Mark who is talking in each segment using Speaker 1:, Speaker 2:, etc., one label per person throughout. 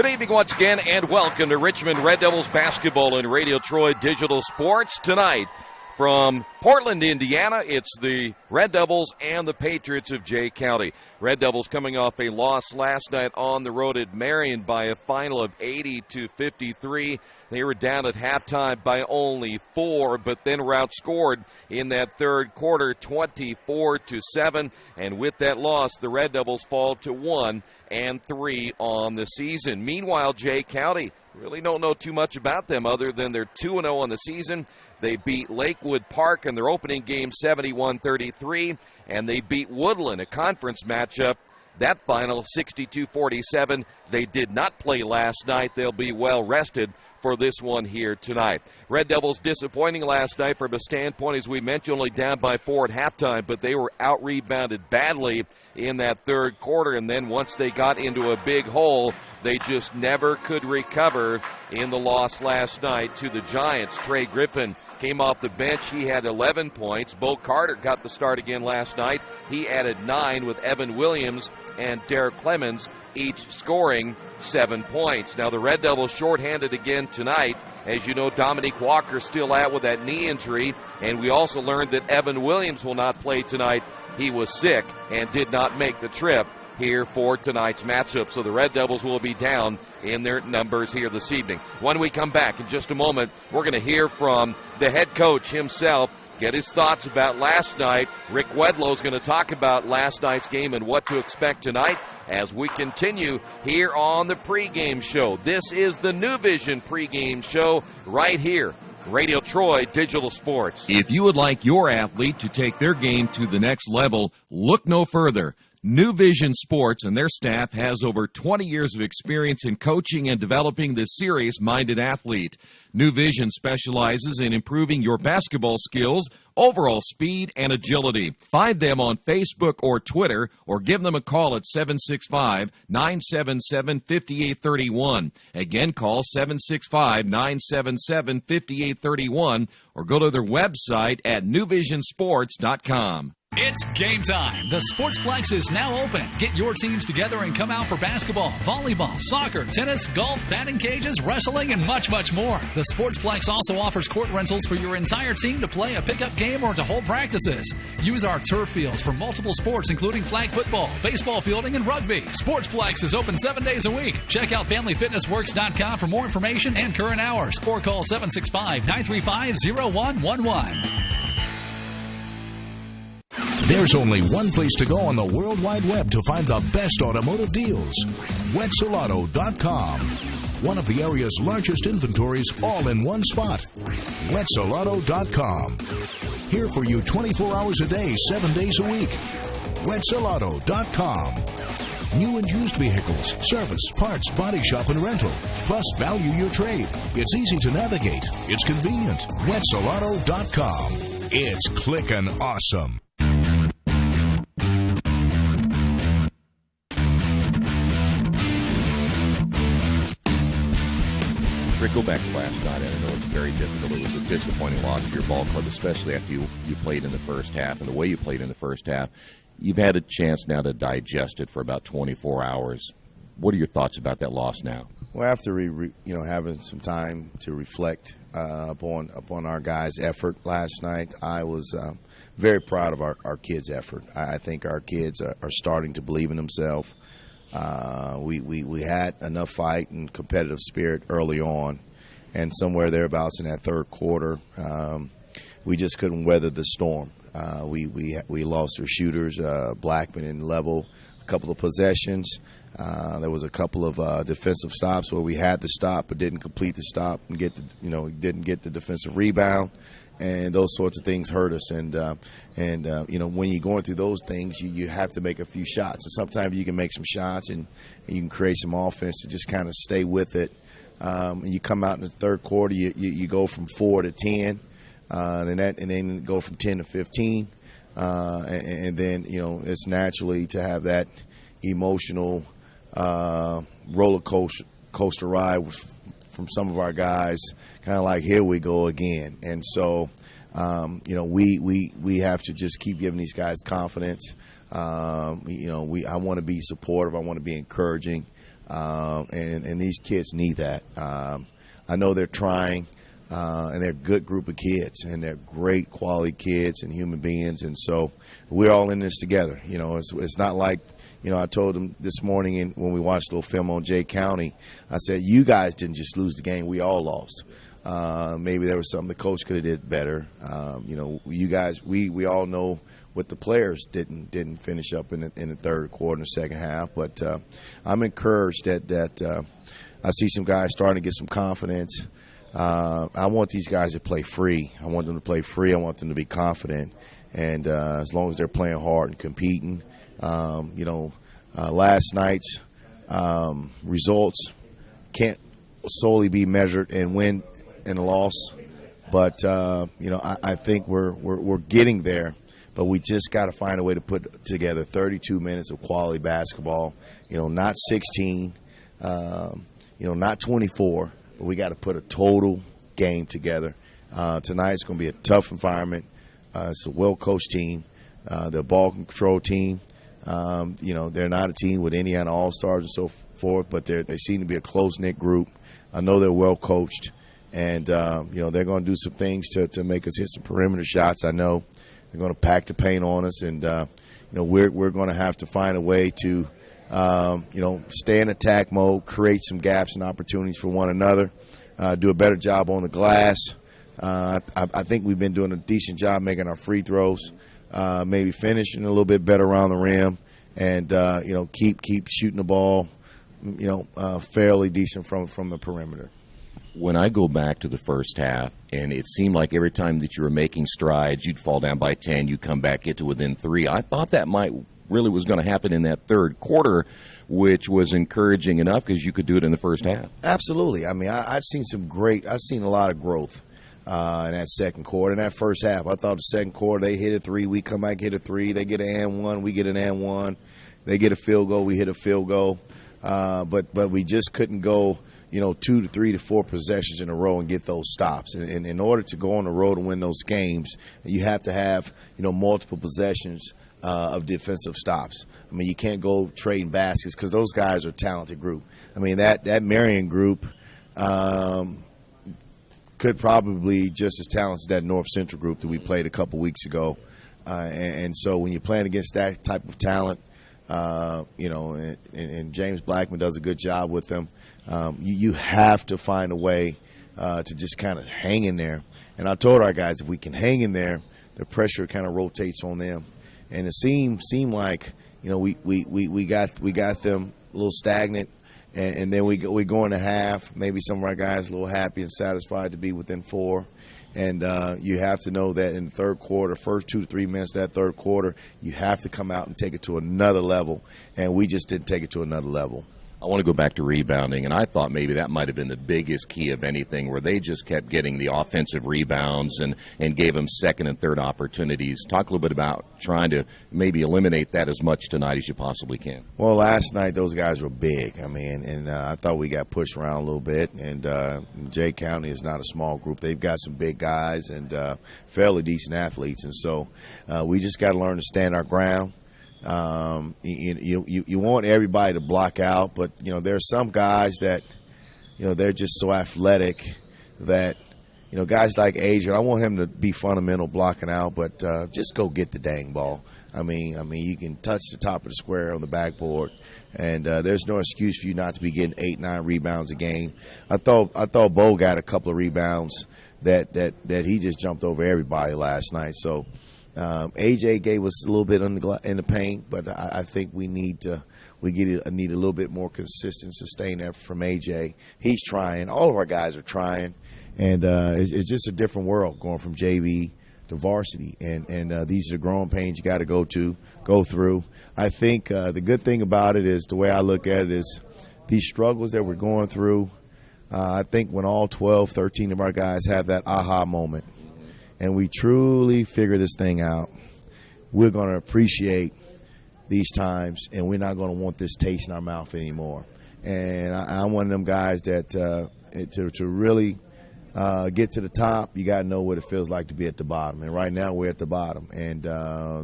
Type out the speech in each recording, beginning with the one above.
Speaker 1: Good evening once again, and welcome to Richmond Red Devils basketball and Radio Troy Digital Sports. Tonight, from Portland, Indiana, it's the Red Devils and the Patriots of Jay County. Red Devils coming off a loss last night on the road at Marion by a final of 80-53. They were down at halftime by only 4, but then were outscored in that third quarter 24-7. And with that loss, the Red Devils fall to 1-3 on the season. Meanwhile, Jay County, really don't know too much about them other than they're 2-0 on the season. They beat Lakewood Park in their opening game 71-33, and they beat Woodland, a conference matchup. That final 62-47. They did not play last night. They'll be well rested for this one here tonight. Red Devils disappointing last night from a standpoint, as we mentioned, only down by 4 at halftime, but they were out-rebounded badly in that third quarter, and then once they got into a big hole, they just never could recover in the loss last night to the Giants. Trey Griffin came off the bench. He had 11 points. Bo Carter got the start again last night. He added 9 with Evan Williams and Derek Clemens each scoring 7 points. Now the Red Devils shorthanded again tonight. As you know, Dominique Walker still out with that knee injury, and we also learned that Evan Williams will not play tonight. He was sick and did not make the trip here for tonight's matchup. So the Red Devils will be down in their numbers here this evening. When we come back in just a moment, we're going to hear from the head coach himself, get his thoughts about last night. Rick Wedlow is going to talk about last night's game and what to expect tonight as we continue here on the pregame show. This is the New Vision pregame show right here, Radio Troy Digital Sports.
Speaker 2: If you would like your athlete to take their game to the next level, look no further. New Vision Sports and their staff has over 20 years of experience in coaching and developing the serious-minded athlete. New Vision specializes in improving your basketball skills, overall speed, and agility. Find them on Facebook or Twitter, or give them a call at 765-977-5831. Again, call 765-977-5831, or go to their website at newvisionsports.com.
Speaker 3: It's game time. The Sportsplex is now open. Get your teams together and come out for basketball, volleyball, soccer, tennis, golf, batting cages, wrestling, and much, much more. The Sportsplex also offers court rentals for your entire team to play a pickup game or to hold practices. Use our turf fields for multiple sports, including flag football, baseball fielding, and rugby. Sportsplex is open 7 days a week. Check out FamilyFitnessWorks.com for more information and current hours, or call 765-935-0111.
Speaker 4: There's only one place to go on the World Wide Web to find the best automotive deals. Wetzelauto.com. One of the area's largest inventories all in one spot. Wetzelauto.com. Here for you 24 hours a day, 7 days a week. Wetzelauto.com. New and used vehicles, service, parts, body shop, and rental. Plus, value your trade. It's easy to navigate. It's convenient. Wetzelauto.com. It's clickin' awesome.
Speaker 1: Rick, go back to last night, and I know it's very difficult. It was a disappointing loss for your ball club, especially after you played in the first half, and the way you played in the first half. You've had a chance now to digest it for about 24 hours. What are your thoughts about that loss now?
Speaker 5: Well, after having some time to reflect upon our guys' effort last night, I was very proud of our kids' effort. I think our kids are starting to believe in themselves. We had enough fight and competitive spirit early on, and somewhere thereabouts in that third quarter, we just couldn't weather the storm. We lost our shooters, Blackman and Level, a couple of possessions. There was a couple of defensive stops where we had the stop but didn't complete the stop and didn't get the defensive rebound. And those sorts of things hurt us. And when you're going through those things, you have to make a few shots. And sometimes you can make some shots and you can create some offense to just kind of stay with it. And you come out in the third quarter, you go from 4 to 10, and then go from 10 to 15. And then, it's naturally to have that emotional roller coaster ride from some of our guys, kind of like, here we go again. And so, we have to just keep giving these guys confidence. I want to be supportive. I want to be encouraging. and these kids need that. I know they're trying, and they're a good group of kids, and they're great quality kids and human beings, and so we're all in this together. You know, it's not like, you know, I told them this morning when we watched a little film on Jay County, I said, you guys didn't just lose the game, we all lost. Maybe there was something the coach could have did better. You know, you guys, we all know what the players didn't finish up in the third quarter and the second half. But I'm encouraged that I see some guys starting to get some confidence. I want these guys to play free. I want them to play free. I want them to be confident. And as long as they're playing hard and competing, you know, last night's results can't solely be measured in win and loss. But you know, I think we're getting there. But we just got to find a way to put together 32 minutes of quality basketball. You know, not 16, you know, not 24. But we got to put a total game together. Tonight's going to be a tough environment. It's a well-coached team. They're a ball control team. You know, they're not a team with Indiana All-Stars and so forth, but they seem to be a close-knit group. I know they're well-coached. And, you know, they're going to do some things to make us hit some perimeter shots, I know. They're going to pack the paint on us, and you know, we're going to have to find a way to you know, stay in attack mode, create some gaps and opportunities for one another, do a better job on the glass. I think we've been doing a decent job making our free throws, maybe finishing a little bit better around the rim, and you know, keep shooting the ball, you know, fairly decent from the perimeter.
Speaker 2: When I go back to the first half, and it seemed like every time that you were making strides, you'd fall down by 10, you'd come back, get to within 3. I thought that really was going to happen in that third quarter, which was encouraging enough because you could do it in the first half.
Speaker 5: Absolutely. I mean, I've seen I've seen a lot of growth in that second quarter. In that first half, I thought the second quarter they hit a 3, we come back, hit a 3, they get an and 1, we get an and 1, they get a field goal, we hit a field goal, but we just couldn't go, you know, 2 to 3 to 4 possessions in a row and get those stops. And in order to go on the road and win those games, you have to have, you know, multiple possessions of defensive stops. I mean, you can't go trading baskets because those guys are a talented group. I mean, that Marion group could probably be just as talented as that North Central group that we played a couple weeks ago. And so when you're playing against that type of talent, you know, and James Blackman does a good job with them, you have to find a way to just kind of hang in there. And I told our guys, if we can hang in there, the pressure kind of rotates on them. And it seemed like, you know, we got them a little stagnant, and then we go in a half. Maybe some of our guys a little happy and satisfied to be within 4. And you have to know that in the third quarter, first 2 to 3 minutes of that third quarter, you have to come out and take it to another level. And we just didn't take it to another level.
Speaker 2: I want to go back to rebounding, and I thought maybe that might have been the biggest key of anything, where they just kept getting the offensive rebounds and gave them second and third opportunities. Talk a little bit about trying to maybe eliminate that as much tonight as you possibly can.
Speaker 5: Well, last night those guys were big. I mean, and I thought we got pushed around a little bit, and Jay County is not a small group. They've got some big guys and fairly decent athletes, and so we just got to learn to stand our ground. You want everybody to block out, but you know, there's some guys that, you know, they're just so athletic that, you know, guys like Adrian, I want him to be fundamental blocking out, but just go get the dang ball. I mean, you can touch the top of the square on the backboard, and there's no excuse for you not to be getting 8, 9 rebounds a game. I thought Bo got a couple of rebounds that he just jumped over everybody last night. So. AJ gave us a little bit in the paint, but I think we need a little bit more consistent, sustained effort from AJ. He's trying. All of our guys are trying, and it's just a different world going from JV to varsity. And these are the growing pains you got to go through. I think the good thing about it is, the way I look at it is, these struggles that we're going through. I think when all 12, 13 of our guys have that aha moment, and we truly figure this thing out, we're going to appreciate these times, and we're not going to want this taste in our mouth anymore. And I'm one of them guys that to really get to the top, you got to know what it feels like to be at the bottom. And right now we're at the bottom, and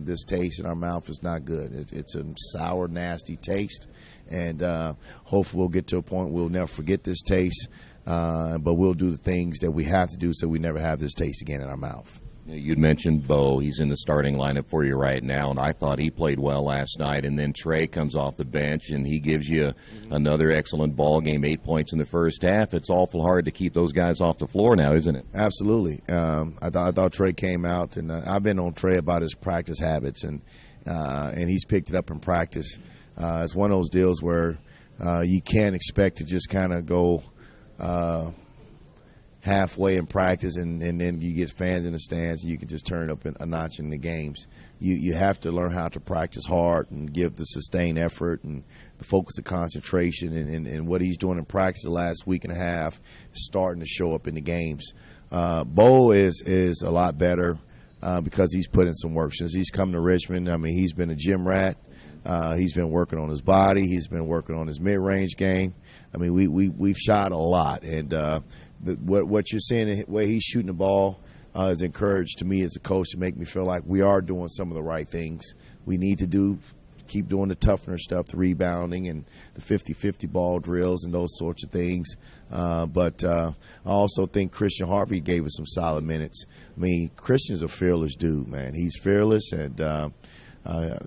Speaker 5: this taste in our mouth is not good. It's a sour, nasty taste, and hopefully we'll get to a point we'll never forget this taste, but we'll do the things that we have to do so we never have this taste again in our mouth.
Speaker 2: You'd mentioned Bo. He's in the starting lineup for you right now, and I thought he played well last night. And then Trey comes off the bench, and he gives you another excellent ball game, 8 points in the first half. It's awful hard to keep those guys off the floor now, isn't it?
Speaker 5: Absolutely. I thought Trey came out, and I've been on Trey about his practice habits, and he's picked it up in practice. It's one of those deals where you can't expect to just kind of go halfway in practice and then you get fans in the stands and you can just turn it up a notch in the games. You have to learn how to practice hard and give the sustained effort and the focus of concentration, and what he's doing in practice the last week and a half is starting to show up in the games. Bo is a lot better because he's put in some work. Since he's come to Richmond, I mean, he's been a gym rat. He's been working on his body. He's been working on his mid-range game. I mean, we've shot a lot, and what you're seeing, the way he's shooting the ball, is encouraged to me as a coach to make me feel like we are doing some of the right things. We need to keep doing the toughener stuff, the rebounding and the 50-50 ball drills and those sorts of things. But I also think Christian Harvey gave us some solid minutes. I mean, Christian's a fearless dude, man. He's fearless, and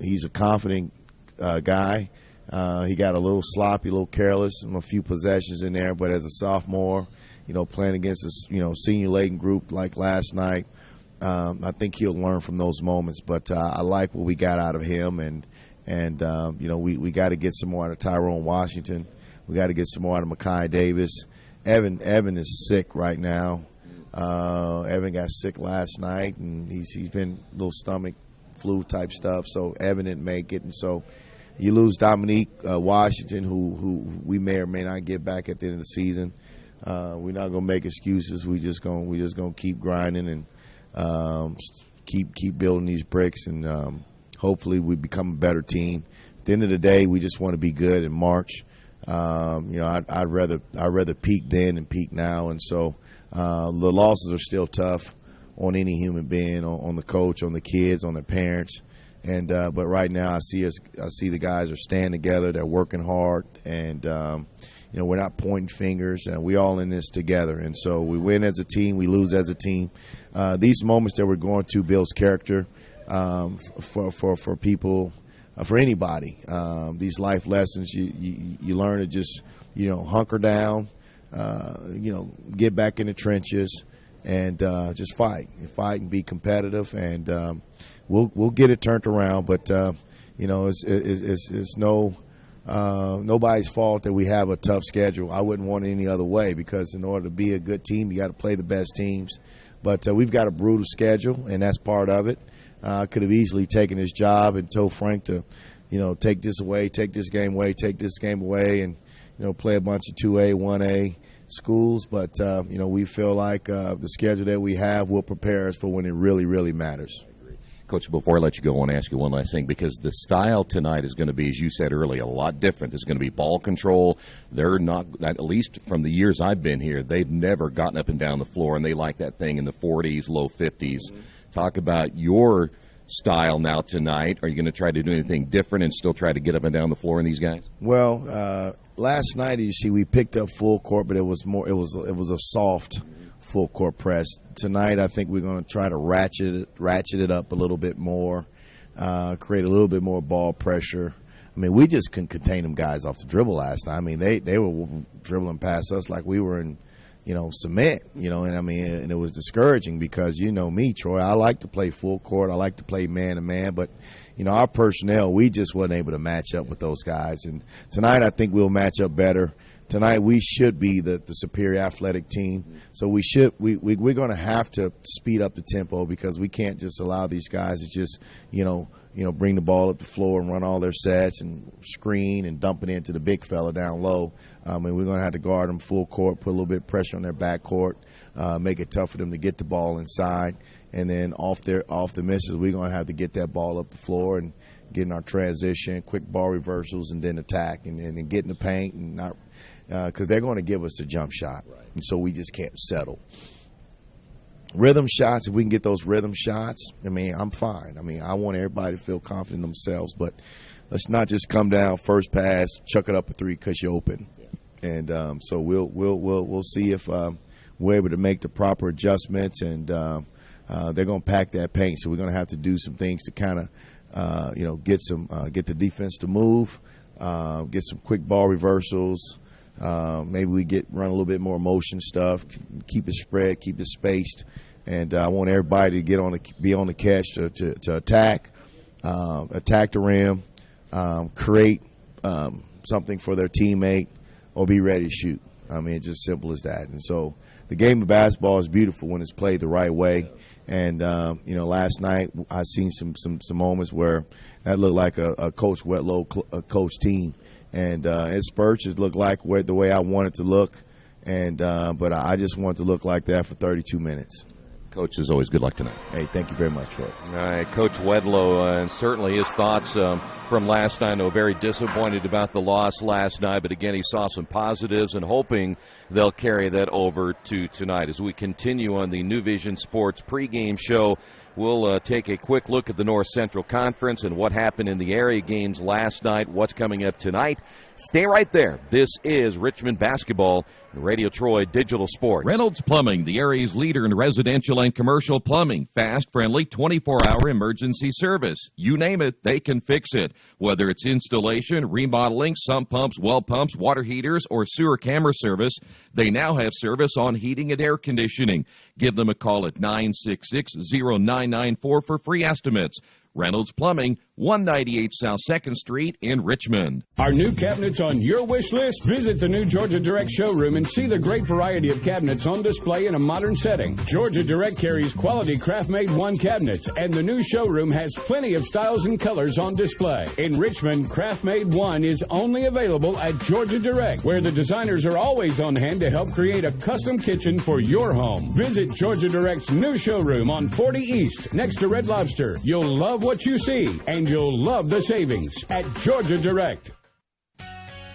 Speaker 5: he's a confident guy. He got a little sloppy, a little careless, a few possessions in there, but as a sophomore, playing against a senior-laden group like last night, I think he'll learn from those moments. But I like what we got out of him, and we got to get some more out of Tyrone Washington. We got to get some more out of Mekhi Davis. Evan is sick right now. Evan got sick last night, and he's been a little stomach flu type stuff, so Evan didn't make it, and so you lose Dominique Washington, who we may or may not get back at the end of the season. We're not gonna make excuses. We just gonna keep grinding and keep building these bricks, and hopefully we become a better team. At the end of the day, we just want to be good in March. I'd rather peak then than peak now, and so the losses are still tough on any human being, on the coach, on the kids, on their parents. And but right now, I see the guys are staying together. They're working hard, and we're not pointing fingers. And we all in this together. And so we win as a team, we lose as a team. These moments that we're going to builds character for people, for anybody. These life lessons, you learn to just hunker down, get back in the trenches, and just fight and be competitive, and we'll get it turned around. But it's nobody's fault that we have a tough schedule. I wouldn't want it any other way, because in order to be a good team, you got to play the best teams. But we've got a brutal schedule, and that's part of it. I could have easily taken this job and told Frank to, take this away, take this game away, take this game away, and play a bunch of 2A, 1A schools. But we feel like the schedule that we have will prepare us for when it really, really matters.
Speaker 2: Coach, before I let you go, I want to ask you one last thing, because the style tonight is going to be, as you said earlier, a lot different. There's going to be ball control. They're not, at least from the years I've been here, they've never gotten up and down the floor, and they like that thing in the 40s, low 50s. Mm-hmm. Talk about your style now tonight. Are you going to try to do anything different and still try to get up and down the floor in these guys?
Speaker 5: Well, last night, you see, we picked up full court, but it was a soft full court press. Tonight, I think we're going to try to ratchet it up a little bit more, create a little bit more ball pressure. I mean, we just couldn't contain them guys off the dribble last time. I mean, they were dribbling past us like we were in, cement, and it was discouraging because, me, Troy, I like to play full court. I like to play man-to-man, but, our personnel, we just wasn't able to match up with those guys. And tonight, I think we'll match up better. Tonight we should be the superior athletic team, so we're going to have to speed up the tempo, because we can't just allow these guys to just bring the ball up the floor and run all their sets and screen and dump it into the big fella down low. And we're going to have to guard them full court, put a little bit of pressure on their back court, make it tough for them to get the ball inside, and then off the misses, we're going to have to get that ball up the floor and get in our transition, quick ball reversals, and then attack, and get in the paint and not. because they're going to give us the jump shot. Right. And so we just can't settle. Rhythm shots, if we can get those rhythm shots, I mean, I'm fine. I mean, I want everybody to feel confident in themselves, but let's not just come down first pass, chuck it up a three because you're open. Yeah. And so we'll see if we're able to make the proper adjustments, and they're going to pack that paint. So we're going to have to do some things to kind of get the defense to move, get some quick ball reversals. Maybe we run a little bit more motion stuff, keep it spread, keep it spaced, and I want everybody to be on the catch to attack the rim, create something for their teammate, or be ready to shoot. I mean, it's just simple as that. And so the game of basketball is beautiful when it's played the right way. And last night I seen some moments where that looked like a Coach Wetlow coach team. And its spurts looked like the way I want it to look, but I just want it to look like that for 32 minutes.
Speaker 1: Coach, as always, good luck tonight.
Speaker 5: Hey, thank you very much, Troy.
Speaker 1: All right, Coach Wedlow, and certainly his thoughts from last night. I know very disappointed about the loss last night, but again, he saw some positives and hoping they'll carry that over to tonight. As we continue on the New Vision Sports pregame show, we'll take a quick look at the North Central Conference and what happened in the area games last night, what's coming up tonight. Stay right there. This is Richmond Basketball and Radio Troy Digital Sports.
Speaker 2: Reynolds Plumbing, the area's leader in residential and commercial plumbing. Fast, friendly, 24-hour emergency service. You name it, they can fix it. Whether it's installation, remodeling, sump pumps, well pumps, water heaters, or sewer camera service, they now have service on heating and air conditioning. Give them a call at 966-0994 for free estimates. Reynolds Plumbing, 198 South 2nd Street in Richmond.
Speaker 6: Are new cabinets on your wish list? Visit the new Georgia Direct showroom and see the great variety of cabinets on display in a modern setting. Georgia Direct carries quality craft-made one cabinets, and the new showroom has plenty of styles and colors on display. In Richmond, craft-made one is only available at Georgia Direct, where the designers are always on hand to help create a custom kitchen for your home. Visit Georgia Direct's new showroom on 40 East, next to Red Lobster. You'll love what you see, and you'll love the savings at Georgia Direct.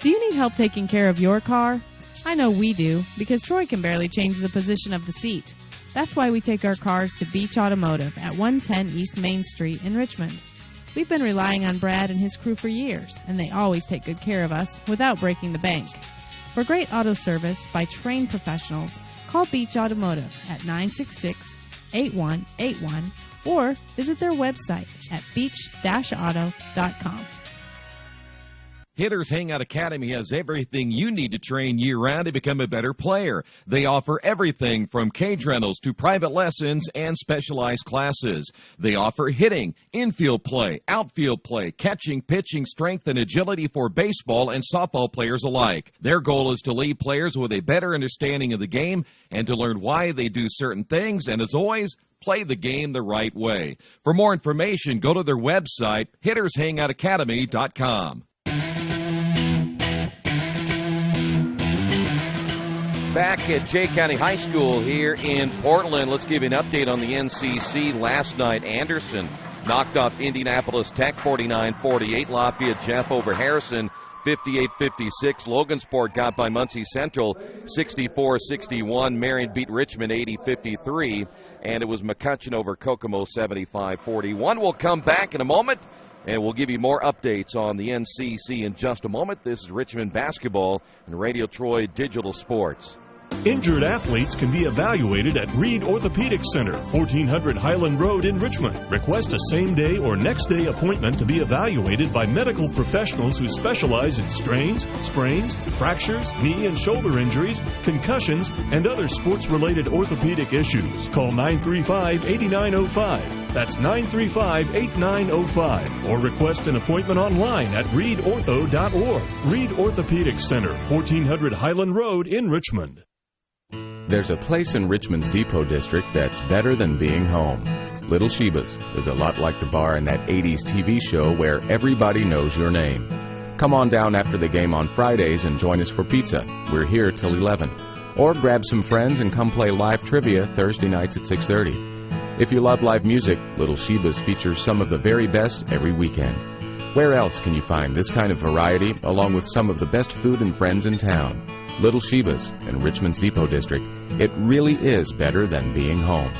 Speaker 7: Do you need help taking care of your car? I know we do, because Troy can barely change the position of the seat. That's why we take our cars to Beach Automotive at 110 East Main Street in Richmond. We've been relying on Brad and his crew for years, and they always take good care of us without breaking the bank. For great auto service by trained professionals, call Beach Automotive at 966-8181 or visit their website at beach-auto.com.
Speaker 2: Hitters Hangout Academy has everything you need to train year-round to become a better player. They offer everything from cage rentals to private lessons and specialized classes. They offer hitting, infield play, outfield play, catching, pitching, strength, and agility for baseball and softball players alike. Their goal is to leave players with a better understanding of the game and to learn why they do certain things, and as always, play the game the right way. For more information, go to their website, hittershangoutacademy.com.
Speaker 1: Back at Jay County High School here in Portland, let's give you an update on the NCC. Last night, Anderson knocked off Indianapolis Tech 49-48. Lafayette Jeff over Harrison 58-56. Logansport got by Muncie Central 64-61. Marion beat Richmond 80-53. And it was McCutcheon over Kokomo 75-41. We'll come back in a moment, and we'll give you more updates on the NCC in just a moment. This is Richmond Basketball and Radio Troy Digital Sports.
Speaker 8: Injured athletes can be evaluated at Reed Orthopedic Center, 1400 Highland Road in Richmond. Request a same-day or next-day appointment to be evaluated by medical professionals who specialize in strains, sprains, fractures, knee and shoulder injuries, concussions, and other sports-related orthopedic issues. Call 935-8905. That's 935-8905. Or request an appointment online at reedortho.org. Reed Orthopedic Center, 1400 Highland Road in Richmond.
Speaker 9: There's a place in Richmond's Depot District that's better than being home. Little Sheba's is a lot like the bar in that 80s TV show where everybody knows your name. Come on down after the game on Fridays and join us for pizza. We're here till 11. Or grab some friends and come play live trivia Thursday nights at 6:30. If you love live music, Little Sheba's features some of the very best every weekend. Where else can you find this kind of variety along with some of the best food and friends in town? Little Shebas in Richmond's Depot District. It really is better than being home.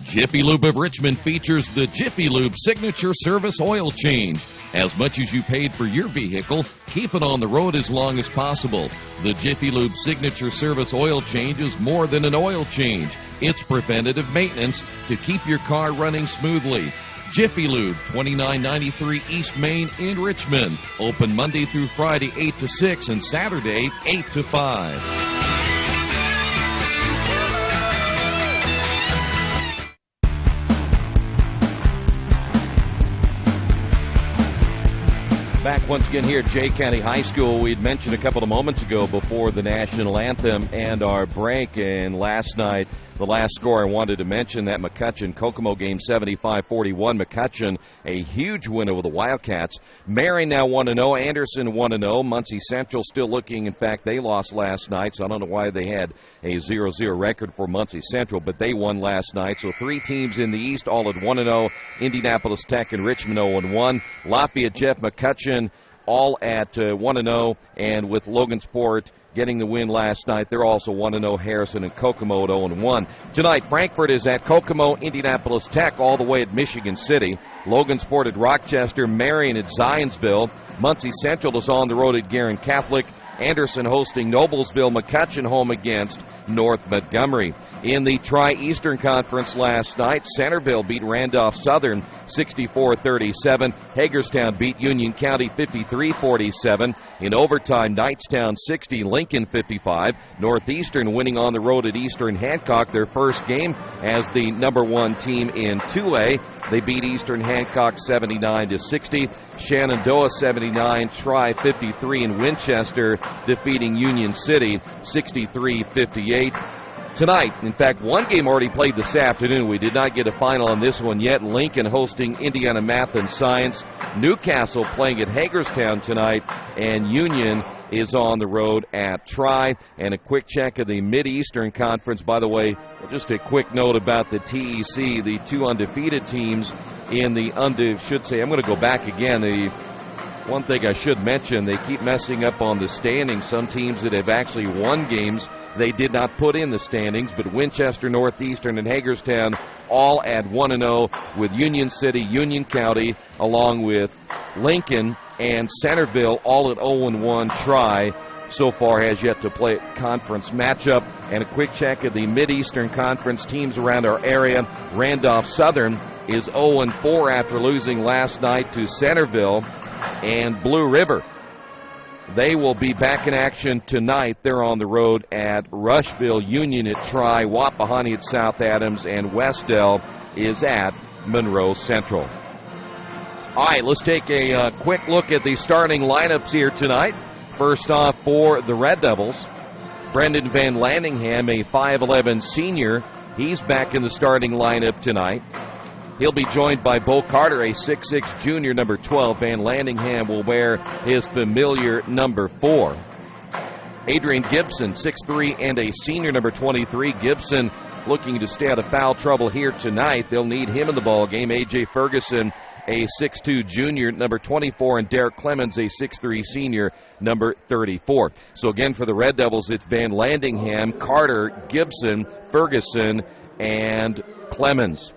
Speaker 2: Jiffy Lube of Richmond features the Jiffy Lube Signature Service Oil Change. As much as you paid for your vehicle, keep it on the road as long as possible. The Jiffy Lube Signature Service Oil Change is more than an oil change. It's preventative maintenance to keep your car running smoothly. Jiffy Lube, 2993 East Main in Richmond. Open Monday through Friday, 8 to 6, and Saturday, 8 to 5.
Speaker 1: Back once again here at Jay County High School. We'd mentioned a couple of moments ago before the national anthem and our break, and last night, the last score I wanted to mention, that McCutcheon-Kokomo game, 75-41. McCutcheon, a huge win over the Wildcats. Marion now 1-0. Anderson 1-0. Muncie Central still looking. In fact, they lost last night, so I don't know why they had a 0-0 record for Muncie Central, but they won last night. So three teams in the East, all at 1-0. Indianapolis Tech and Richmond 0-1. Lafayette, Jeff, McCutcheon, all at 1-0, and with Logansport getting the win last night, they're also 1-0. Harrison and Kokomo at 0-1. Tonight, Frankfort is at Kokomo, Indianapolis Tech all the way at Michigan City. Logansport at Rochester, Marion at Zionsville. Muncie Central is on the road at Guerin Catholic. Anderson hosting Noblesville. McCutcheon home against North Montgomery. In the Tri-Eastern Conference last night, Centerville beat Randolph Southern 64-37. Hagerstown beat Union County 53-47. In overtime, Knightstown 60, Lincoln 55. Northeastern winning on the road at Eastern Hancock, their first game as the number one team in 2A. They beat Eastern Hancock 79-60. Shenandoah 79, Tri 53, and Winchester defeating Union City 63-58. Tonight, in fact, one game already played this afternoon. We did not get a final on this one yet. Lincoln hosting Indiana Math and Science. Newcastle playing at Hagerstown tonight, and Union is on the road at Tri. And a quick check of the Mid-Eastern Conference. By the way, just a quick note about the TEC, the two undefeated teams in the I'm going to go back again. The one thing I should mention, they keep messing up on the standings. Some teams that have actually won games, they did not put in the standings, but Winchester, Northeastern, and Hagerstown all at 1-0 with Union City, Union County, along with Lincoln and Centerville all at 0-1. Tri so far has yet to play a conference matchup. And a quick check of the Mid-Eastern Conference teams around our area. Randolph Southern is 0-4 after losing last night to Centerville, and Blue River, they will be back in action tonight. They're on the road at Rushville. Union at Tri, Wapahani at South Adams, and Westdell is at Monroe Central. All right, let's take a quick look at the starting lineups here tonight. First off, for the Red Devils, Brendan Van Landingham, a 5'11 senior. He's back in the starting lineup tonight. He'll be joined by Bo Carter, a 6'6 junior, number 12. Van Landingham will wear his familiar number 4. Adrian Gibson, 6'3 and a senior, number 23. Gibson looking to stay out of foul trouble here tonight. They'll need him in the ball game. A.J. Ferguson, a 6'2 junior, number 24, and Derek Clemens, a 6'3 senior, number 34. So again, for the Red Devils, it's Van Landingham, Carter, Gibson, Ferguson, and Clemens.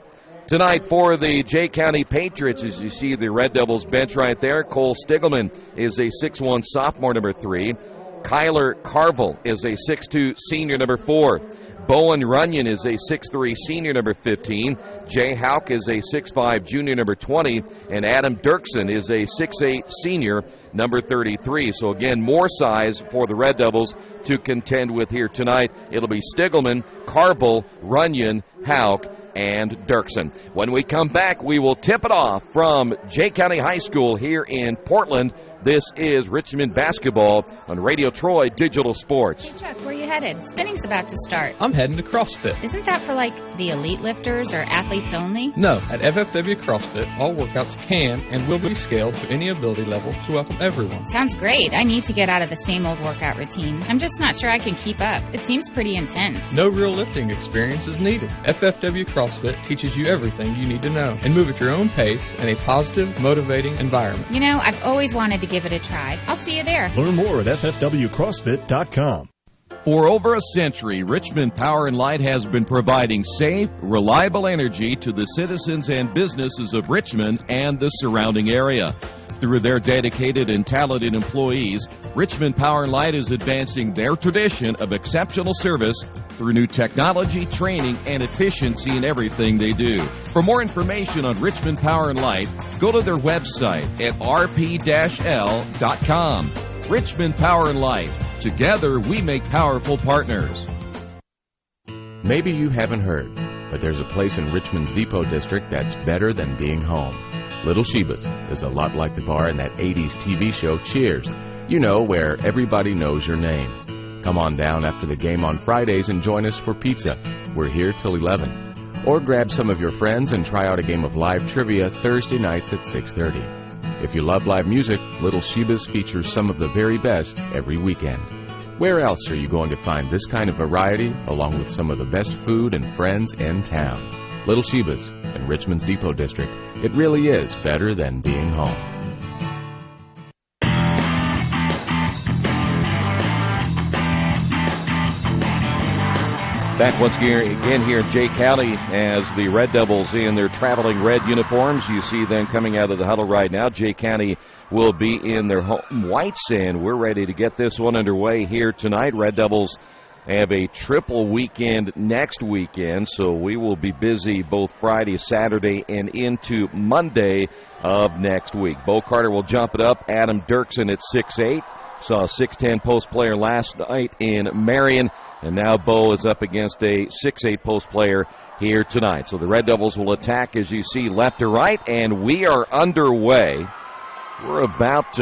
Speaker 1: Tonight for the Jay County Patriots, as you see the Red Devils bench right there, Cole Stiglman is a 6'1 sophomore, number 3. Kyler Carville is a 6'2 senior, number 4. Bowen Runyon is a 6'3 senior, number 15. Jay Houck is a 6'5 junior, number 20. And Adam Dirksen is a 6'8 senior, number 33. So again, more size for the Red Devils to contend with here tonight. It'll be Stiglman, Carville, Runyon, Houck, and Dirksen. When we come back, we will tip it off from Jay County High School here in Portland. This is Richmond basketball on Radio Troy Digital Sports.
Speaker 10: Hey Chuck, where are you headed? Spinning's about to start.
Speaker 11: I'm heading to CrossFit.
Speaker 10: Isn't that for like the elite lifters or athletes only?
Speaker 11: No, at FFW CrossFit, all workouts can and will be scaled to any ability level to welcome everyone.
Speaker 10: Sounds great. I need to get out of the same old workout routine. I'm just not sure I can keep up. It seems pretty intense.
Speaker 11: No real lifting experience is needed. FFW CrossFit teaches you everything you need to know and move at your own pace in a positive, motivating environment.
Speaker 10: You know, I've always wanted to give it a try. I'll see you there.
Speaker 8: Learn more at ffwcrossfit.com.
Speaker 2: For over a century, Richmond Power and Light has been providing safe, reliable energy to the citizens and businesses of Richmond and the surrounding area. Through their dedicated and talented employees, Richmond Power and Light is advancing their tradition of exceptional service through new technology, training, and efficiency in everything they do. For more information on Richmond Power and Light, go to their website at rp-l.com. Richmond Power and Light. Together, we make powerful partners.
Speaker 9: Maybe you haven't heard, but there's a place in Richmond's Depot District that's better than being home. Little Sheba's is a lot like the bar in that 80s TV show Cheers. You know, where everybody knows your name. Come on down after the game on Fridays and join us for pizza. We're here till 11. Or grab some of your friends and try out a game of live trivia Thursday nights at 6:30. If you love live music, Little Sheba's features some of the very best every weekend. Where else are you going to find this kind of variety, along with some of the best food and friends in town? Little Sheba's in Richmond's Depot District. It really is better than being home.
Speaker 1: Back once again here in Jay County as the Red Devils in their traveling red uniforms. You see them coming out of the huddle right now. Jay County will be in their home whites, and we're ready to get this one underway here tonight. Red Devils have a triple weekend next weekend, so we will be busy both Friday, Saturday, and into Monday of next week. Bo Carter will jump it up. Adam Dirksen at 6'8". Saw a 6'10" post player last night in Marion. And now Bo is up against a 6'8" post player here tonight. So the Red Devils will attack, as you see, left to right, and we are underway. We're about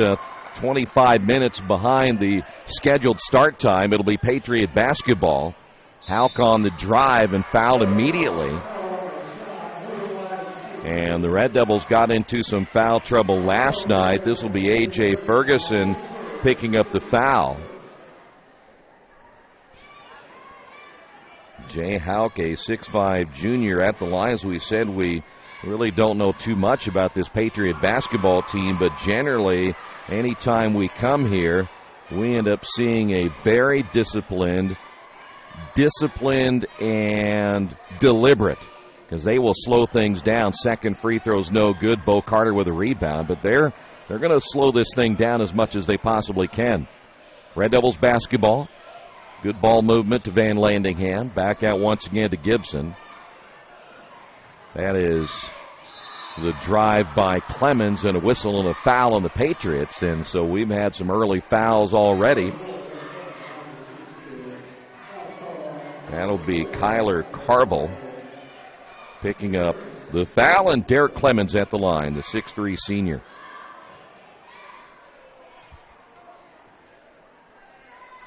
Speaker 1: 25 minutes behind the scheduled start time. It'll be Patriot basketball. Houck on the drive and fouled immediately. And the Red Devils got into some foul trouble last night. This will be A.J. Ferguson picking up the foul. Jay Houck, a 6'5" junior at the line. As we said, we really don't know too much about this Patriot basketball team, but generally, anytime we come here, we end up seeing a very disciplined and deliberate, because they will slow things down. Second free throw's no good. Bo Carter with a rebound, but they're going to slow this thing down as much as they possibly can. Red Devils basketball. Good ball movement to Van Landingham. Back out once again to Gibson. That is the drive by Clemens, and a whistle and a foul on the Patriots. And so we've had some early fouls already. That'll be Kyler Carble picking up the foul, and Derek Clemens at the line, the 6'3" senior.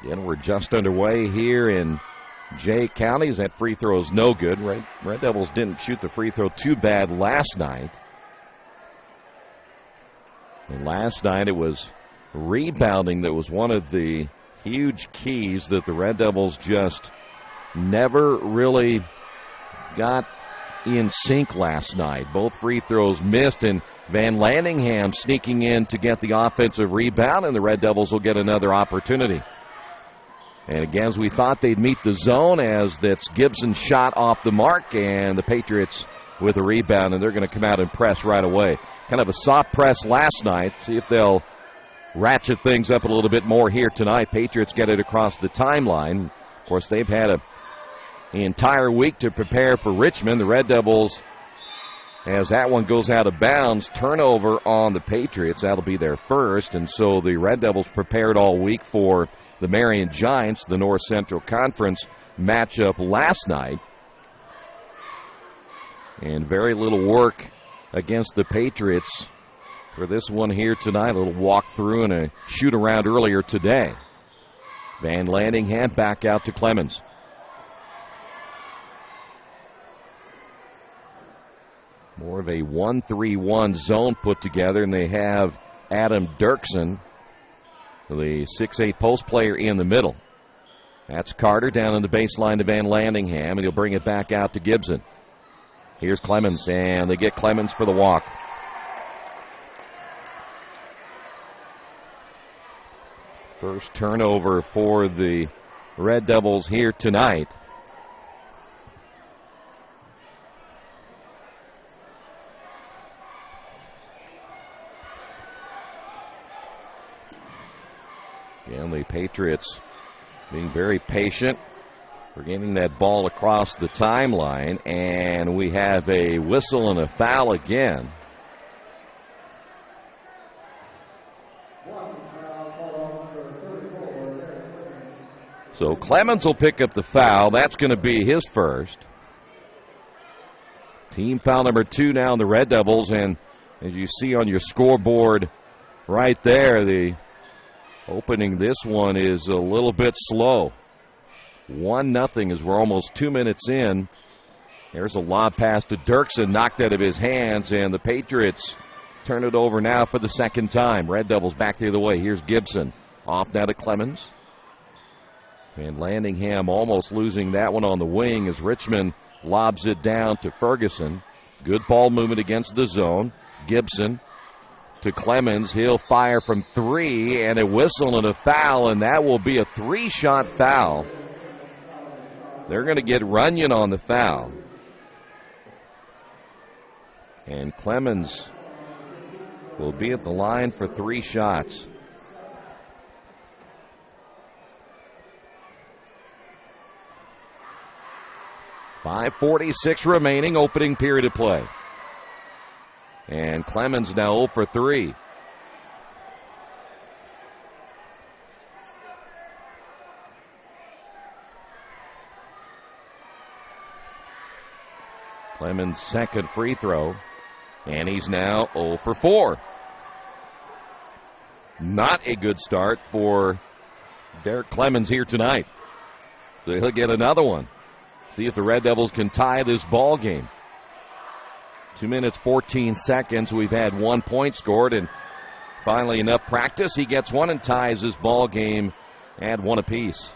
Speaker 1: Again, we're just underway here in Jay County. That free throw is no good. Red Devils didn't shoot the free throw too bad last night. And last night it was rebounding that was one of the huge keys that the Red Devils just never really got in sync last night. Both free throws missed, and Van Landingham sneaking in to get the offensive rebound, and the Red Devils will get another opportunity. And again, as we thought they'd meet the zone, as that's Gibson's shot off the mark, and the Patriots with a rebound, and they're going to come out and press right away. Kind of a soft press last night. See if they'll ratchet things up a little bit more here tonight. Patriots get it across the timeline. Of course, they've had an entire week to prepare for Richmond. The Red Devils, as that one goes out of bounds, turnover on the Patriots. That'll be their first, and so the Red Devils prepared all week for the Marion Giants, the North Central Conference matchup last night. And very little work against the Patriots for this one here tonight. A little walk through and a shoot around earlier today. Van Landingham back out to Clemens. More of a 1-3-1 zone put together, and they have Adam Dirksen, the 6'8" post player, in the middle. That's Carter down in the baseline to Van Landingham, and he'll bring it back out to Gibson. Here's Clemens, and they get Clemens for the walk. First turnover for the Red Devils here tonight. Again, the Patriots being very patient. We're getting that ball across the timeline, and we have a whistle and a foul again. So Clemens will pick up the foul. That's going to be his first. Team foul number 2 now in the Red Devils, and as you see on your scoreboard right there, the opening this one is a little bit slow. 1-0 as we're almost 2 minutes in. There's a lob pass to Dirksen, knocked out of his hands, and the Patriots turn it over now for the second time. Red Devils back the other way. Here's Gibson. Off now to Clemens. And Landingham almost losing that one on the wing as Richmond lobs it down to Ferguson. Good ball movement against the zone. Gibson to Clemens. He'll fire from 3, and a whistle and a foul, and that will be a 3-shot foul. They're going to get Runyon on the foul. And Clemens will be at the line for 3 shots. .546 remaining, opening period of play. And Clemens now 0 for 3. Clemens' second free throw, and he's now 0 for 4. Not a good start for Derek Clemens here tonight. So he'll get another one. See if the Red Devils can tie this ball game. 2 minutes, 14 seconds. We've had 1 point scored, and finally enough practice. He gets one and ties this ball game at 1 apiece.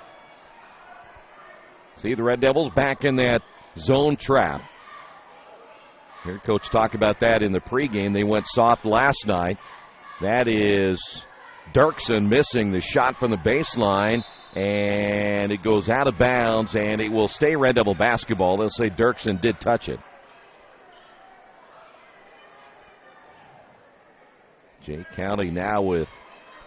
Speaker 1: See the Red Devils back in that zone trap. Heard Coach talk about that in the pregame. They went soft last night. That is Dirksen missing the shot from the baseline, and it goes out of bounds, and it will stay Red Devil basketball. They'll say Dirksen did touch it. Jay County now with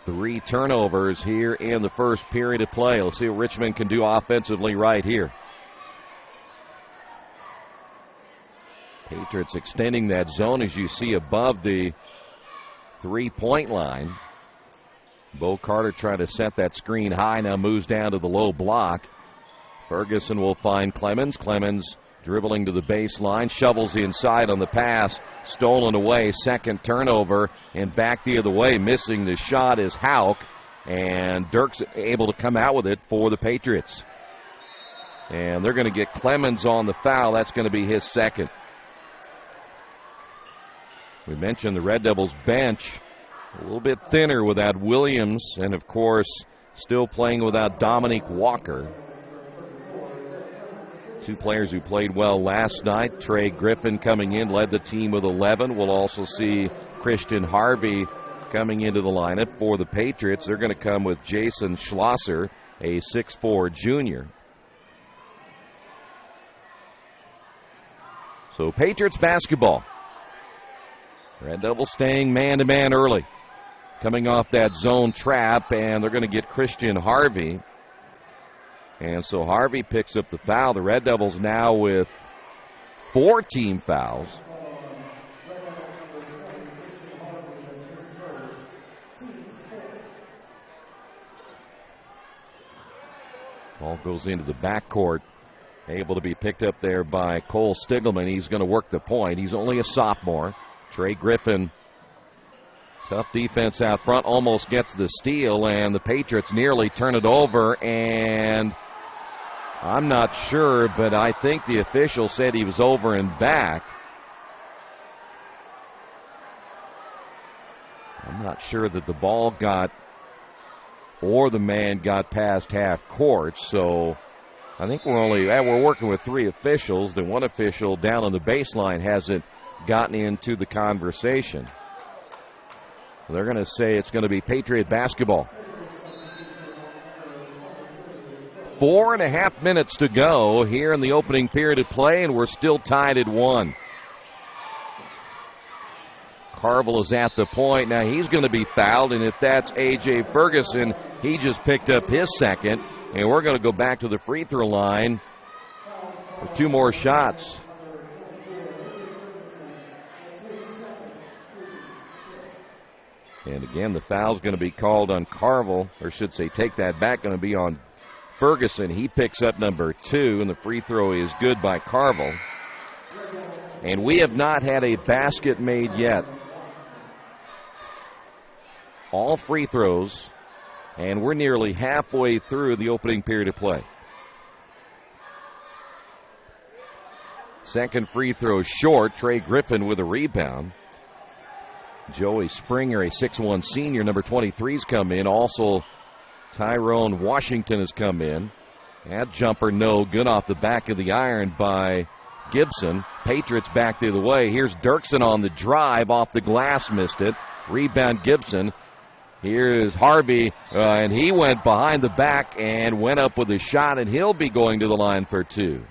Speaker 1: 3 turnovers here in the first period of play. Let's see what Richmond can do offensively right here. Patriots extending that zone, as you see, above the 3-point line. Bo Carter trying to set that screen high, now moves down to the low block. Ferguson will find Clemens. Clemens dribbling to the baseline, shovels inside on the pass, stolen away, second turnover, and back the other way. Missing the shot is Houck, and Dirk's able to come out with it for the Patriots. And they're going to get Clemens on the foul. That's going to be his second. We mentioned the Red Devils bench a little bit thinner without Williams, and of course still playing without Dominique Walker. 2 players who played well last night. Trey Griffin coming in, led the team with 11. We'll also see Christian Harvey coming into the lineup for the Patriots. They're going to come with Jason Schlosser, a 6'4 junior. So Patriots basketball. Red Devils staying man-to-man early. Coming off that zone trap, and they're going to get Christian Harvey. And so Harvey picks up the foul. The Red Devils now with 4 team fouls. Ball goes into the backcourt. Able to be picked up there by Cole Stiglman. He's going to work the point. He's only a sophomore. Trey Griffin, tough defense out front, almost gets the steal, and the Patriots nearly turn it over, and I'm not sure, but I think the official said he was over and back. I'm not sure that the ball got or the man got past half court, so I think we're working with 3 officials. The one official down on the baseline hasn't gotten into the conversation. They're going to say it's going to be Patriot basketball. 4.5 minutes to go here in the opening period of play, and we're still tied at 1. Carville is at the point. Now he's going to be fouled, and if that's A.J. Ferguson, he just picked up his second, and we're going to go back to the free throw line for 2 more shots. And again, the foul's going to be called on Carville, or should say take that back, going to be on Ferguson. He picks up number 2, and the free throw is good by Carville. And we have not had a basket made yet. All free throws, and we're nearly halfway through the opening period of play. Second free throw short. Trey Griffin with a rebound. Joey Springer, a 6'1 senior, number 23's come in. Also, Tyrone Washington has come in. That jumper no good off the back of the iron by Gibson. Patriots back the other way. Here's Dirksen on the drive, off the glass, missed it. Rebound Gibson. Here's Harvey, and he went behind the back and went up with a shot, and he'll be going to the line for 2.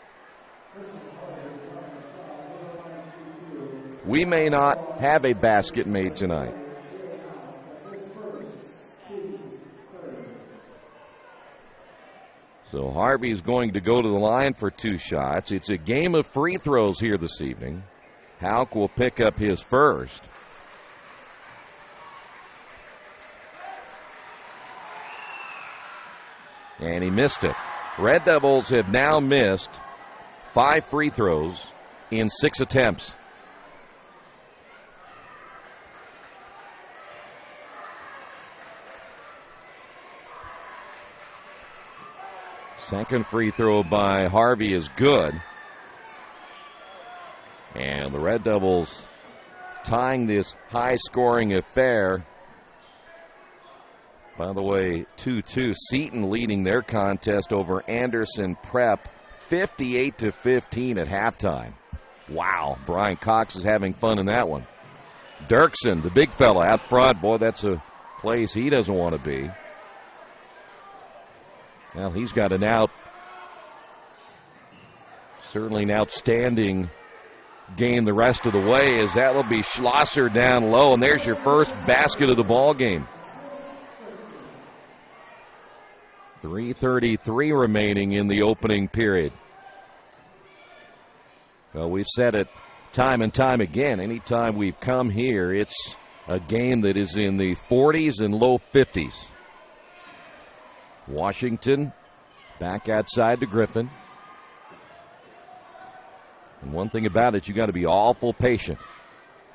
Speaker 1: We may not have a basket made tonight. So Harvey's going to go to the line for 2 shots. It's a game of free throws here this evening. Houck will pick up his first. And he missed it. Red Devils have now missed 5 free throws in 6 attempts. Second free throw by Harvey is good. And the Red Devils tying this high-scoring affair. By the way, 2-2. Seton leading their contest over Anderson Prep 58-15 at halftime. Wow, Brian Cox is having fun in that one. Dirksen, the big fella out front. Boy, that's a place he doesn't want to be. Well, he's got certainly an outstanding game the rest of the way, as that will be Schlosser down low, and there's your first basket of the ball game. 3:33 remaining in the opening period. Well, we've said it time and time again. Anytime we've come here, it's a game that is in the 40s and low 50s. Washington back outside to Griffin. And one thing about it, you got to be awful patient.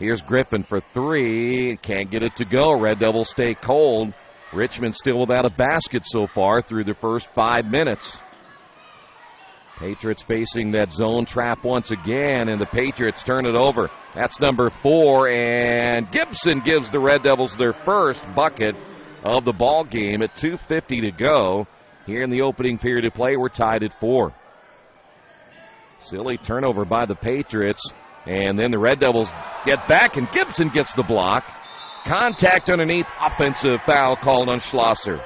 Speaker 1: Here's Griffin for 3. Can't get it to go. Red Devils stay cold. Richmond still without a basket so far through the first 5 minutes. Patriots facing that zone trap once again, and the Patriots turn it over. That's number 4, and Gibson gives the Red Devils their first bucket of the ball game at 2:50 to go. Here in the opening period of play, we're tied at 4. Silly turnover by the Patriots, and then the Red Devils get back, and Gibson gets the block. Contact underneath, offensive foul called on Schlosser.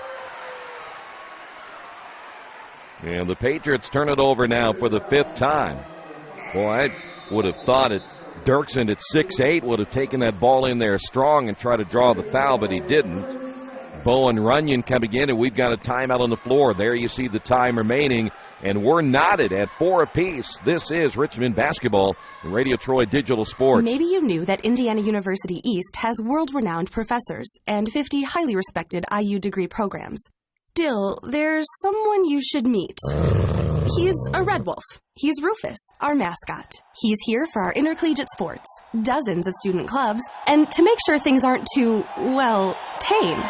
Speaker 1: And the Patriots turn it over now for the 5th time. Boy, I would have thought it. Dirksen at 6'8" would have taken that ball in there strong and tried to draw the foul, but he didn't. Bowen Runyon coming in, and we've got a timeout on the floor. There you see the time remaining, and we're knotted at 4 apiece. This is Richmond basketball and Radio Troy Digital Sports.
Speaker 12: Maybe you knew that Indiana University East has world-renowned professors and 50 highly respected IU degree programs. Still, there's someone you should meet. He's a red wolf. He's Rufus, our mascot. He's here for our intercollegiate sports, dozens of student clubs, and to make sure things aren't too, well, tame.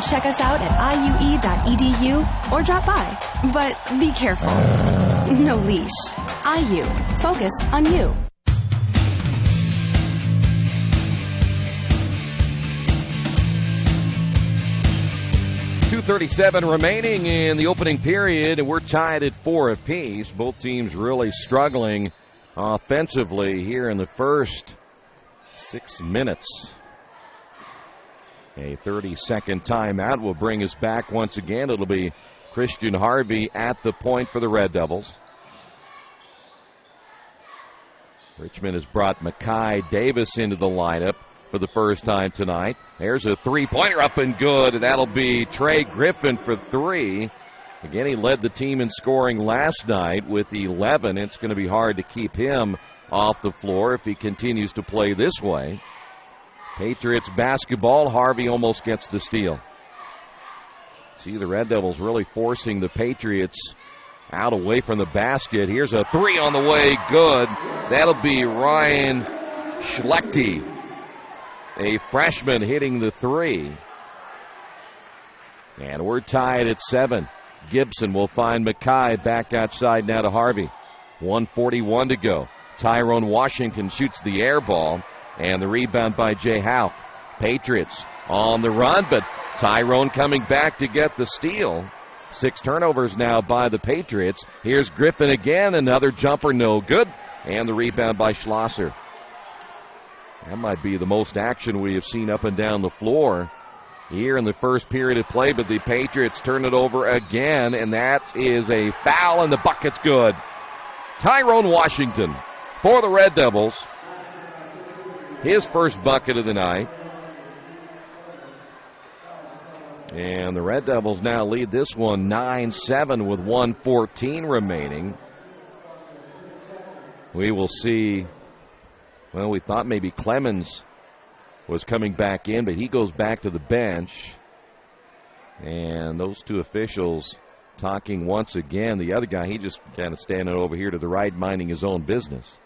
Speaker 12: Check us out at iue.edu or drop by. But be careful. No leash. IU. Focused on you.
Speaker 1: 2:37 remaining in the opening period, and we're tied at 4 apiece. Both teams really struggling offensively here in the first 6 minutes. A 30-second timeout will bring us back once again. It'll be Christian Harvey at the point for the Red Devils. Richmond has brought Makai Davis into the lineup for the first time tonight. There's a three-pointer up and good. That'll be Trey Griffin for 3. Again, he led the team in scoring last night with 11. It's going to be hard to keep him off the floor if he continues to play this way. Patriots basketball. Harvey almost gets the steal. See the Red Devils really forcing the Patriots out away from the basket. Here's a 3 on the way. Good. That'll be Ryan Schlechte, a freshman, hitting the 3. And we're tied at 7. Gibson will find Makai back outside now to Harvey. 1:41 to go. Tyrone Washington shoots the air ball, and the rebound by Jay Houck. Patriots on the run, but Tyrone coming back to get the steal. 6 turnovers now by the Patriots. Here's Griffin again. Another jumper, no good. And the rebound by Schlosser. That might be the most action we have seen up and down the floor here in the first period of play, but the Patriots turn it over again, and that is a foul, and the bucket's good. Tyrone Washington for the Red Devils. His first bucket of the night. And the Red Devils now lead this one 9-7 with 1:14 remaining. We will see. Well, we thought maybe Clemens was coming back in, but he goes back to the bench. And those two officials talking once again. The other guy, he just kind of standing over here to the right, minding his own business.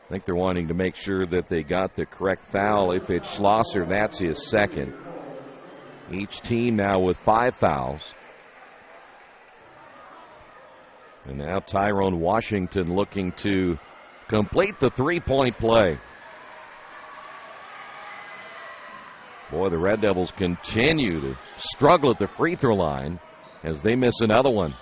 Speaker 1: I think they're wanting to make sure that they got the correct foul. If it's Schlosser, that's his second. Each team now with 5 fouls. And now Tyrone Washington looking to complete the three-point play. Boy, the Red Devils continue to struggle at the free throw line as they miss another one.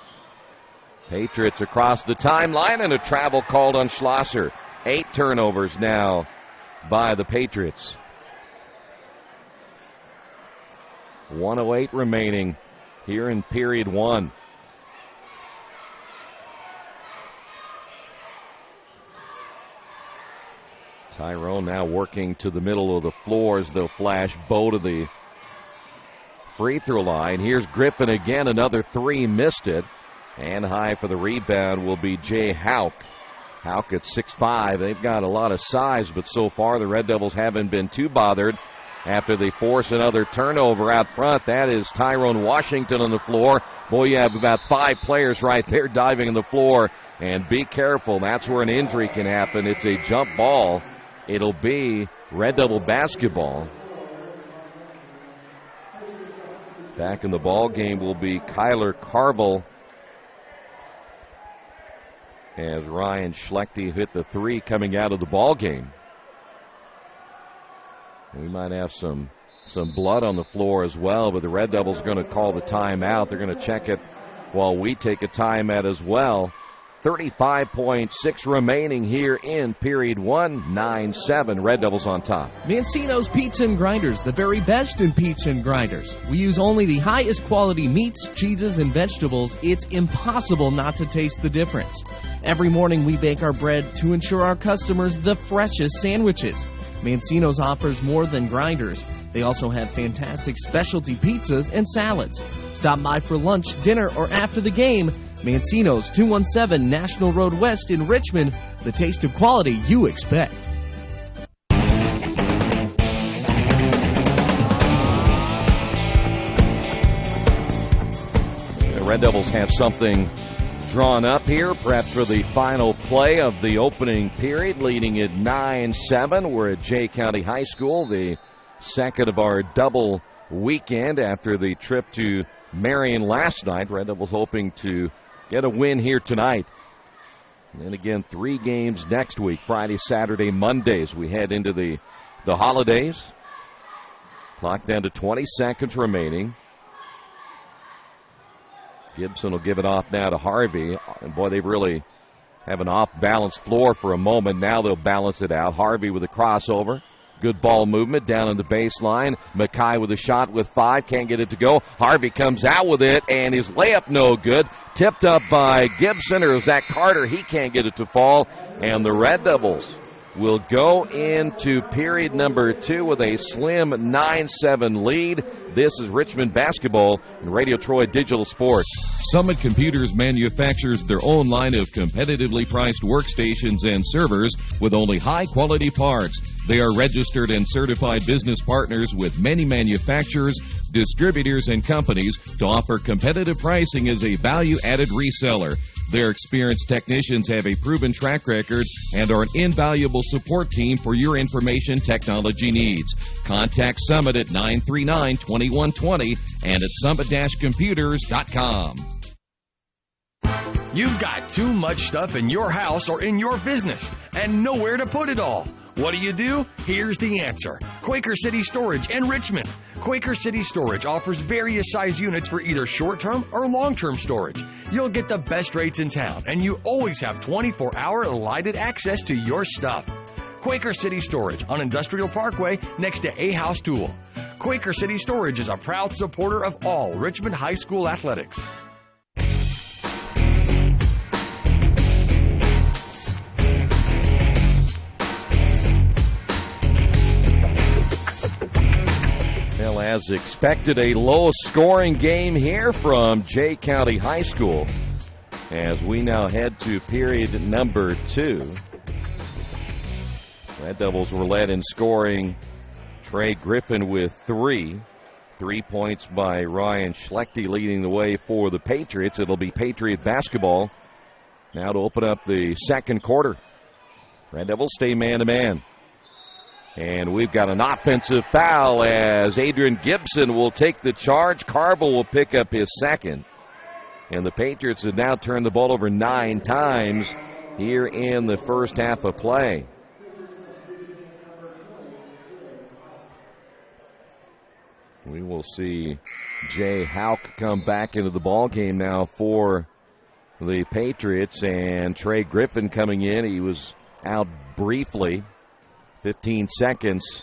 Speaker 1: Patriots across the timeline, and a travel called on Schlosser. 8 turnovers now by the Patriots. 1:08 remaining here in period 1. Tyrone now working to the middle of the floor as they'll flash Bo to the free throw line. Here's Griffin again, another 3, missed it. And high for the rebound will be Jay Houck. Houck at 6'5". They've got a lot of size, but so far the Red Devils haven't been too bothered after they force another turnover out front. That is Tyrone Washington on the floor. Boy, you have about 5 players right there diving on the floor. And be careful, that's where an injury can happen. It's a jump ball. It'll be Red Devil basketball. Back in the ball game will be Kyler Carville, as Ryan Schlechte hit the 3 coming out of the ball game. We might have some blood on the floor as well, but the Red Devils are going to call the timeout. They're going to check it while we take a timeout as well. 35.6 remaining here in period 1. 9-7, Red Devils on top.
Speaker 13: Mancino's Pizza and Grinders, the very best in pizza and grinders. We use only the highest quality meats, cheeses, and vegetables. It's impossible not to taste the difference. Every morning we bake our bread to ensure our customers the freshest sandwiches. Mancino's offers more than grinders. They also have fantastic specialty pizzas and salads. Stop by for lunch, dinner, or after the game. Mancino's, 217 National Road West in Richmond. The taste of quality you expect.
Speaker 1: The Red Devils have something drawn up here, perhaps for the final play of the opening period, leading at 9-7. We're at Jay County High School, the second of our double weekend after the trip to Marion last night. Red Devils hoping to get a win here tonight. And then again, 3 games next week, Friday, Saturday, Mondays. We head into the holidays. Clock down to 20 seconds remaining. Gibson will give it off now to Harvey. And boy, they really have an off-balance floor for a moment. Now they'll balance it out. Harvey with a crossover. Good ball movement down in the baseline. Mackay with a shot with 5. Can't get it to go. Harvey comes out with it, and his layup no good. Tipped up by Gibson, or Zach Carter. He can't get it to fall. And the Red Devils will go into period number 2 with a slim 9-7 lead. This is Richmond basketball and Radio Troy Digital Sports.
Speaker 2: Summit Computers manufactures their own line of competitively priced workstations and servers with only high-quality parts. They are registered and certified business partners with many manufacturers, distributors, and companies to offer competitive pricing as a value-added reseller. Their experienced technicians have a proven track record and are an invaluable support team for your information technology needs. Contact Summit at 939-2120 and at summit-computers.com.
Speaker 14: You've got too much stuff in your house or in your business and nowhere to put it all. What do? Here's the answer. Quaker City Storage in Richmond. Quaker City Storage offers various size units for either short-term or long-term storage. You'll get the best rates in town, and you always have 24-hour lighted access to your stuff. Quaker City Storage on Industrial Parkway next to A House Tool. Quaker City Storage is a proud supporter of all Richmond High School athletics.
Speaker 1: Well, as expected, a low-scoring game here from Jay County High School as we now head to period number 2. Red Devils were led in scoring. Trey Griffin with 3. 3 points by Ryan Schlechte leading the way for the Patriots. It'll be Patriot basketball now to open up the second quarter. Red Devils stay man-to-man. And we've got an offensive foul as Adrian Gibson will take the charge. Carville will pick up his second. And the Patriots have now turned the ball over 9 times here in the first half of play. We will see Jay Houck come back into the ball game now for the Patriots. And Trey Griffin coming in. He was out briefly. 15 seconds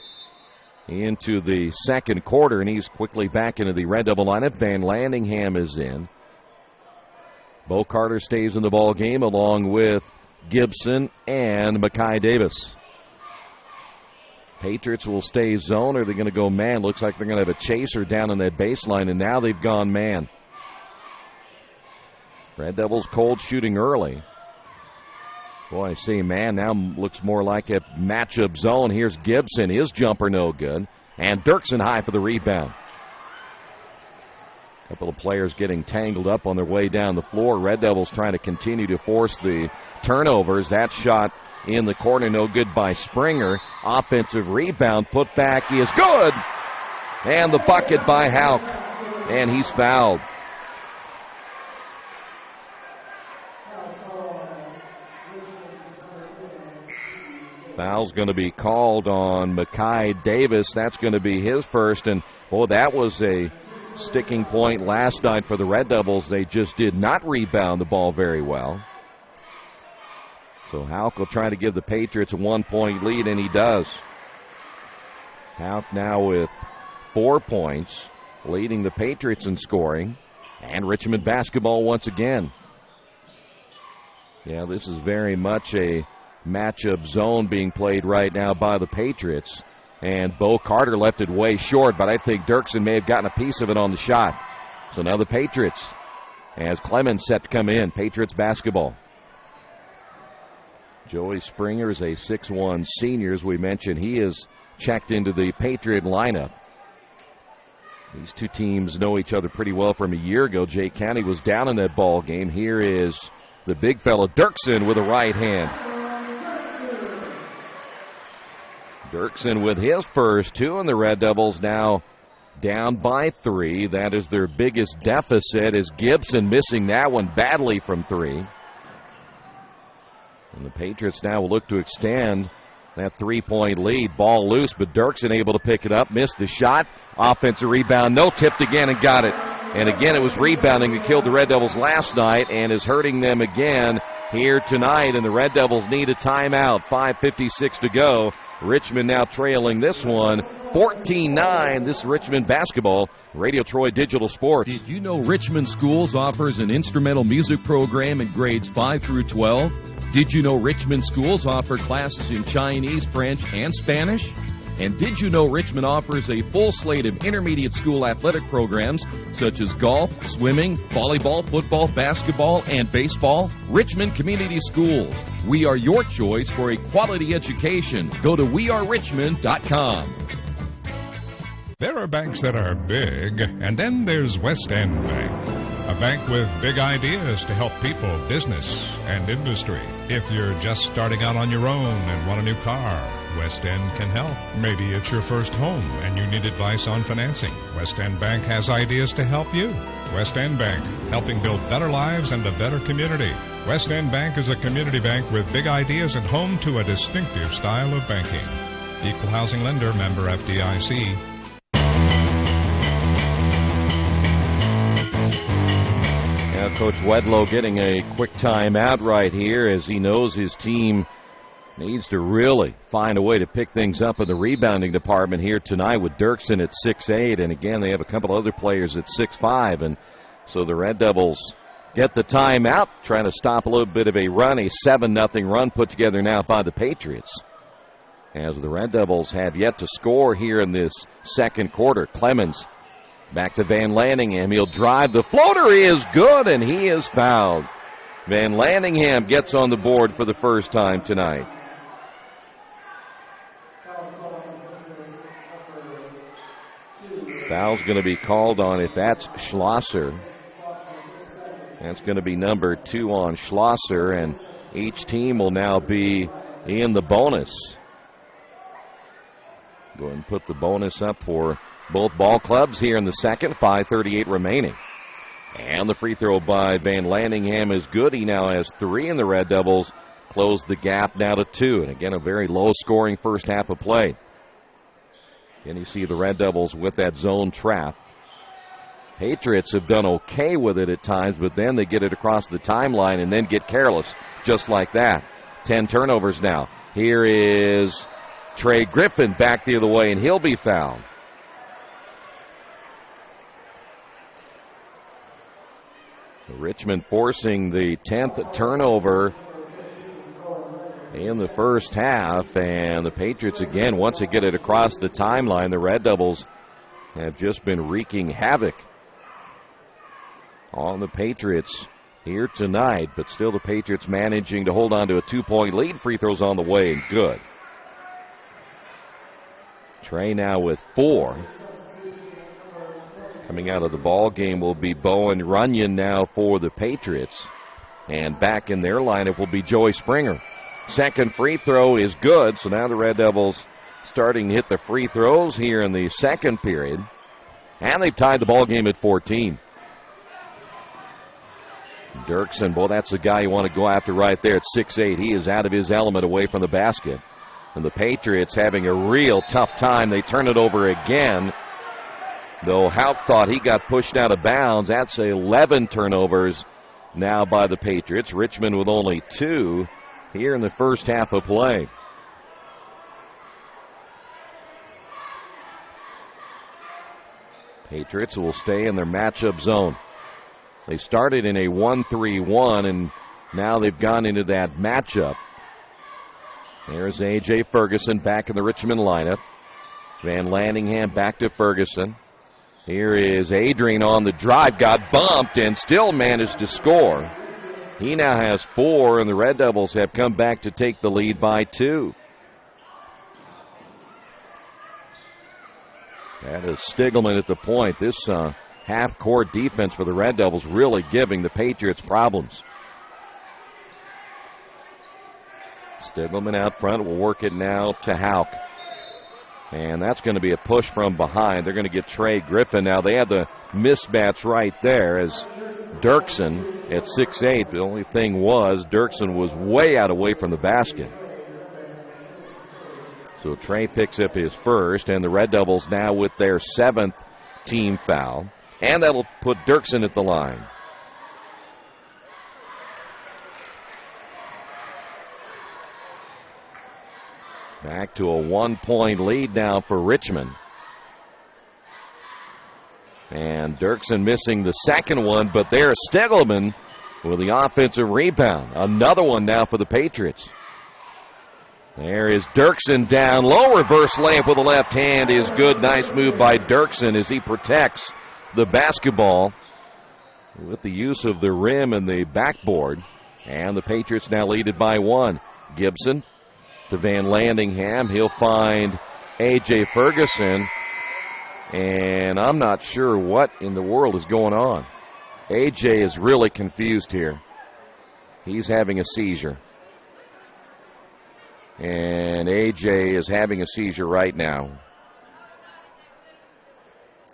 Speaker 1: into the second quarter, and he's quickly back into the Red Devil lineup. Van Landingham is in. Bo Carter stays in the ball game along with Gibson and Mackay Davis. Patriots will stay zone, or they're going to go man. Looks like they're going to have a chaser down in that baseline, and now they've gone man. Red Devils cold shooting early. Boy, I see, man, now looks more like a matchup zone. Here's Gibson. His jumper no good. And Dirksen high for the rebound. A couple of players getting tangled up on their way down the floor. Red Devils trying to continue to force the turnovers. That shot in the corner, no good by Springer. Offensive rebound, put back is good. And the bucket by Houck. And he's fouled. Foul's going to be called on Mackay Davis. That's going to be his first. And, boy, that was a sticking point last night for the Red Devils. They just did not rebound the ball very well. So Houck will try to give the Patriots a 1-point lead, and he does. Houck now with 4 points, leading the Patriots in scoring. And Richmond basketball once again. Yeah, this is very much a matchup zone being played right now by the Patriots. And Bo Carter left it way short, but I think Dirksen may have gotten a piece of it on the shot. So now the Patriots, as Clemens set to come in, Patriots basketball. Joey Springer is a 6'1 senior, as we mentioned. He is checked into the Patriot lineup. These two teams know each other pretty well from a year ago. Jay County was down in that ball game. Here is the big fella, Dirksen, with a right hand. Dirksen with his first 2, and the Red Devils now down by 3. That is their biggest deficit, as Gibson missing that one badly from 3. And the Patriots now will look to extend that 3-point lead. Ball loose, but Dirksen able to pick it up, missed the shot. Offensive rebound, no, tipped again and got it. And again, it was rebounding that killed the Red Devils last night and is hurting them again here tonight. And the Red Devils need a timeout. 5:56 to go Richmond now trailing this one 14-9. This is Richmond basketball, Radio Troy Digital Sports.
Speaker 2: Did you know Richmond Schools offers an instrumental music program in grades 5 through 12? Did you know Richmond Schools offer classes in Chinese, French, and Spanish? And did you know Richmond offers a full slate of intermediate school athletic programs such as golf, swimming, volleyball, football, basketball, and baseball? Richmond Community Schools. We are your choice for a quality education. Go to wearerichmond.com.
Speaker 15: There are banks that are big, and then there's West End Bank. A bank with big ideas to help people, business, and industry. If you're just starting out on your own and want a new car, West End can help. Maybe it's your first home and you need advice on financing. West End Bank has ideas to help you. West End Bank, helping build better lives and a better community. West End Bank is a community bank with big ideas and home to a distinctive style of banking. Equal housing lender, member FDIC.
Speaker 1: Now Coach Wedlow getting a quick timeout right here as he knows his team needs to really find a way to pick things up in the rebounding department here tonight with Dirksen at 6'8", and again they have a couple other players at 6'5", and so the Red Devils get the timeout, trying to stop a little bit of a run, a 7-0 run put together now by the Patriots. As the Red Devils have yet to score here in this second quarter. Clemens back to Van Lanningham. He'll drive. The floater is good, and he is fouled. Van Lanningham gets on the board for the first time tonight. Foul's going to be called on if that's Schlosser. That's going to be number 2 on Schlosser, and each team will now be in the bonus. Go ahead and put the bonus up for both ball clubs here in the second. 5:38 remaining. And the free throw by Van Lanningham is good. He now has 3, and the Red Devils close the gap now to 2. And again, a very low-scoring first half of play. And you see the Red Devils with that zone trap. Patriots have done okay with it at times, but then they get it across the timeline and then get careless just like that. 10 turnovers now. Here is Trey Griffin back the other way, and he'll be fouled. Richmond forcing the 10th turnover in the first half, and the Patriots again, once they get it across the timeline, the Red Devils have just been wreaking havoc on the Patriots here tonight, but still the Patriots managing to hold on to a 2-point lead. Free throws on the way, and good. Trey now with 4. Coming out of the ball game will be Bowen Runyon now for the Patriots. And back in their lineup will be Joey Springer. Second free throw is good, so now the Red Devils starting to hit the free throws here in the second period. And they've tied the ball game at 14. Dirksen, boy, that's the guy you want to go after right there at 6'8". He is out of his element away from the basket. And the Patriots having a real tough time. They turn it over again. Though Houck thought he got pushed out of bounds. That's 11 turnovers now by the Patriots. Richmond with only 2 here in the first half of play. Patriots will stay in their matchup zone. They started in a 1-3-1, and now they've gone into that matchup. There's A.J. Ferguson back in the Richmond lineup. Van Lanningham back to Ferguson. Here is Adrian on the drive, got bumped and still managed to score. He now has 4, and the Red Devils have come back to take the lead by 2. That is Stiegelman at the point. This half-court defense for the Red Devils really giving the Patriots problems. Stiegelman out front will work it now to Houck. And that's going to be a push from behind. They're going to get Trey Griffin. Now they had the mismatch right there as Dirksen at 6'8". The only thing was Dirksen was way out away from the basket. So Trey picks up his first, and the Red Devils now with their 7th team foul. And that'll put Dirksen at the line. Back to a 1-point lead now for Richmond. And Dirksen missing the second one, but there's Stegelman with the offensive rebound. Another one now for the Patriots. There is Dirksen down low. Reverse layup with the left hand is good. Nice move by Dirksen as he protects the basketball with the use of the rim and the backboard. And the Patriots now lead it by 1. Gibson to Van Landingham. He'll find A.J. Ferguson. And I'm not sure what in the world is going on. A.J. is really confused here. He's having a seizure. And A.J. is having a seizure right now.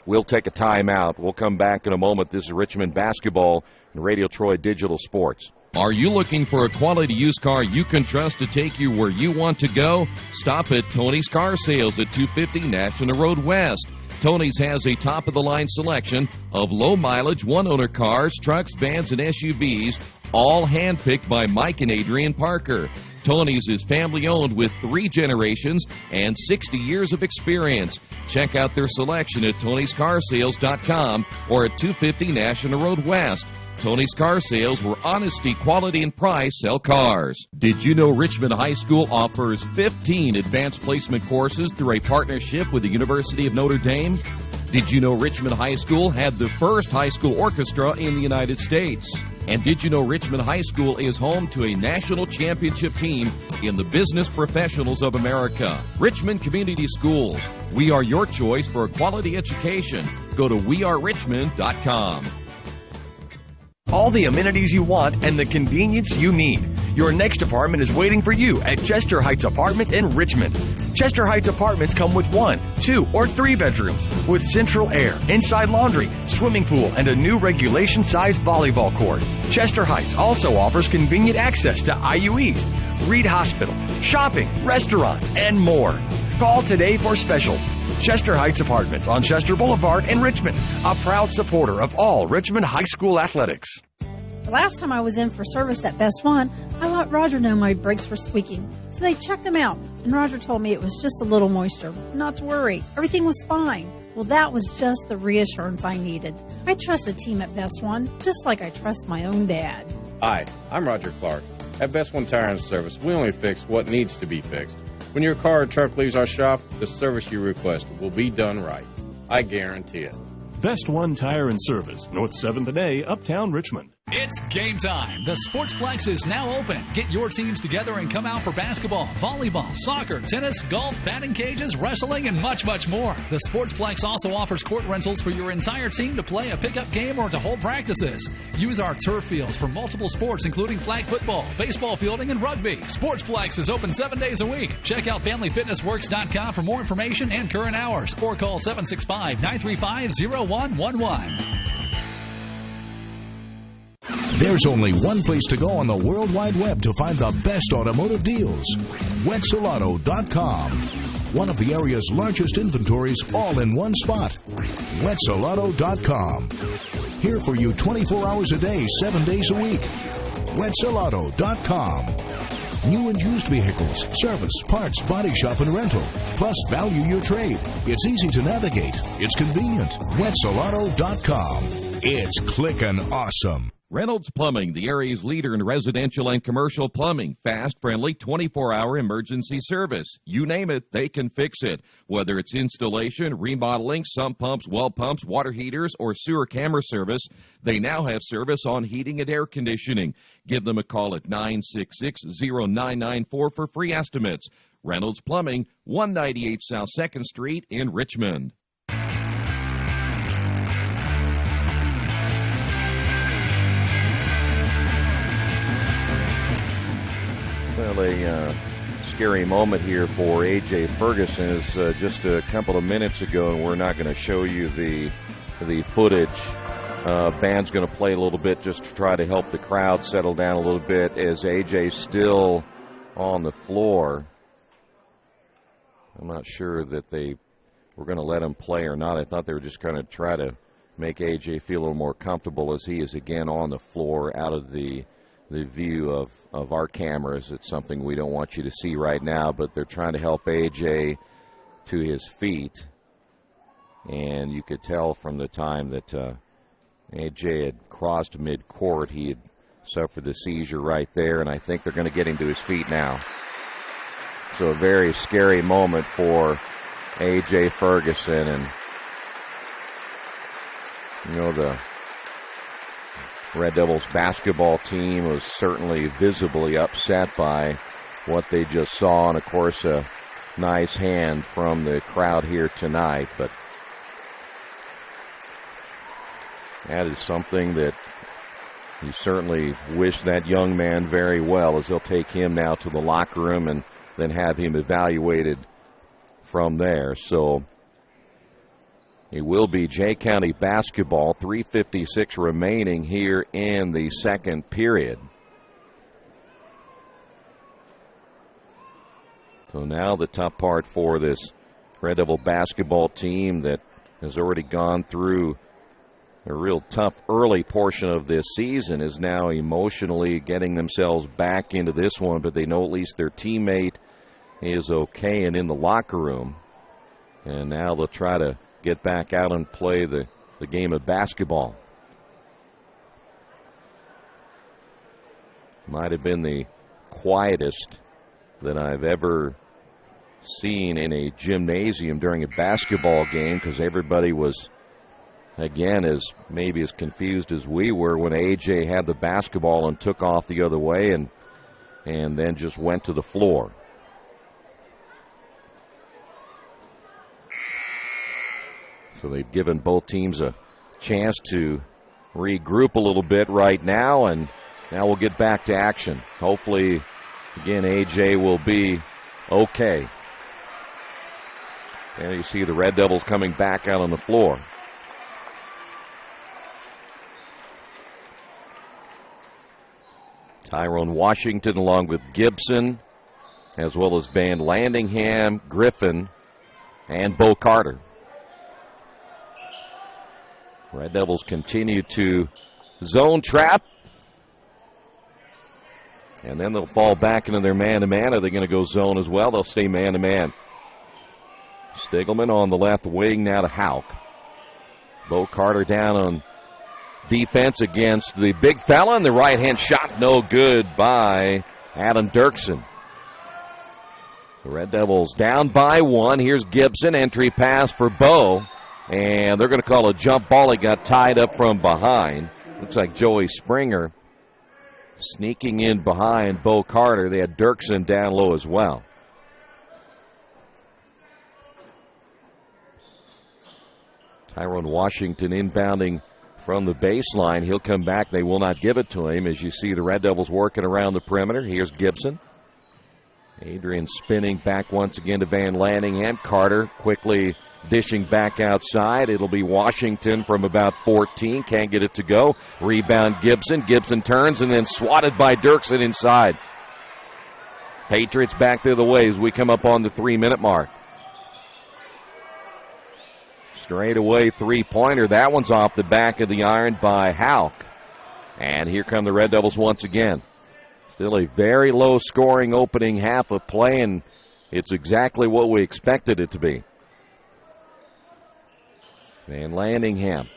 Speaker 1: We'll take a timeout. We'll come back in a moment. This is Richmond Basketball and Radio Troy Digital Sports.
Speaker 2: Are you looking for a quality used car you can trust to take you where you want to go? Stop at Tony's Car Sales at 250 National Road West. Tony's has a top-of-the-line selection of low-mileage, one-owner cars, trucks, vans, and SUVs, all handpicked by Mike and Adrian Parker. Tony's is family-owned with 3 generations and 60 years of experience. Check out their selection at Tony'sCarsales.com or at 250 National Road West. Tony's Car Sales, where honesty, quality, and price sell cars. Did you know Richmond High School offers 15 advanced placement courses through a partnership with the University of Notre Dame? Did you know Richmond High School had the first high school orchestra in the United States? And did you know Richmond High School is home to a national championship team in the Business Professionals of America? Richmond Community Schools. We are your choice for a quality education. Go to wearerichmond.com.
Speaker 14: All the amenities you want and the convenience you need. Your next apartment is waiting for you at Chester Heights Apartments in Richmond. Chester Heights Apartments come with 1, 2, or 3 bedrooms with central air, inside laundry, swimming pool, and a new regulation-size volleyball court. Chester Heights also offers convenient access to IU East, Reed Hospital, shopping, restaurants, and more. Call today for specials. Chester Heights Apartments on Chester Boulevard in Richmond, a proud supporter of all Richmond High School athletics.
Speaker 16: The last time I was in for service at Best One, I let Roger know my brakes were squeaking. So they checked them out, and Roger told me it was just a little moisture. Not to worry, everything was fine. Well, that was just the reassurance I needed. I trust the team at Best One, just like I trust my own dad.
Speaker 17: Hi, I'm Roger Clark. At Best One Tire and Service, we only fix what needs to be fixed. When your car or truck leaves our shop, the service you request will be done right. I guarantee it.
Speaker 8: Best One Tire and Service, North 7th and A, Uptown Richmond.
Speaker 3: It's game time. The Sportsplex is now open. Get your teams together and come out for basketball, volleyball, soccer, tennis, golf, batting cages, wrestling, and much, much more. The Sportsplex also offers court rentals for your entire team to play a pickup game or to hold practices. Use our turf fields for multiple sports, including flag football, baseball fielding, and rugby. Sportsplex is open 7 days a week. Check out FamilyFitnessWorks.com for more information and current hours, or call 765-935-0111.
Speaker 4: There's only one place to go on the World Wide Web to find the best automotive deals. Wetzelauto.com. One of the area's largest inventories all in one spot. Wetzelauto.com. Here for you 24 hours a day, 7 days a week. Wetzelauto.com. New and used vehicles, service, parts, body shop, and rental. Plus, value your trade. It's easy to navigate. It's convenient. Wetzelauto.com. It's clickin' awesome.
Speaker 2: Reynolds Plumbing, the area's leader in residential and commercial plumbing. Fast, friendly, 24-hour emergency service. You name it, they can fix it. Whether it's installation, remodeling, sump pumps, well pumps, water heaters, or sewer camera service, they now have service on heating and air conditioning. Give them a call at 966-0994 for free estimates. Reynolds Plumbing, 198 South 2nd Street in Richmond.
Speaker 1: Well, a scary moment here for A.J. Ferguson is just a couple of minutes ago, and we're not going to show you the footage. Band's going to play a little bit just to try to help the crowd settle down a little bit as A.J.'s still on the floor. I'm not sure that they were going to let him play or not. I thought they were just going to try to make A.J. feel a little more comfortable as he is again on the floor out of the the view of our cameras. It's something we don't want you to see right now, but they're trying to help A.J. to his feet. And you could tell from the time that A.J. had crossed midcourt, he had suffered the seizure right there, and I think they're going to get him to his feet now. So a very scary moment for A.J. Ferguson. And, you know, the Red Devils basketball team was certainly visibly upset by what they just saw, and of course a nice hand from the crowd here tonight. But that is something that you certainly wish that young man very well, as they'll take him now to the locker room and then have him evaluated from there. So it will be Jay County basketball, 3:56 remaining here in the second period. So now the tough part for this Red Devil basketball team that has already gone through a real tough early portion of this season is now emotionally getting themselves back into this one, but they know at least their teammate is okay and in the locker room. And now they'll try to get back out and play the game of basketball. Might have been the quietest that I've ever seen in a gymnasium during a basketball game, because everybody was, again, maybe as confused as we were when A.J. had the basketball and took off the other way and then just went to the floor. So they've given both teams a chance to regroup a little bit right now, and now we'll get back to action. Hopefully, again, A.J. will be okay. And you see the Red Devils coming back out on the floor. Tyrone Washington along with Gibson, as well as Van Landingham, Griffin, and Bo Carter. Red Devils continue to zone trap. And then they'll fall back into their man-to-man. Are they going to go zone as well? They'll stay man-to-man. Stiglman on the left wing now to Hauk. Bo Carter down on defense against the big fella, and the right-hand shot no good by Adam Dirksen. The Red Devils down by one. Here's Gibson. Entry pass for Bo. And they're going to call a jump ball. He got tied up from behind. Looks like Joey Springer sneaking in behind Bo Carter. They had Dirksen down low as well. Tyrone Washington inbounding from the baseline. He'll come back. They will not give it to him, as you see the Red Devils working around the perimeter. Here's Gibson. Adrian spinning back once again to Van Landingham. Carter quickly dishing back outside. It'll be Washington from about 14. Can't get it to go. Rebound Gibson. Gibson turns and then swatted by Dirksen inside. Patriots back the other way as we come up on the 3-minute mark. Straight away three-pointer. That one's off the back of the iron by Hauk. And here come the Red Devils once again. Still a very low-scoring opening half of play, and it's exactly what we expected it to be. Van Landingham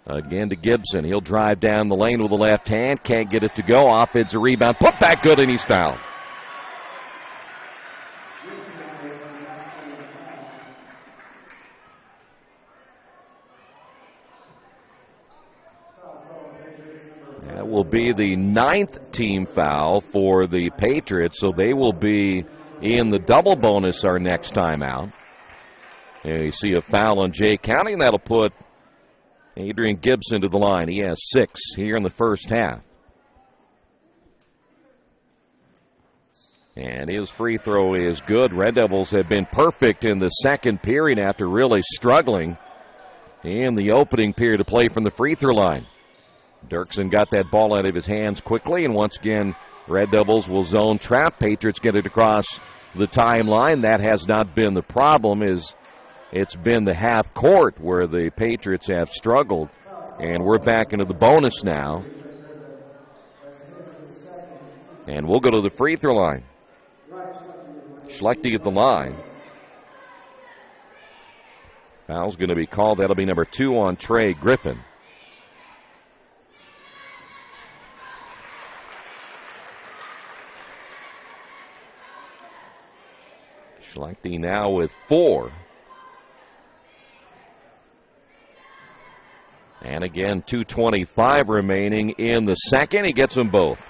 Speaker 1: again to Gibson. He'll drive down the lane with the left hand. Can't get it to go. Offensive rebound. Put back good, and he's fouled. That will be the 9th team foul for the Patriots, so they will be in the double bonus our next time out. And you see a foul on Jay County, and that'll put Adrian Gibson to the line. He has 6 here in the first half. And his free throw is good. Red Devils have been perfect in the second period after really struggling in the opening period to play from the free throw line. Dirksen got that ball out of his hands quickly, and once again, Red Devils will zone trap. Patriots get it across the timeline. That has not been the problem. It's been the half court where the Patriots have struggled. And we're back into the bonus now. And we'll go to the free throw line. Schlechte at the line. Foul's going to be called. That'll be number 2 on Trey Griffin. Schlechte now with 4. And again, 2:25 remaining in the second. He gets them both.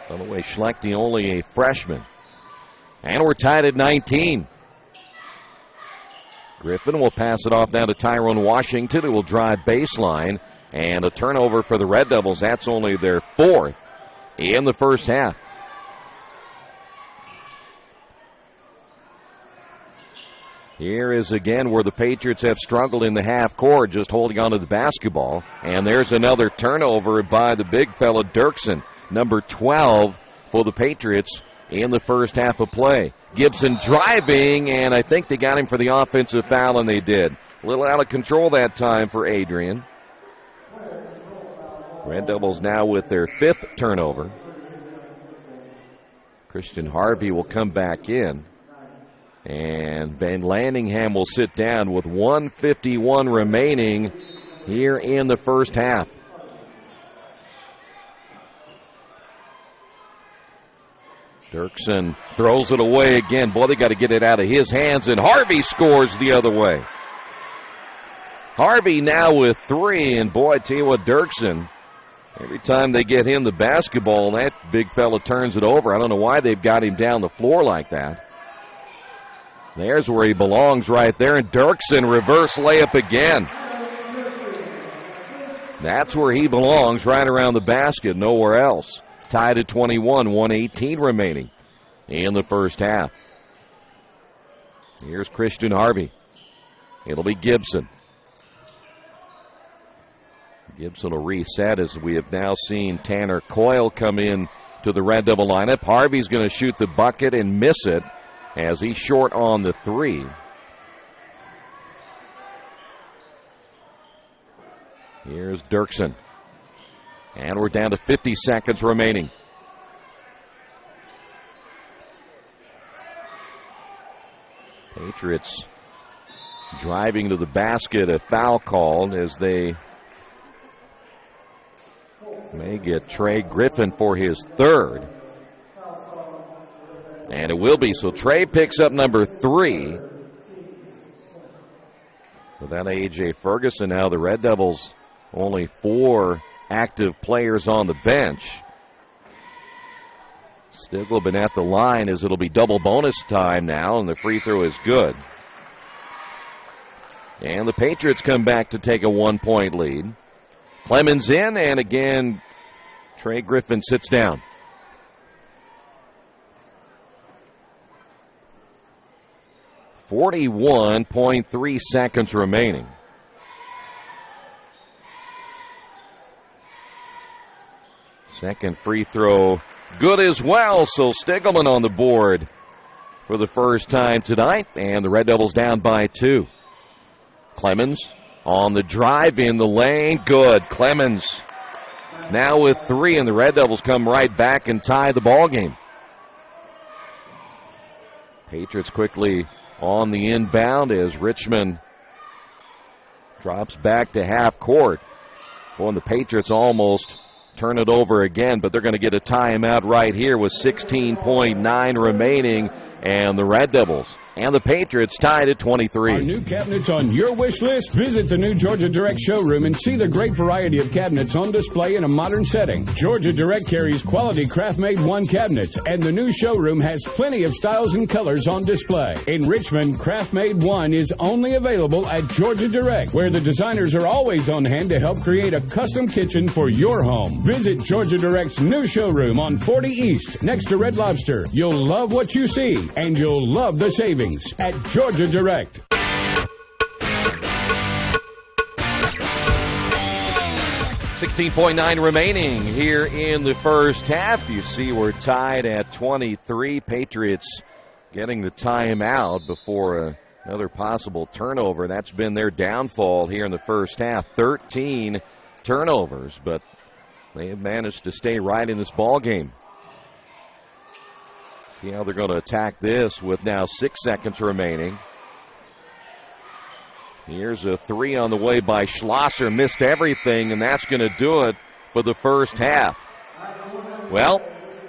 Speaker 1: By the way, Schlechte only a freshman. And we're tied at 19. Griffin will pass it off now to Tyrone Washington, who will drive baseline. And a turnover for the Red Devils. That's only their 4th in the first half. Here is again where the Patriots have struggled in the half court, just holding on to the basketball. And there's another turnover by the big fella, Dirksen, number 12 for the Patriots in the first half of play. Gibson driving, and I think they got him for the offensive foul, and they did. A little out of control that time for Adrian. Red Devils now with their 5th turnover. Christian Harvey will come back in. And Van Landingham will sit down with 1:51 remaining here in the first half. Dirksen throws it away again. Boy, they got to get it out of his hands, and Harvey scores the other way. Harvey now with 3, and boy, I tell you what, Dirksen, every time they get him the basketball, that big fella turns it over. I don't know why they've got him down the floor like that. There's where he belongs right there, and Dirksen reverse layup again. That's where he belongs, right around the basket, nowhere else. Tied at 21, 1:18 remaining in the first half. Here's Christian Harvey. It'll be Gibson. Gibson will reset as we have now seen Tanner Coyle come in to the Red Devil lineup. Harvey's going to shoot the bucket and miss it, as he's short on the 3. Here's Dirksen. And we're down to 50 seconds remaining. Patriots driving to the basket, a foul called as they may get Trey Griffin for his 3rd. And it will be. So Trey picks up number 3. Without A.J. Ferguson now, the Red Devils only 4 active players on the bench. Stiglman at the line as it'll be double bonus time now, and the free throw is good. And the Patriots come back to take a 1-point lead. Clemens in, and again, Trey Griffin sits down. 41.3 seconds remaining. Second free throw good as well, so Stiglman on the board for the first time tonight, and the Red Devils down by 2. Clemens on the drive in the lane, good. Clemens now with 3, and the Red Devils come right back and tie the ball game. Patriots quickly on the inbound as Richmond drops back to half court. Well, and the Patriots almost turn it over again, but they're going to get a timeout right here with 16.9 remaining, and the Red Devils and the Patriots tied at 23.
Speaker 6: Are new cabinets on your wish list? Visit the new Georgia Direct showroom and see the great variety of cabinets on display in a modern setting. Georgia Direct carries quality craft-made one cabinets, and the new showroom has plenty of styles and colors on display. In Richmond, craft-made one is only available at Georgia Direct, where the designers are always on hand to help create a custom kitchen for your home. Visit Georgia Direct's new showroom on 40 East, next to Red Lobster. You'll love what you see, and you'll love the savings at Georgia Direct.
Speaker 1: $16.9 remaining here in the first half. You see we're tied at 23. Patriots getting the timeout before another possible turnover. That's been their downfall here in the first half. 13 turnovers, but They have managed to stay right in this ball game. See how they're going to attack this with now 6 seconds remaining. Here's a three on the way by Schlosser. Missed everything, and that's going to do it for the first half. Well,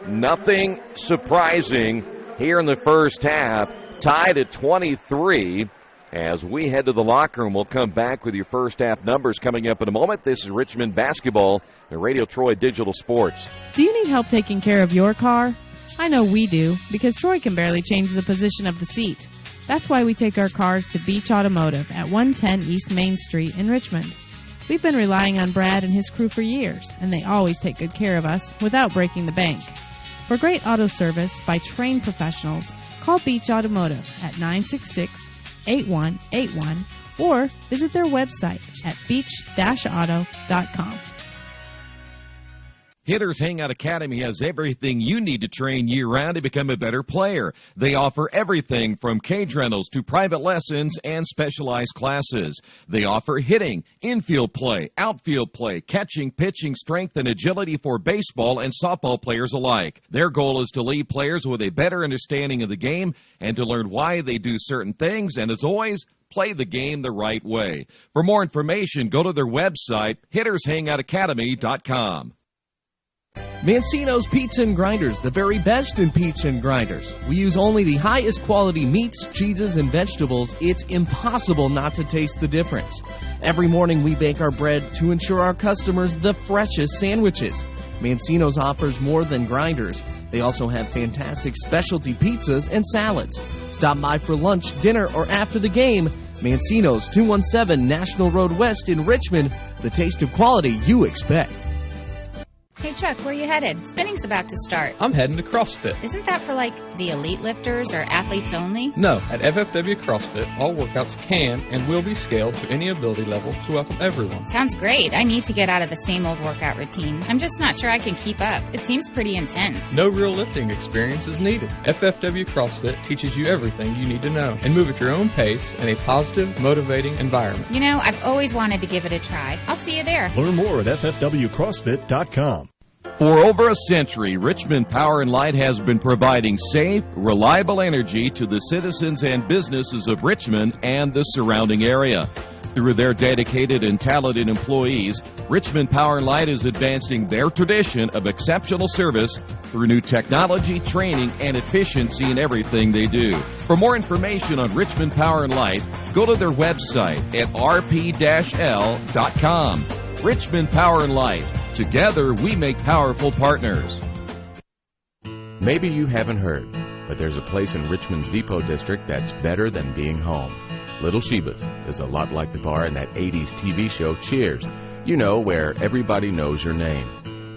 Speaker 1: nothing surprising here in the first half. Tied at 23. As we head to the locker room, we'll come back with your first half numbers coming up in a moment. This is Richmond Basketball and Radio Troy Digital Sports.
Speaker 7: Do you need help taking care of your car? I know we do, because Troy can barely change the position of the seat. That's why we take our cars to Beach Automotive at 110 East Main Street in Richmond. We've been relying on Brad and his crew for years, and they always take good care of us without breaking the bank. For great auto service by trained professionals, call Beach Automotive at 966-8181 or visit their website at beach-auto.com.
Speaker 2: Hitters Hangout Academy has everything you need to train year-round to become a better player. They offer everything from cage rentals to private lessons and specialized classes. They offer hitting, infield play, outfield play, catching, pitching, strength, and agility for baseball and softball players alike. Their goal is to leave players with a better understanding of the game and to learn why they do certain things, and as always, play the game the right way. For more information, go to their website, hittershangoutacademy.com.
Speaker 13: Mancino's Pizza and Grinders, the very best in pizza and grinders. We use only the highest quality meats, cheeses, and vegetables. It's impossible not to taste the difference. Every morning we bake our bread to ensure our customers the freshest sandwiches. Mancino's offers more than grinders. They also have fantastic specialty pizzas and salads. Stop by for lunch, dinner, or after the game. Mancino's, 217 National Road West in Richmond. The taste of quality you expect.
Speaker 10: Hey, Chuck, where are you headed? Spinning's about to start.
Speaker 11: I'm heading to CrossFit.
Speaker 10: Isn't that for, like, the elite lifters or athletes only?
Speaker 11: No, at FFW CrossFit, all workouts can and will be scaled to any ability level to welcome everyone.
Speaker 10: Sounds great. I need to get out of the same old workout routine. I'm just not sure I can keep up. It seems pretty intense.
Speaker 11: No real lifting experience is needed. FFW CrossFit teaches you everything you need to know and move at your own pace in a positive, motivating environment.
Speaker 10: You know, I've always wanted to give it a try. I'll see you there.
Speaker 8: Learn more at ffwcrossfit.com.
Speaker 2: For over a century, Richmond Power and Light has been providing safe, reliable energy to the citizens and businesses of Richmond and the surrounding area. Through their dedicated and talented employees, Richmond Power and Light is advancing their tradition of exceptional service through new technology, training, and efficiency in everything they do. For more information on Richmond Power and Light, go to their website at rp-l.com. Richmond Power and Light. Together, we make powerful partners.
Speaker 9: Maybe you haven't heard, but there's a place in Richmond's Depot District that's better than being home. Little Sheba's is a lot like the bar in that 80s TV show Cheers. You know, where everybody knows your name.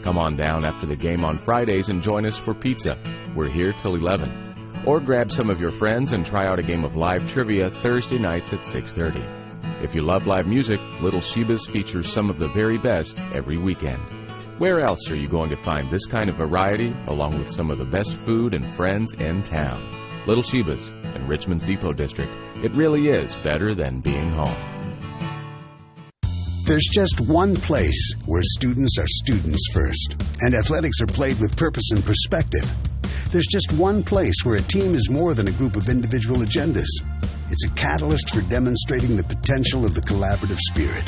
Speaker 9: Come on down after the game on Fridays and join us for pizza. We're here till 11. Or grab some of your friends and try out a game of live trivia Thursday nights at 6:30. If you love live music, Little Sheba's features some of the very best every weekend. Where else are you going to find this kind of variety, along with some of the best food and friends in town? Little Sheba's in Richmond's Depot District. It really is better than being home.
Speaker 18: There's just one place where students are students first, and athletics are played with purpose and perspective. There's just one place where a team is more than a group of individual agendas. It's a catalyst for demonstrating the potential of the collaborative spirit.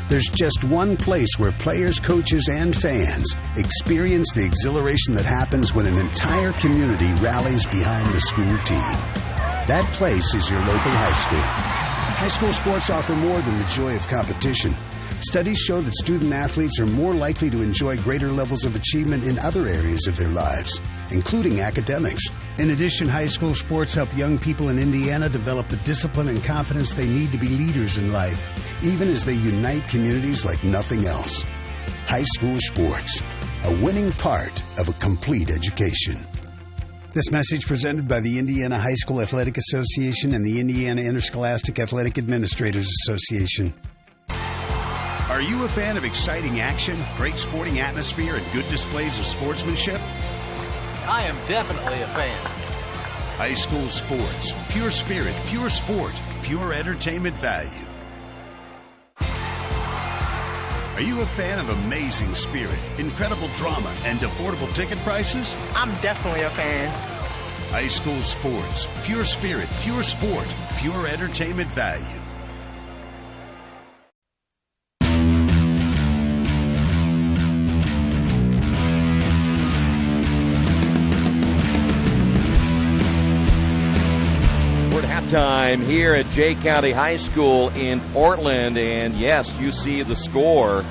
Speaker 18: There's just one place where players, coaches, and fans experience the exhilaration that happens when an entire community rallies behind the school team. That place is your local high school. High school sports offer more than the joy of competition. Studies show that student athletes are more likely to enjoy greater levels of achievement in other areas of their lives, including academics. In addition, high school sports help young people in Indiana develop the discipline and confidence they need to be leaders in life, even as they unite communities like nothing else. High school sports, a winning part of a complete education. This message presented by the Indiana High School Athletic Association and the Indiana Interscholastic Athletic Administrators Association. Are you a fan of exciting action, great sporting atmosphere, and good displays of sportsmanship?
Speaker 19: I am definitely a fan.
Speaker 18: High school sports, pure spirit, pure sport, pure entertainment value. Are you a fan of amazing spirit, incredible drama, and affordable ticket prices?
Speaker 20: I'm definitely a fan.
Speaker 18: High school sports, pure spirit, pure sport, pure entertainment value.
Speaker 1: Time here at Jay County High School in Portland, and yes, you see the score.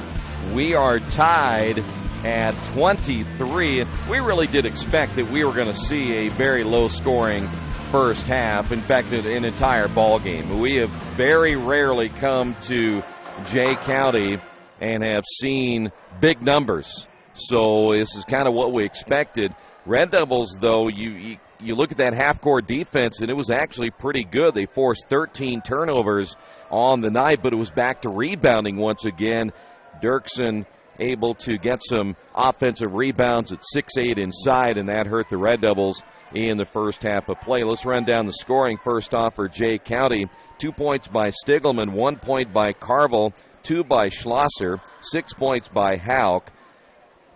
Speaker 1: We are tied at 23. We really did expect that we were going to see a very low-scoring first half. In fact, an entire ball game. We have very rarely come to Jay County and have seen big numbers. So this is kind of what we expected. Red Devils, though, you look at that half-court defense, and it was actually pretty good. They forced 13 turnovers on the night, but it was back to rebounding once again. Dirksen able to get some offensive rebounds at 6'8" inside, and that hurt the Red Devils in the first half of play. Let's run down the scoring. First off for Jay County, 2 points by Stigelman, 1 point by Carville, 2 by Schlosser, 6 points by Hauk.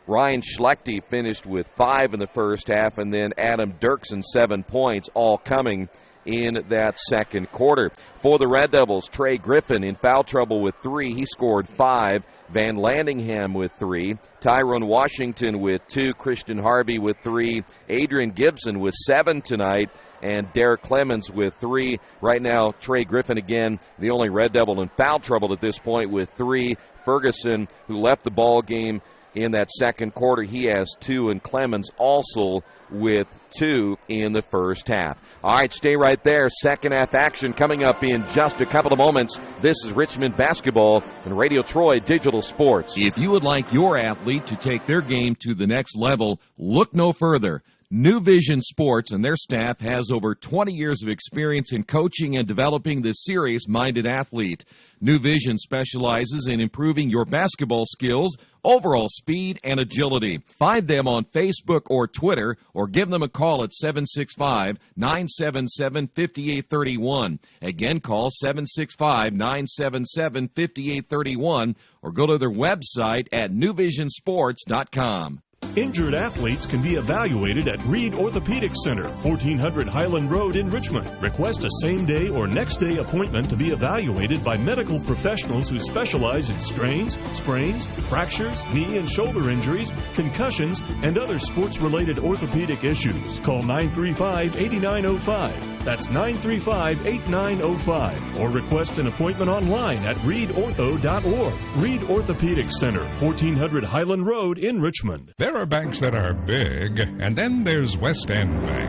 Speaker 1: Ryan Schlechte finished with 5 in the first half, and then Adam Dirksen 7 points, all coming in that second quarter. For the Red Devils, Trey Griffin in foul trouble with 3. He scored 5. Van Landingham with 3. Tyrone Washington with 2. Christian Harvey with 3. Adrian Gibson with 7 tonight. And Derek Clemens with 3. Right now, Trey Griffin again, the only Red Devil in foul trouble at this point with 3. Ferguson, who left the ball game in that second quarter, he has 2, and Clemens also with 2 in the first half. All right, stay right there. Second half action coming up in just a couple of moments. This is Richmond Basketball and Radio Troy Digital Sports.
Speaker 2: If you would like your athlete to take their game to the next level, look no further. New Vision Sports and their staff has over 20 years of experience in coaching and developing the serious-minded athlete. New Vision specializes in improving your basketball skills, overall speed, and agility. Find them on Facebook or Twitter, or give them a call at 765-977-5831. Again, call 765-977-5831, or go to their website at newvisionsports.com.
Speaker 8: Injured athletes can be evaluated at Reed Orthopedic Center, 1400 Highland Road in Richmond. Request a same-day or next-day appointment to be evaluated by medical professionals who specialize in strains, sprains, fractures, knee and shoulder injuries, concussions, and other sports-related orthopedic issues. Call 935-8905. That's 935-8905. Or request an appointment online at reedortho.org. Reed Orthopedic Center, 1400 Highland Road in Richmond.
Speaker 15: There are banks that are big, and then there's West End Bank.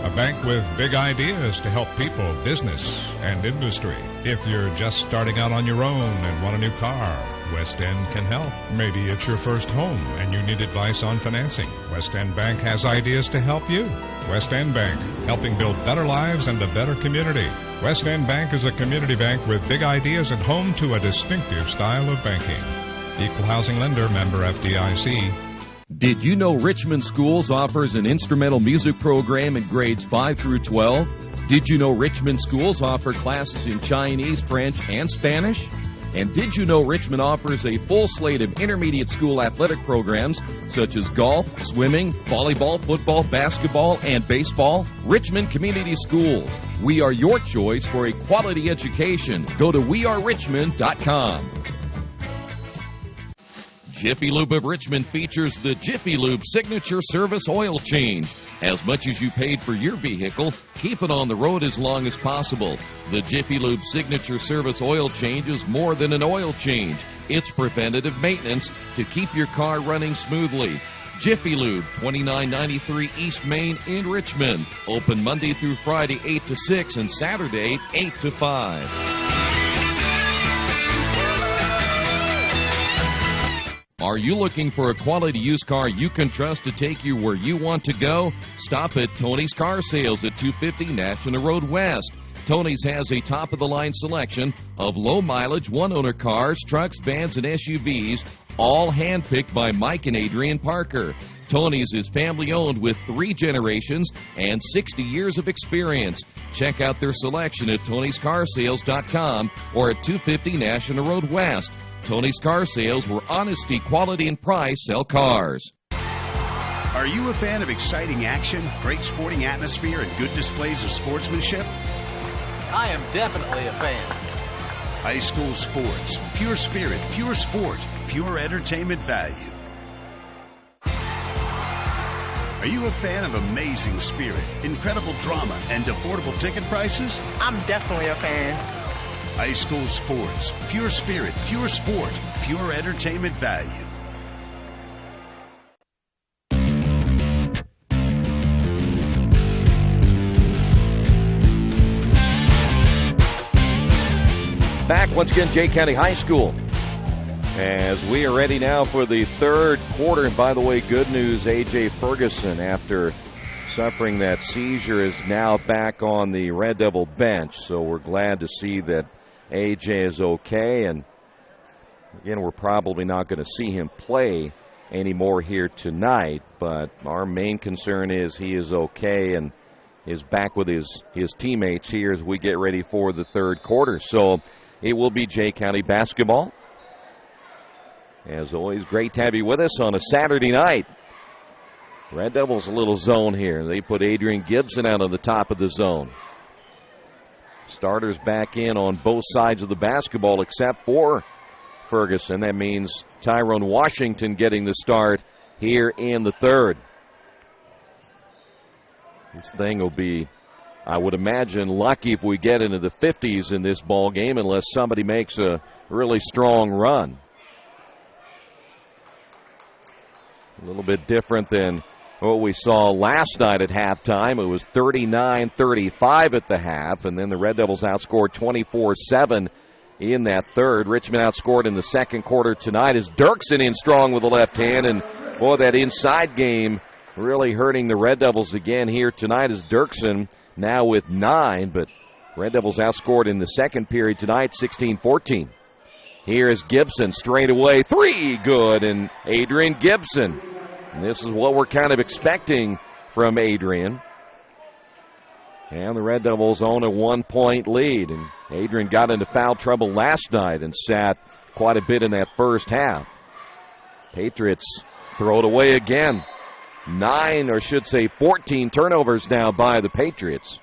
Speaker 15: A bank with big ideas to help people, business, and industry. If you're just starting out on your own and want a new car, West End can help. Maybe it's your first home and you need advice on financing. West End Bank has ideas to help you. West End Bank, helping build better lives and a better community. West End Bank is a community bank with big ideas and home to a distinctive style of banking. Equal housing lender, member FDIC.
Speaker 2: Did you know Richmond Schools offers an instrumental music program in grades 5 through 12? Did you know Richmond Schools offer classes in Chinese, French, and Spanish? And did you know Richmond offers a full slate of intermediate school athletic programs such as golf, swimming, volleyball, football, basketball, and baseball? Richmond Community Schools. We are your choice for a quality education. Go to wearerichmond.com. Jiffy Lube of Richmond features the Jiffy Lube Signature Service Oil Change. As much as you paid for your vehicle, keep it on the road as long as possible. The Jiffy Lube Signature Service Oil Change is more than an oil change. It's preventative maintenance to keep your car running smoothly. Jiffy Lube, 2993 East Main in Richmond. Open Monday through Friday, 8 to 6, and Saturday, 8 to 5. Are you looking for a quality used car you can trust to take you where you want to go? Stop at Tony's Car Sales at 250 National Road West. Tony's has a top-of-the-line selection of low-mileage, one-owner cars, trucks, vans, and SUVs, all handpicked by Mike and Adrian Parker. Tony's is family-owned with 3 generations and 60 years of experience. Check out their selection at Tony'sCarSales.com or at 250 National Road West. Tony's Car Sales, where honesty, quality, and price sell cars.
Speaker 18: Are you a fan of exciting action, great sporting atmosphere, and good displays of sportsmanship?
Speaker 19: I am definitely a fan.
Speaker 18: High school sports, pure spirit, pure sport, pure entertainment value. Are you a fan of amazing spirit, incredible drama, and affordable ticket prices?
Speaker 20: I'm definitely a fan.
Speaker 18: High school sports, pure spirit, pure sport, pure entertainment value.
Speaker 1: Back once again, Jay County High School, as we are ready now for the third quarter. And by the way, good news, A.J. Ferguson, after suffering that seizure, is now back on the Red Devil bench. So we're glad to see that A.J. is okay. And again, we're probably not going to see him play anymore here tonight. But our main concern is he is okay and is back with his teammates here as we get ready for the third quarter. So it will be Jay County basketball. As always, great to have you with us on a Saturday night. Red Devils a little zone here. They put Adrian Gibson out on the top of the zone. Starters back in on both sides of the basketball except for Ferguson. That means Tyrone Washington getting the start here in the third. This thing will be, I would imagine, lucky if we get into the 50s in this ball game unless somebody makes a really strong run. A little bit different than what we saw last night at halftime. It was 39-35 at the half, and then the Red Devils outscored 24-7 in that third. Richmond outscored in the second quarter tonight as Dirksen in strong with the left hand, and boy, that inside game really hurting the Red Devils again here tonight as Dirksen now with 9, but Red Devils outscored in the second period tonight 16-14. Here is Gibson straight away, 3, good, and Adrian Gibson. And this is what we're kind of expecting from Adrian. And the Red Devils own a 1-point lead, and Adrian got into foul trouble last night and sat quite a bit in that first half. Patriots throw it away again. 14 turnovers now by the Patriots.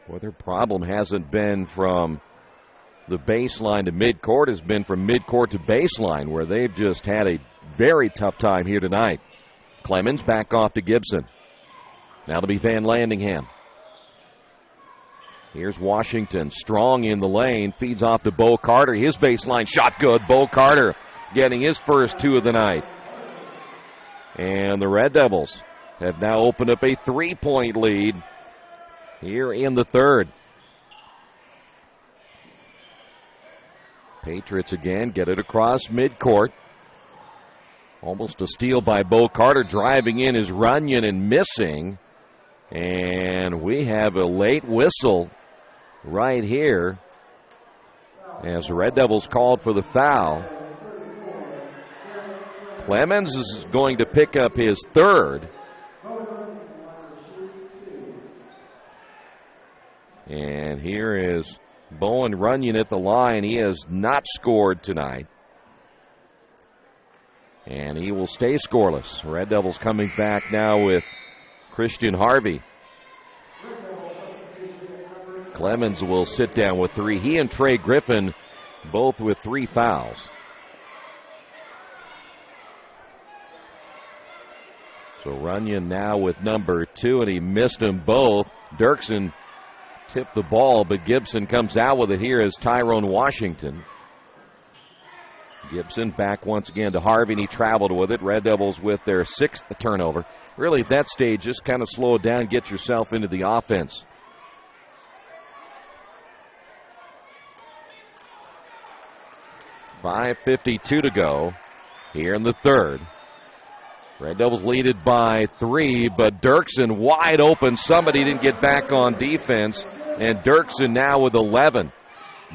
Speaker 1: Well, their problem hasn't been from the baseline to midcourt, has been from midcourt to baseline, where they've just had a very tough time here tonight. Clemens back off to Gibson. Now to be Van Landingham. Here's Washington, strong in the lane, feeds off to Bo Carter. His baseline shot good. Bo Carter getting his first 2 of the night. And the Red Devils have now opened up a 3-point lead here in the third. Patriots again get it across midcourt. Almost a steal by Bo Carter. Driving in is Runyon and missing. And we have a late whistle right here as the Red Devils called for the foul. Clemens is going to pick up his third. And here is Bowen Runyon at the line. He has not scored tonight. And he will stay scoreless. Red Devils coming back now with Christian Harvey. Clemens will sit down with 3. He and Trey Griffin both with 3 fouls. So Runyon now with number 2, and he missed them both. Dirksen tipped the ball, but Gibson comes out with it here as Tyrone Washington. Gibson back once again to Harvey, and he traveled with it. Red Devils with their 6th turnover. Really, at that stage, just kind of slow it down, get yourself into the offense. .5:52 to go here in the third. Red Devils lead it by 3, but Dirksen wide open. Somebody didn't get back on defense, and Dirksen now with 11.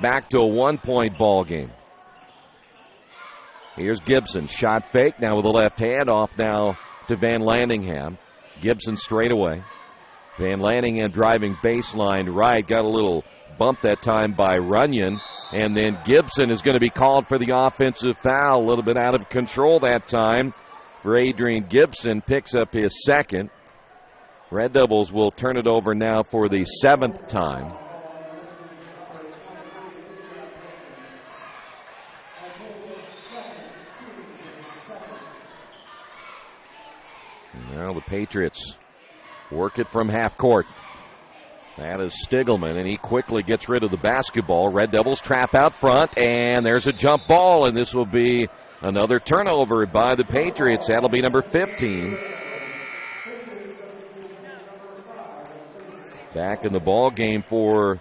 Speaker 1: Back to a 1-point ball game. Here's Gibson, shot fake now with the left hand, off now to Van Landingham. Gibson straight away. Van Lanningham driving baseline right. Got a little bump that time by Runyon. And then Gibson is going to be called for the offensive foul. A little bit out of control that time for Adrian Gibson. Picks up his second. Red Devils will turn it over now for the 7th time. Now the Patriots work it from half court. That is Stiegelman, and he quickly gets rid of the basketball. Red Devils trap out front, and there's a jump ball, and this will be another turnover by the Patriots. That'll be number 15. Back in the ball game for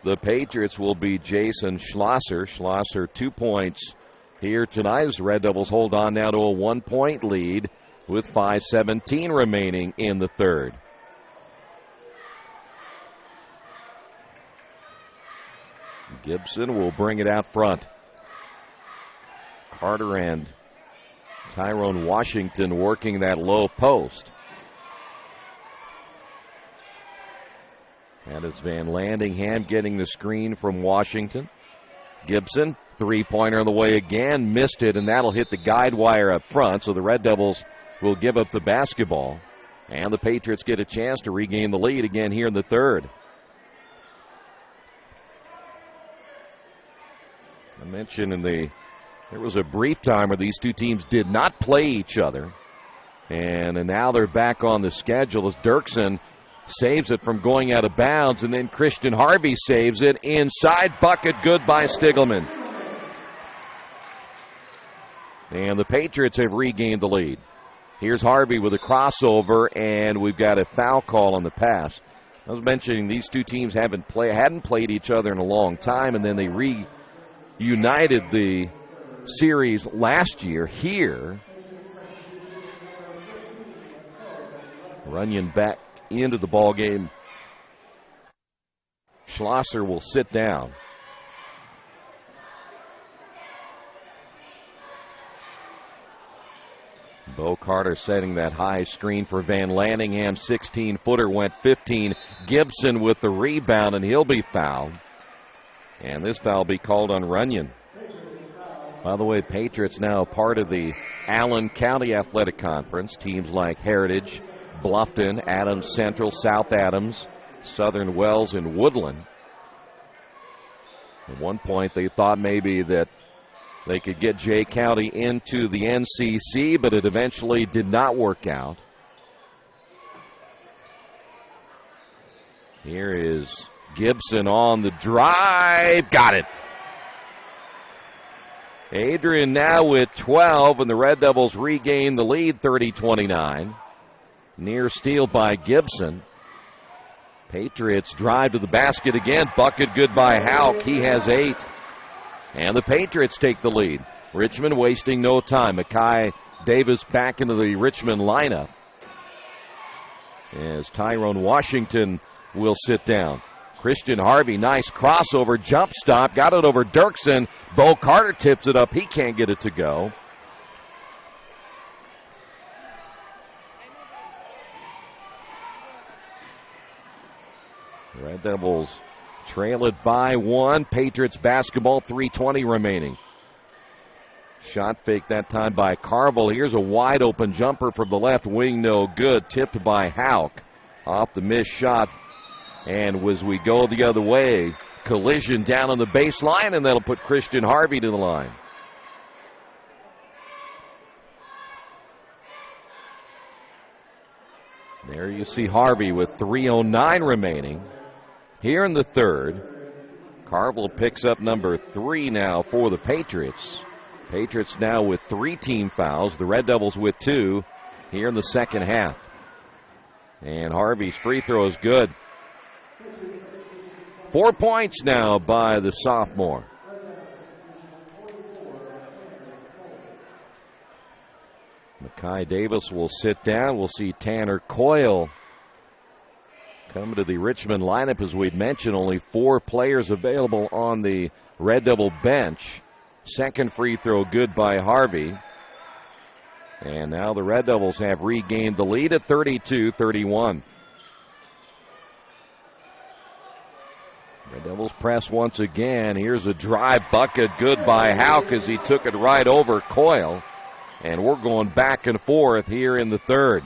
Speaker 1: the Patriots will be Jason Schlosser. Schlosser 2 points here tonight as the Red Devils hold on now to a 1-point lead with 5:17 remaining in the third. Gibson will bring it out front. Carter and Tyrone Washington working that low post. That is Van Lanningham getting the screen from Washington. Gibson, three-pointer on the way again, missed it, and that'll hit the guide wire up front, so the Red Devils will give up the basketball. And the Patriots get a chance to regain the lead again here in the third. I mentioned there was a brief time where these two teams did not play each other. And now they're back on the schedule as Dirksen saves it from going out of bounds, and then Christian Harvey saves it inside bucket, good by Stiegelman. And the Patriots have regained the lead. Here's Harvey with a crossover, and we've got a foul call on the pass. I was mentioning these two teams hadn't played each other in a long time, and then they reunited the series last year here. Runyon back into the ball game. Schlosser will sit down. Bo Carter setting that high screen for Van Lanningham. 16-footer went 15. Gibson with the rebound, and he'll be fouled. And this foul will be called on Runyon. By the way, Patriots now part of the Allen County Athletic Conference. Teams like Heritage, Bluffton, Adams Central, South Adams, Southern Wells, and Woodland. At one point, they thought maybe that they could get Jay County into the NCC, but it eventually did not work out. Here is Gibson on the drive. Got it. Adrian now with 12, and the Red Devils regain the lead 30-29. Near steal by Gibson. Patriots drive to the basket again. Bucket good by Houck. He has 8. And the Patriots take the lead. Richmond wasting no time. Mackay Davis back into the Richmond lineup as Tyrone Washington will sit down. Christian Harvey, nice crossover, jump stop, got it over Dirksen. Bo Carter tips it up. He can't get it to go. Red Devils trail it by 1. Patriots basketball, 3:20 remaining. Shot fake that time by Carville. Here's a wide open jumper from the left wing, no good. Tipped by Houck off the missed shot. And as we go the other way, collision down on the baseline, and that'll put Christian Harvey to the line. There you see Harvey with 3:09 remaining. Here in the third, Carville picks up number 3 now for the Patriots. Patriots now with 3 team fouls. The Red Devils with 2 here in the second half. And Harvey's free throw is good. 4 points now by the sophomore. Mackay Davis will sit down. We'll see Tanner Coyle coming to the Richmond lineup. As we'd mentioned, only 4 players available on the Red Devil bench. Second free throw good by Harvey. And now the Red Devils have regained the lead at 32-31. Red Devils press once again. Here's a dry bucket. Good by Hauk as he took it right over Coyle. And we're going back and forth here in the third.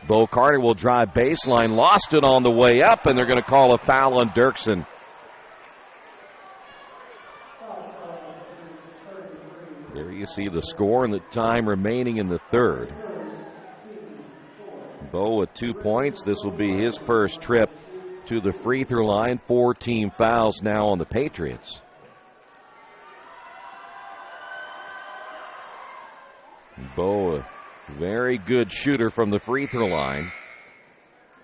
Speaker 1: Bo Carter will drive baseline. Lost it on the way up, and they're going to call a foul on Dirksen. There you see the score and the time remaining in the third. Bo with 2 points. This will be his first trip to the free throw line. 4 team fouls now on the Patriots. Bo, a very good shooter from the free throw line.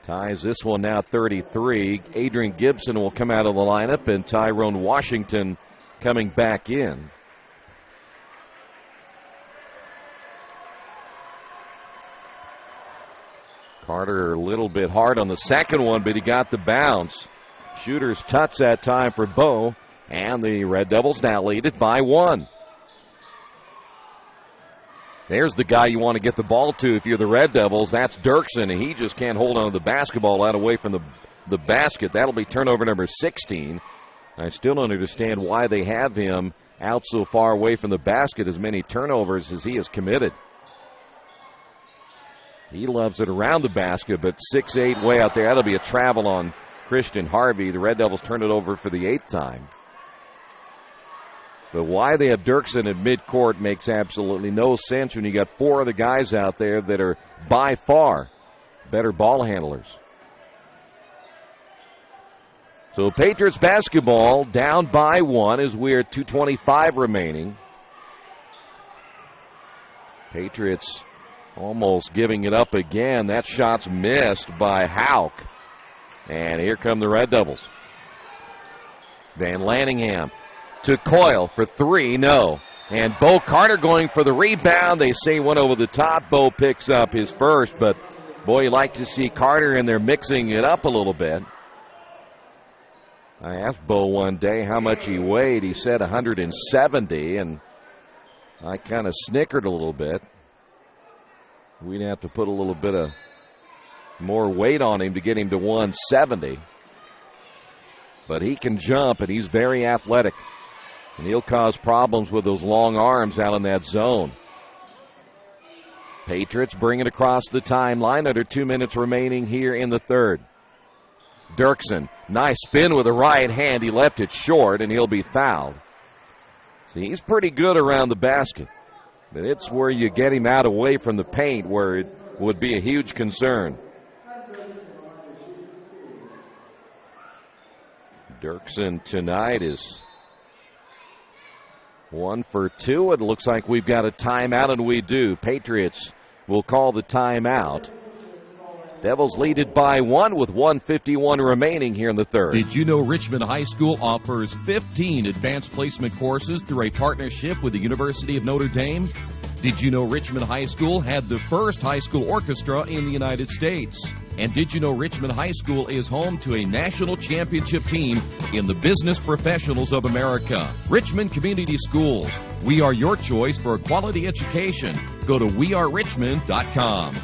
Speaker 1: Ties this one now 33. Adrian Gibson will come out of the lineup, and Tyrone Washington coming back in. Carter a little bit hard on the second one, but he got the bounce. Shooter's touch that time for Bo, and the Red Devils now lead it by 1. There's the guy you want to get the ball to if you're the Red Devils. That's Dirksen, and he just can't hold on to the basketball out away from the basket. That'll be turnover number 16. I still don't understand why they have him out so far away from the basket, as many turnovers as he has committed. He loves it around the basket, but 6'8" way out there. That'll be a travel on Christian Harvey. The Red Devils turn it over for the 8th time. But why they have Dirksen at midcourt makes absolutely no sense when you got 4 other guys out there that are by far better ball handlers. So Patriots basketball down by 1 as we're at 2:25 remaining. Patriots almost giving it up again. That shot's missed by Hauk. And here come the Red Devils. Van Lanningham to Coyle for 3, no. And Bo Carter going for the rebound. They say went over the top. Bo picks up his first, but boy, you like to see Carter in there mixing it up a little bit. I asked Bo one day how much he weighed. He said 170, and I kind of snickered a little bit. We'd have to put a little bit of more weight on him to get him to 170. But he can jump, and he's very athletic. And he'll cause problems with those long arms out in that zone. Patriots bring it across the timeline under 2 minutes remaining here in the third. Dirksen, nice spin with the right hand. He left it short, and he'll be fouled. See, he's pretty good around the basket. But it's where you get him out away from the paint where it would be a huge concern. Dirksen tonight is 1 for 2. It looks like we've got a timeout, and we do. Patriots will call the timeout. Devils lead it by 1 with 1:51 remaining here in the third.
Speaker 2: Did you know Richmond High School offers 15 advanced placement courses through a partnership with the University of Notre Dame? Did you know Richmond High School had the first high school orchestra in the United States? And did you know Richmond High School is home to a national championship team in the Business Professionals of America? Richmond Community Schools. We are your choice for a quality education. Go to wearerichmond.com.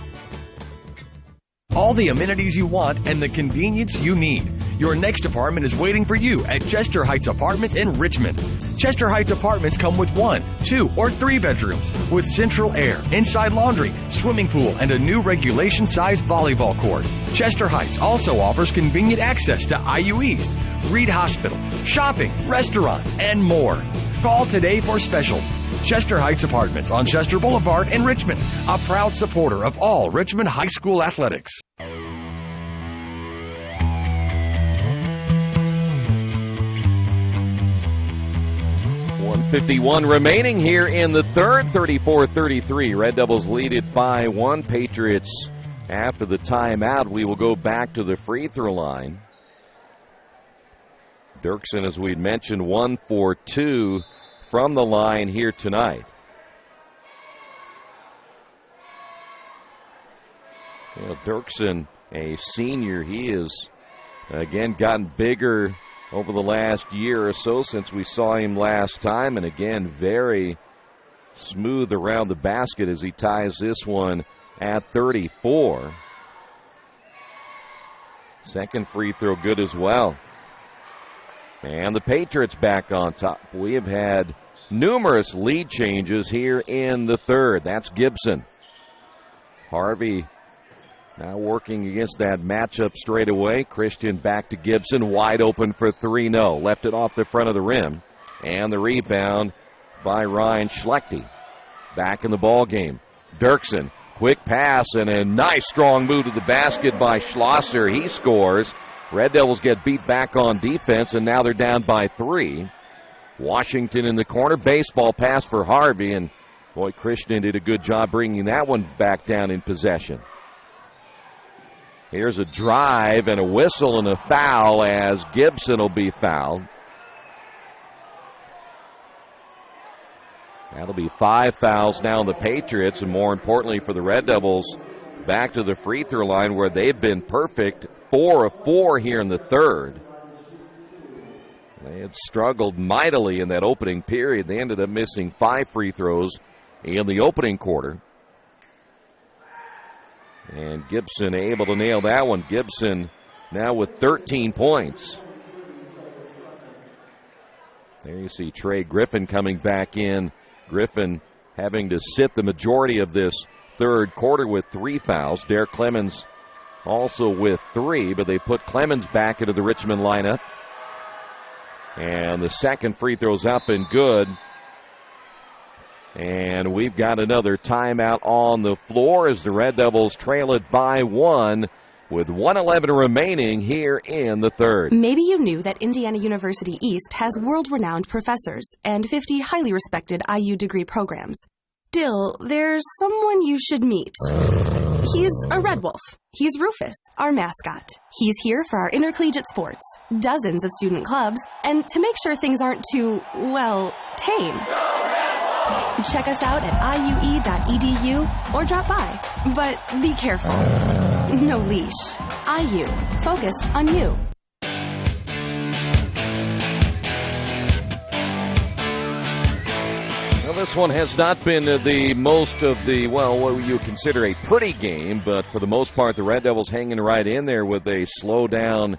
Speaker 14: All the amenities you want and the convenience you need. Your next apartment is waiting for you at Chester Heights Apartments in Richmond. Chester Heights Apartments come with 1, 2, or 3 bedrooms with central air, inside laundry, swimming pool, and a new regulation-sized volleyball court. Chester Heights also offers convenient access to IU East, Reed Hospital, shopping, restaurants, and more. Call today for specials. Chester Heights Apartments on Chester Boulevard in Richmond, a proud supporter of all Richmond High School athletics.
Speaker 1: 1:51 remaining here in the third, 34-33. Red Devils lead it by 1. Patriots, after the timeout, we will go back to the free throw line. Dirksen, as we'd mentioned, 1 for 2 from the line here tonight. Well, Dirksen, a senior, he has again gotten bigger over the last year or so since we saw him last time, and again very smooth around the basket as he ties this one at 34. Second free throw good as well. And the Patriots back on top. We have had numerous lead changes here in the third. That's Gibson. Harvey now working against that matchup straight away. Christian back to Gibson, wide open for three. No, left it off the front of the rim. And the rebound by Ryan Schlechte. Back in the ball game. Dirksen, quick pass and a nice strong move to the basket by Schlosser. He scores. Red Devils get beat back on defense, and now they're down by 3. Washington in the corner. Baseball pass for Harvey, and boy, Christian did a good job bringing that one back down in possession. Here's a drive and a whistle and a foul as Gibson will be fouled. That'll be 5 fouls now on the Patriots, and more importantly for the Red Devils, back to the free throw line where they've been perfect, 4 of 4 here in the third. They had struggled mightily in that opening period. They ended up missing 5 free throws in the opening quarter. And Gibson able to nail that one. Gibson now with 13 points. There you see Trey Griffin coming back in. Griffin having to sit the majority of this third quarter with 3 fouls. Derek Clemens also with 3, but they put Clemens back into the Richmond lineup. And the second free throw's up and good. And we've got another timeout on the floor as the Red Devils trail it by 1 with 1:11 remaining here in the third.
Speaker 12: Maybe you knew that Indiana University East has world-renowned professors and 50 highly respected IU degree programs. Still, there's someone you should meet. He's a Red Wolf. He's Rufus, our mascot. He's here for our intercollegiate sports, dozens of student clubs, and to make sure things aren't too, well, tame. Check us out at iue.edu or drop by. But be careful. No leash. IU. Focused on you.
Speaker 1: Well, this one has not been the most of the, well, what you consider a pretty game, but for the most part, the Red Devils hanging right in there with a slow down,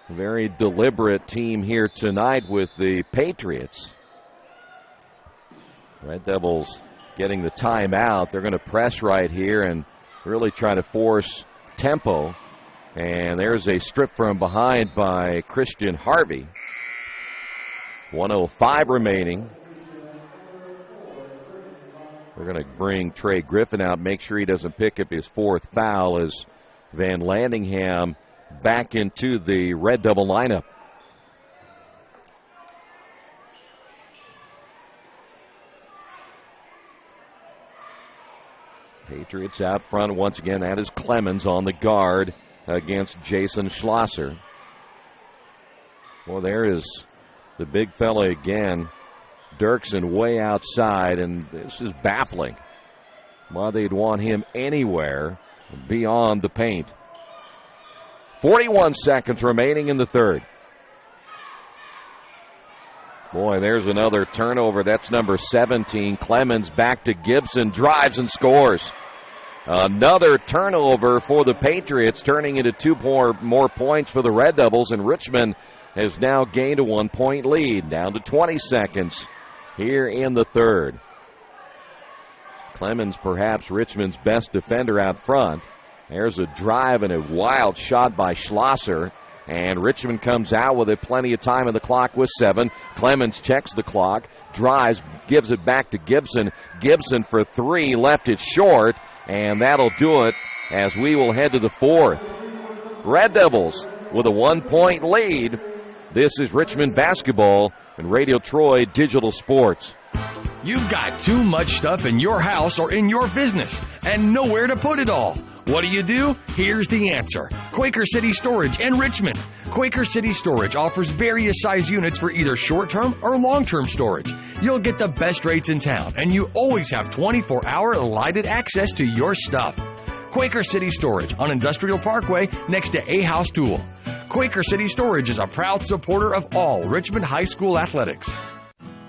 Speaker 1: very deliberate team here tonight with the Patriots. Red Devils getting the timeout. They're going to press right here and really try to force tempo. And there's a strip from behind by Christian Harvey. 1:05 remaining. We're going to bring Trey Griffin out, make sure he doesn't pick up his 4th foul as Van Landingham back into the Red Devil lineup. Patriots out front once again. That is Clemens on the guard against Jason Schlosser. Well, there is the big fella again. Dirksen way outside, and this is baffling. Why they'd want him anywhere beyond the paint. 41 seconds remaining in the third. Boy, there's another turnover. That's number 17. Clemens back to Gibson, drives and scores. Another turnover for the Patriots, turning into 2 more points for the Red Devils, and Richmond has now gained a 1-point lead, down to 20 seconds here in the third. Clemens, perhaps Richmond's best defender out front. There's a drive and a wild shot by Schlosser. And Richmond comes out with plenty of time on the clock with 7. Clemens checks the clock, drives, gives it back to Gibson. Gibson for 3, left it short, and that'll do it as we will head to the fourth. Red Devils with a 1-point lead. This is Richmond basketball and Radio Troy Digital Sports.
Speaker 14: You've got too much stuff in your house or in your business and nowhere to put it all. What do? Here's the answer. Quaker City Storage in Richmond. Quaker City Storage offers various size units for either short-term or long-term storage. You'll get the best rates in town, and you always have 24-hour lighted access to your stuff. Quaker City Storage on Industrial Parkway next to A House Tool. Quaker City Storage is a proud supporter of all Richmond High School athletics.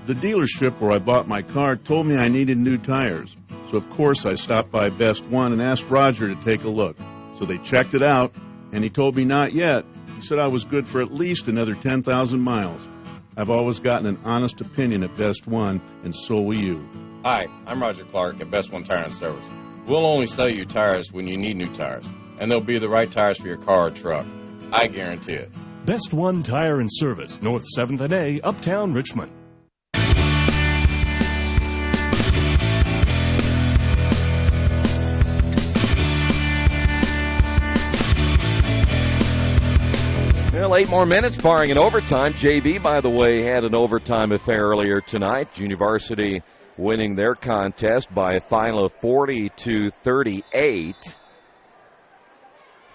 Speaker 20: The dealership where I bought my car told me I needed new tires. So, of course, I stopped by Best One and asked Roger to take a look. So they checked it out, and he told me not yet. He said I was good for at least another 10,000 miles. I've always gotten an honest opinion at Best One, and so will you.
Speaker 17: Hi, I'm Roger Clark at Best One Tire and Service. We'll only sell you tires when you need new tires, and they'll be the right tires for your car or truck. I guarantee it.
Speaker 8: Best One Tire and Service, North 7th and A, Uptown Richmond.
Speaker 1: Well, 8 more minutes, barring an overtime. JV, by the way, had an overtime affair earlier tonight. Junior Varsity winning their contest by a final of 40-38.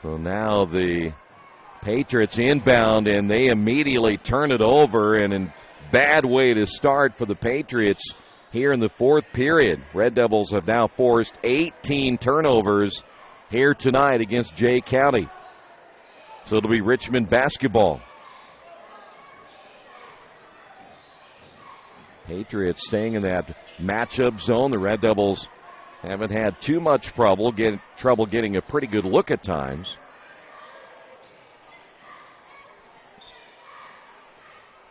Speaker 1: So now the Patriots inbound, and they immediately turn it over, and in bad way to start for the Patriots here in the fourth period. Red Devils have now forced 18 turnovers here tonight against Jay County. So it'll be Richmond basketball. Patriots staying in that matchup zone. The Red Devils haven't had too much trouble getting a pretty good look at times.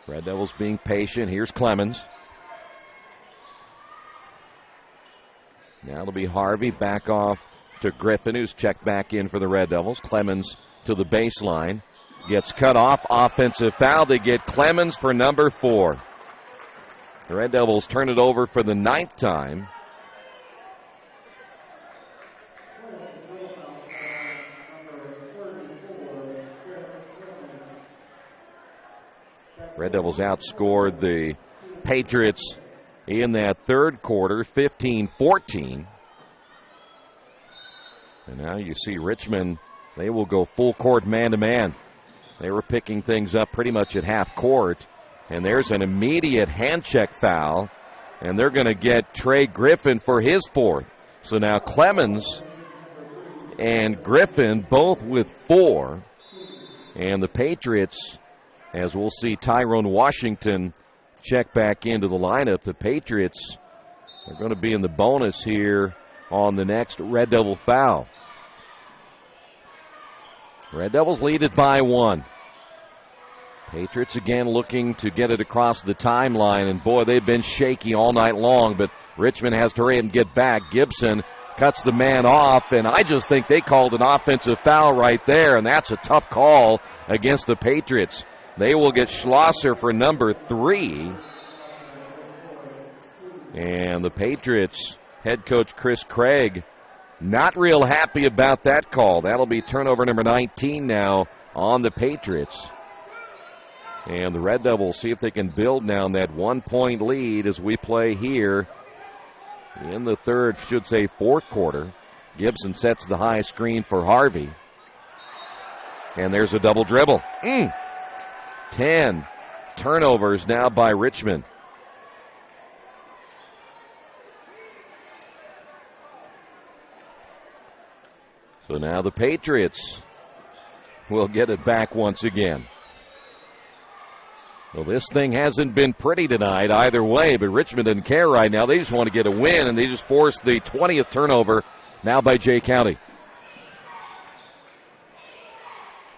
Speaker 1: Red Devils being patient. Here's Clemens. Now it'll be Harvey back off to Griffin, who's checked back in for the Red Devils. Clemens to the baseline. Gets cut off. Offensive foul. They get Clemens for number 4. The Red Devils turn it over for the 9th time. Red Devils outscored the Patriots in that third quarter, 15-14. And now you see Richmond, they will go full court man-to-man. They were picking things up pretty much at half court. And there's an immediate hand check foul. And they're going to get Trey Griffin for his 4th. So now Clemens and Griffin both with 4. And the Patriots, as we'll see Tyrone Washington check back into the lineup, the Patriots are going to be in the bonus here on the next Red Devil foul. Red Devils lead it by 1. Patriots again looking to get it across the timeline, and boy, they've been shaky all night long, but Richmond has to hurry and get back. Gibson cuts the man off, and I just think they called an offensive foul right there, and that's a tough call against the Patriots. They will get Schlosser for number 3. And the Patriots head coach Chris Craig not real happy about that call. That'll be turnover number 19 now on the Patriots. And the Red Devils see if they can build now on that 1-point lead as we play here in the fourth quarter. Gibson sets the high screen for Harvey. And there's a double dribble. 10 turnovers now by Richmond. So now the Patriots will get it back once again. Well, this thing hasn't been pretty tonight either way, but Richmond doesn't care right now. They just want to get a win, and they just forced the 20th turnover now by Jay County.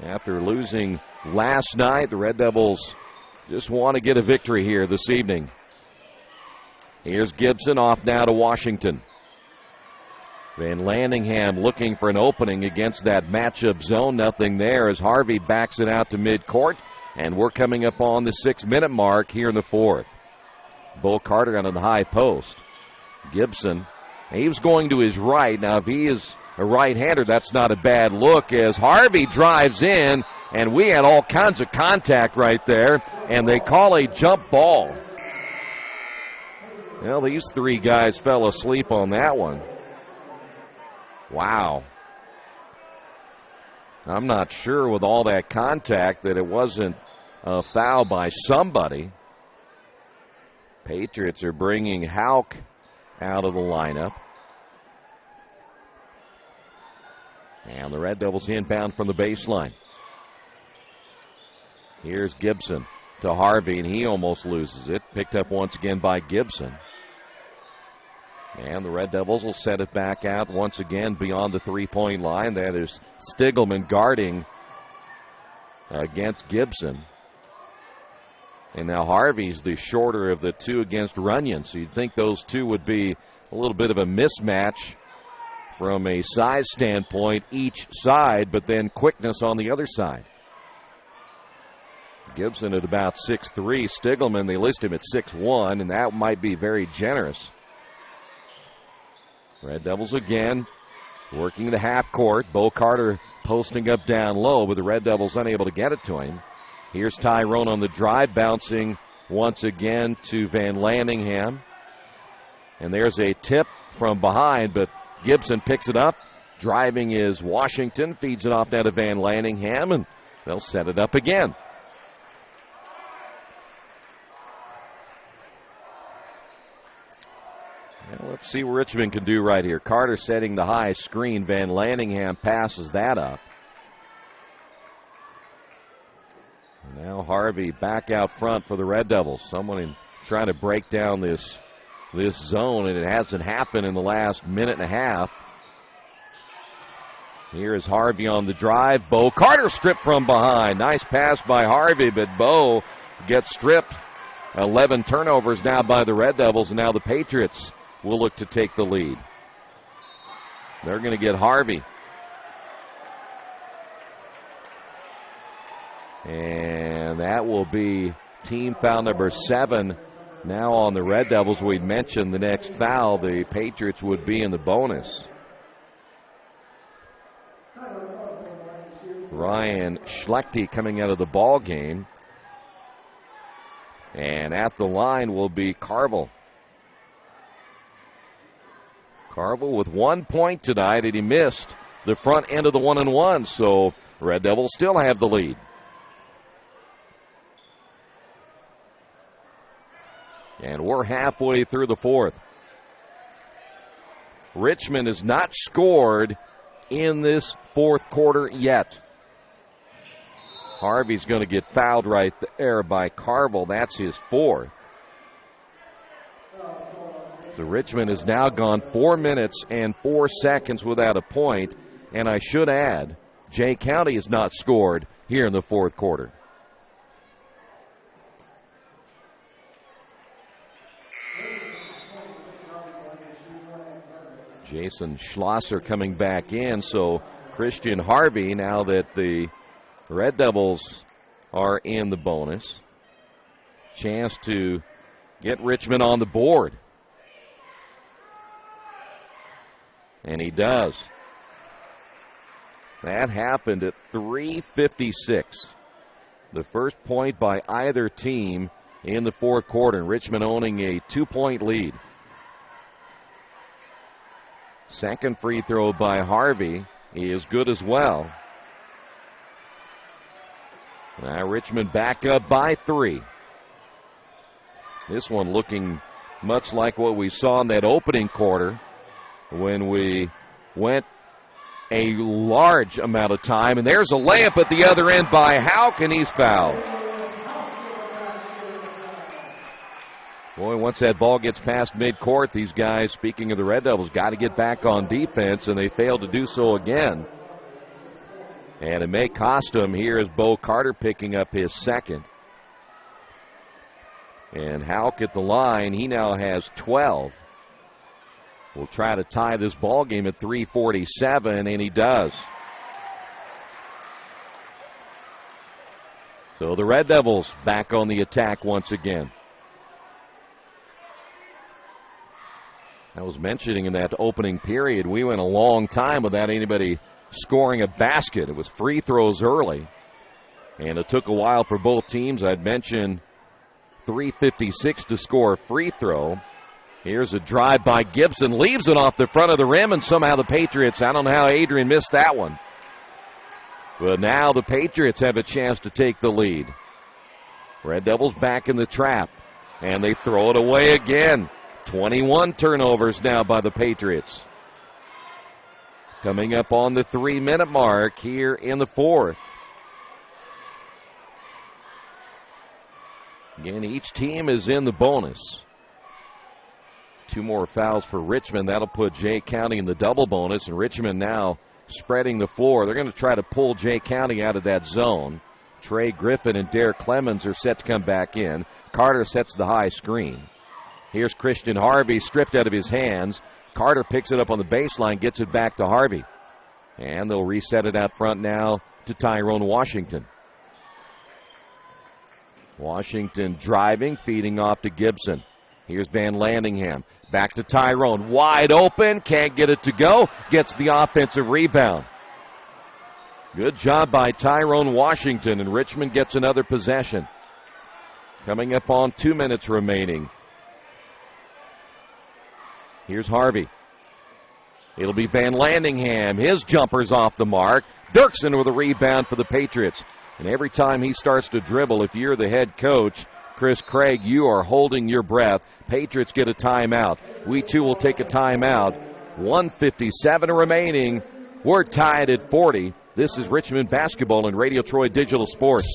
Speaker 1: After losing last night, the Red Devils just want to get a victory here this evening. Here's Gibson off now to Washington. Van Landingham looking for an opening against that matchup zone. Nothing there as Harvey backs it out to midcourt. And we're coming up on the 6-minute mark here in the fourth. Bull Carter on the high post. Gibson, he was going to his right. Now, if he is a right-hander, that's not a bad look as Harvey drives in, and we had all kinds of contact right there, and they call a jump ball. Well, these 3 guys fell asleep on that one. Wow. I'm not sure with all that contact that it wasn't a foul by somebody. Patriots are bringing Houck out of the lineup. And the Red Devils inbound from the baseline. Here's Gibson to Harvey, and he almost loses it. Picked up once again by Gibson. And the Red Devils will set it back out once again beyond the three-point line. That is Stigelman guarding against Gibson. And now Harvey's the shorter of the two against Runyon. So you'd think those two would be a little bit of a mismatch from a size standpoint each side, but then quickness on the other side. Gibson at about 6'3". Stigelman, they list him at 6'1", and that might be very generous. Red Devils again working the half court. Bo Carter posting up down low, but the Red Devils unable to get it to him. Here's Tyrone on the drive, bouncing once again to Van Landingham. And there's a tip from behind, but Gibson picks it up. Driving is Washington, feeds it off now to Van Landingham, and they'll set it up again. Well, let's see what Richmond can do right here. Carter setting the high screen. Van Landingham passes that up. Now Harvey back out front for the Red Devils. Someone trying to break down this zone, and it hasn't happened in the last minute and a half. Here is Harvey on the drive. Bo Carter stripped from behind. Nice pass by Harvey, but Bo gets stripped. 11 turnovers now by the Red Devils, and now the Patriots will look to take the lead. They're going to get Harvey. And that will be team foul number 7 now on the Red Devils. We'd mentioned the next foul, the Patriots would be in the bonus. Ryan Schlechte coming out of the ball game. And at the line will be Carville. Carville with 1 point tonight, and he missed the front end of the 1-and-1, so Red Devils still have the lead. And we're halfway through the fourth. Richmond has not scored in this fourth quarter yet. Harvey's going to get fouled right there by Carville. That's his fourth. So Richmond has now gone 4 minutes and 4 seconds without a point. And I should add, Jay County has not scored here in the fourth quarter. Jason Schlosser coming back in, so Christian Harvey, now that the Red Devils are in the bonus, chance to get Richmond on the board. And he does. That happened at 3:56. The first point by either team in the fourth quarter, and Richmond owning a 2-point lead. Second free throw by Harvey is good as well. Now Richmond back up by 3. This one looking much like what we saw in that opening quarter when we went a large amount of time. And there's a layup at the other end by Houck, and he's fouled. Boy, once that ball gets past midcourt, these guys, speaking of the Red Devils, got to get back on defense, and they failed to do so again. And it may cost them. Here is Bo Carter picking up his second. And Houck at the line, he now has 12. Will try to tie this ball game at 3:47, and he does. So the Red Devils back on the attack once again. I was mentioning in that opening period, we went a long time without anybody scoring a basket. It was free throws early, and it took a while for both teams. I'd mentioned 3:56 to score a free throw. Here's a drive by Gibson, leaves it off the front of the rim, and somehow the Patriots, I don't know how Adrian missed that one. But now the Patriots have a chance to take the lead. Red Devils back in the trap, and they throw it away again. 21 turnovers now by the Patriots. Coming up on the 3-minute mark here in the fourth. Again, each team is in the bonus. 2 more fouls for Richmond. That'll put Jay County in the double bonus, and Richmond now spreading the floor. They're going to try to pull Jay County out of that zone. Trey Griffin and Derek Clemens are set to come back in. Carter sets the high screen. Here's Christian Harvey stripped out of his hands. Carter picks it up on the baseline, gets it back to Harvey. And they'll reset it out front now to Tyrone Washington. Washington driving, feeding off to Gibson. Here's Van Landingham. Back to Tyrone. Wide open. Can't get it to go. Gets the offensive rebound. Good job by Tyrone Washington, and Richmond gets another possession. Coming up on 2 minutes remaining. Here's Harvey. It'll be Van Landingham. His jumper's off the mark. Dirksen with a rebound for the Patriots. And every time he starts to dribble, if you're the head coach, Chris Craig, you are holding your breath. Patriots get a timeout. We too will take a timeout. 1:57 remaining. We're tied at 40. This is Richmond basketball and Radio Troy Digital Sports.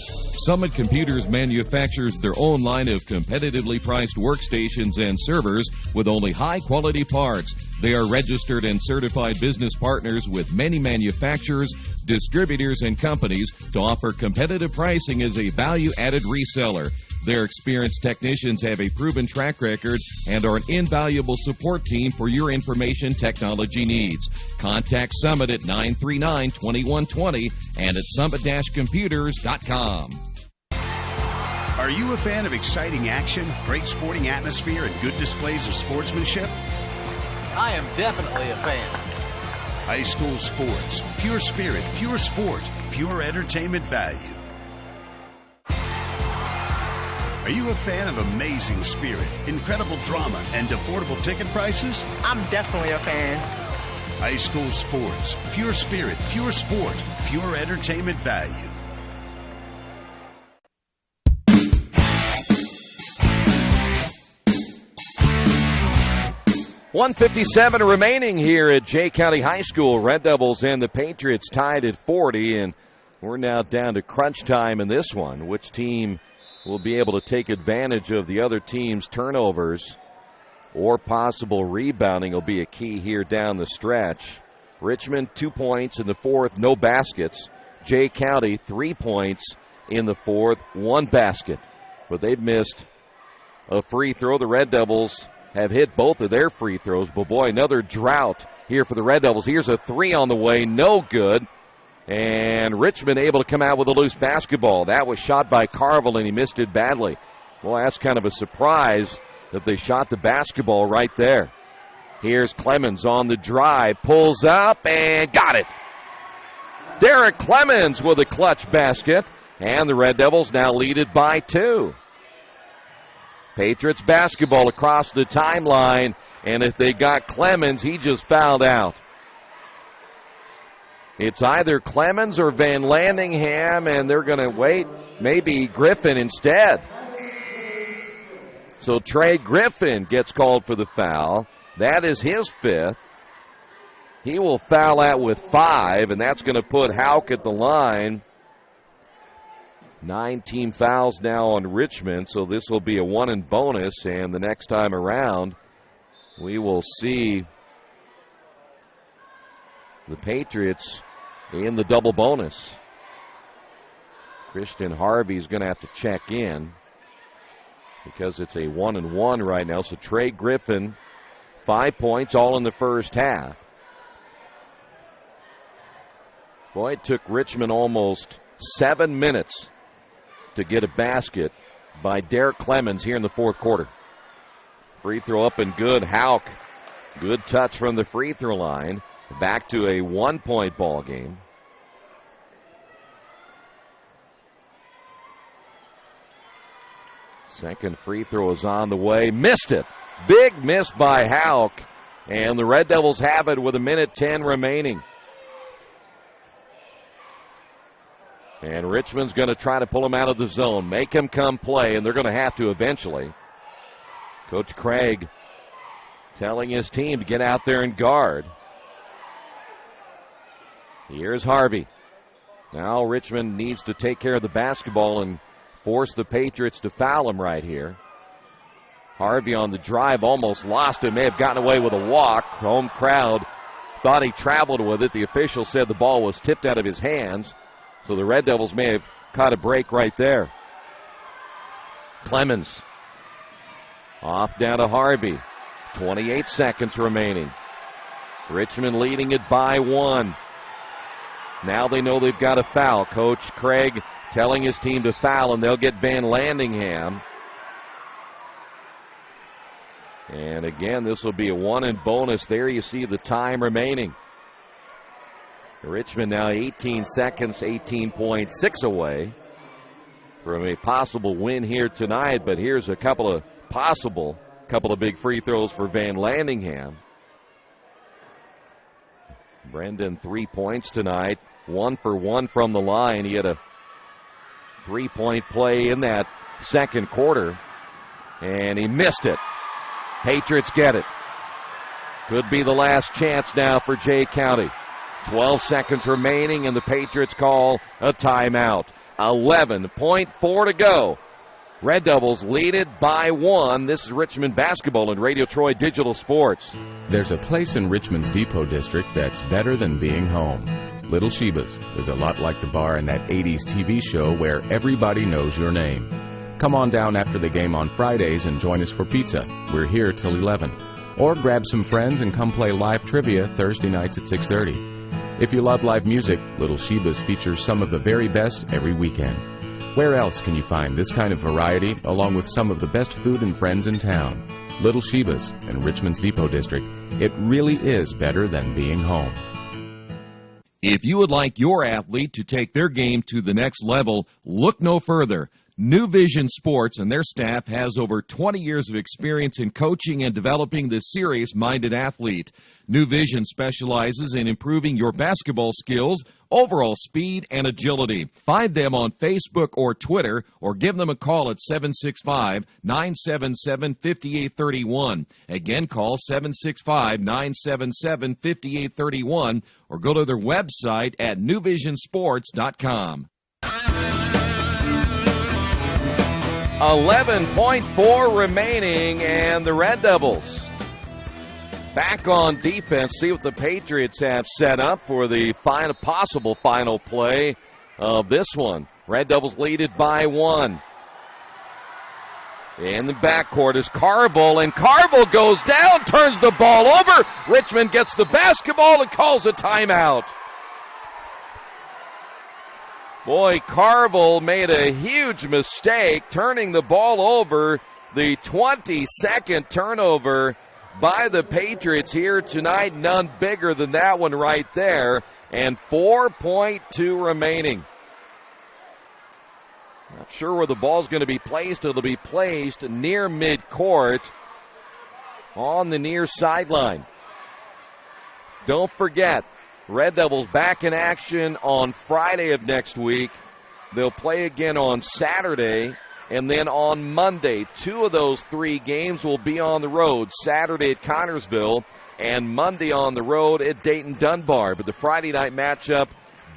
Speaker 2: Summit Computers manufactures their own line of competitively priced workstations and servers with only high-quality parts. They are registered and certified business partners with many manufacturers, distributors, and companies to offer competitive pricing as a value-added reseller. Their experienced technicians have a proven track record and are an invaluable support team for your information technology needs. Contact Summit at 939-2120 and at summit-computers.com.
Speaker 18: Are you a fan of exciting action, great sporting atmosphere, and good displays of sportsmanship?
Speaker 19: I am definitely a fan.
Speaker 18: High school sports, pure spirit, pure sport, pure entertainment value. Are you a fan of amazing spirit, incredible drama, and affordable ticket prices?
Speaker 21: I'm definitely a fan.
Speaker 18: High school sports, pure spirit, pure sport, pure entertainment value.
Speaker 1: .157 remaining here at Jay County High School. Red Devils and the Patriots tied at 40, and we're now down to crunch time in this one. Which team will be able to take advantage of the other team's turnovers or possible rebounding will be a key here down the stretch. Richmond, 2 points in the fourth, no baskets. Jay County, 3 points in the fourth, 1 basket. But they've missed a free throw. The Red Devils have hit both of their free throws. But, boy, another drought here for the Red Devils. Here's a 3 on the way, no good. And Richmond able to come out with a loose basketball. That was shot by Carville, and he missed it badly. Well, that's kind of a surprise that they shot the basketball right there. Here's Clemens on the drive, pulls up, and got it. Derek Clemens with a clutch basket, and the Red Devils now lead it by 2. Patriots basketball across the timeline, and if they got Clemens, he just fouled out. It's either Clemens or Van Landingham, and they're going to wait, maybe Griffin instead. So Trey Griffin gets called for the foul. That is his 5th. He will foul out with 5, and that's going to put Houck at the line. 9 team fouls now on Richmond, so this will be a 1 and bonus, and the next time around we will see the Patriots in the double bonus. Christian Harvey's going to have to check in because it's a 1 and 1 right now. So Trey Griffin, 5 points, all in the first half. Boy, it took Richmond almost 7 minutes to get a basket by Derek Clemens here in the fourth quarter. Free throw up and good. Houck, good touch from the free throw line. Back to a 1-point ball game. Second free throw is on the way. Missed it. Big miss by Houck. And the Red Devils have it with 1:10 remaining. And Richmond's going to try to pull him out of the zone, make him come play, and they're going to have to eventually. Coach Craig telling his team to get out there and guard. Here's Harvey. Now Richmond needs to take care of the basketball and force the Patriots to foul him right here. Harvey on the drive almost lost it. May have gotten away with a walk. Home crowd thought he traveled with it. The official said the ball was tipped out of his hands. So the Red Devils may have caught a break right there. Clemens off down to Harvey. 28 seconds remaining. Richmond leading it by 1. Now they know they've got a foul. Coach Craig telling his team to foul, and they'll get Van Landingham. And again, this will be a 1 and bonus. There you see the time remaining. Richmond now 18 seconds, 18.6 away from a possible win here tonight. But here's a couple of big free throws for Van Landingham. Brendan 3 points tonight, 1 for 1 from the line. He had a 3-point play in that second quarter, and he missed it. Patriots get it. Could be the last chance now for Jay County. 12 seconds remaining, and the Patriots call a timeout. 11.4 to go. Red Devils lead it by 1. This is Richmond basketball and Radio Troy Digital Sports.
Speaker 9: There's a place in Richmond's Depot District that's better than being home. Little Sheba's is a lot like the bar in that 80s TV show where everybody knows your name. Come on down after the game on Fridays and join us for pizza. We're here till 11. Or grab some friends and come play live trivia Thursday nights at 6:30. If you love live music, Little Sheba's features some of the very best every weekend. Where else can you find this kind of variety along with some of the best food and friends in town? Little Sheba's in Richmond's Depot District. It really is better than being home.
Speaker 2: If you would like your athlete to take their game to the next level, look no further. New Vision Sports and their staff has over 20 years of experience in coaching and developing the serious-minded athlete. New Vision specializes in improving your basketball skills, overall speed, and agility. Find them on Facebook or Twitter, or give them a call at 765-977-5831. Again, call 765-977-5831, or go to their website at newvisionsports.com.
Speaker 1: 11.4 remaining, and the Red Devils back on defense. See what the Patriots have set up for the possible final play of this one. Red Devils lead it by 1. In the backcourt is Carville, and Carville goes down, turns the ball over. Richmond gets the basketball and calls a timeout. Boy, Carville made a huge mistake turning the ball over. The 22nd turnover by the Patriots here tonight. None bigger than that one right there. And 4.2 remaining. Not sure where the ball's going to be placed. It'll be placed near midcourt on the near sideline. Don't forget, Red Devils back in action on Friday of next week. They'll play again on Saturday and then on Monday. 2 of those 3 games will be on the road. Saturday at Connersville and Monday on the road at Dayton Dunbar. But the Friday night matchup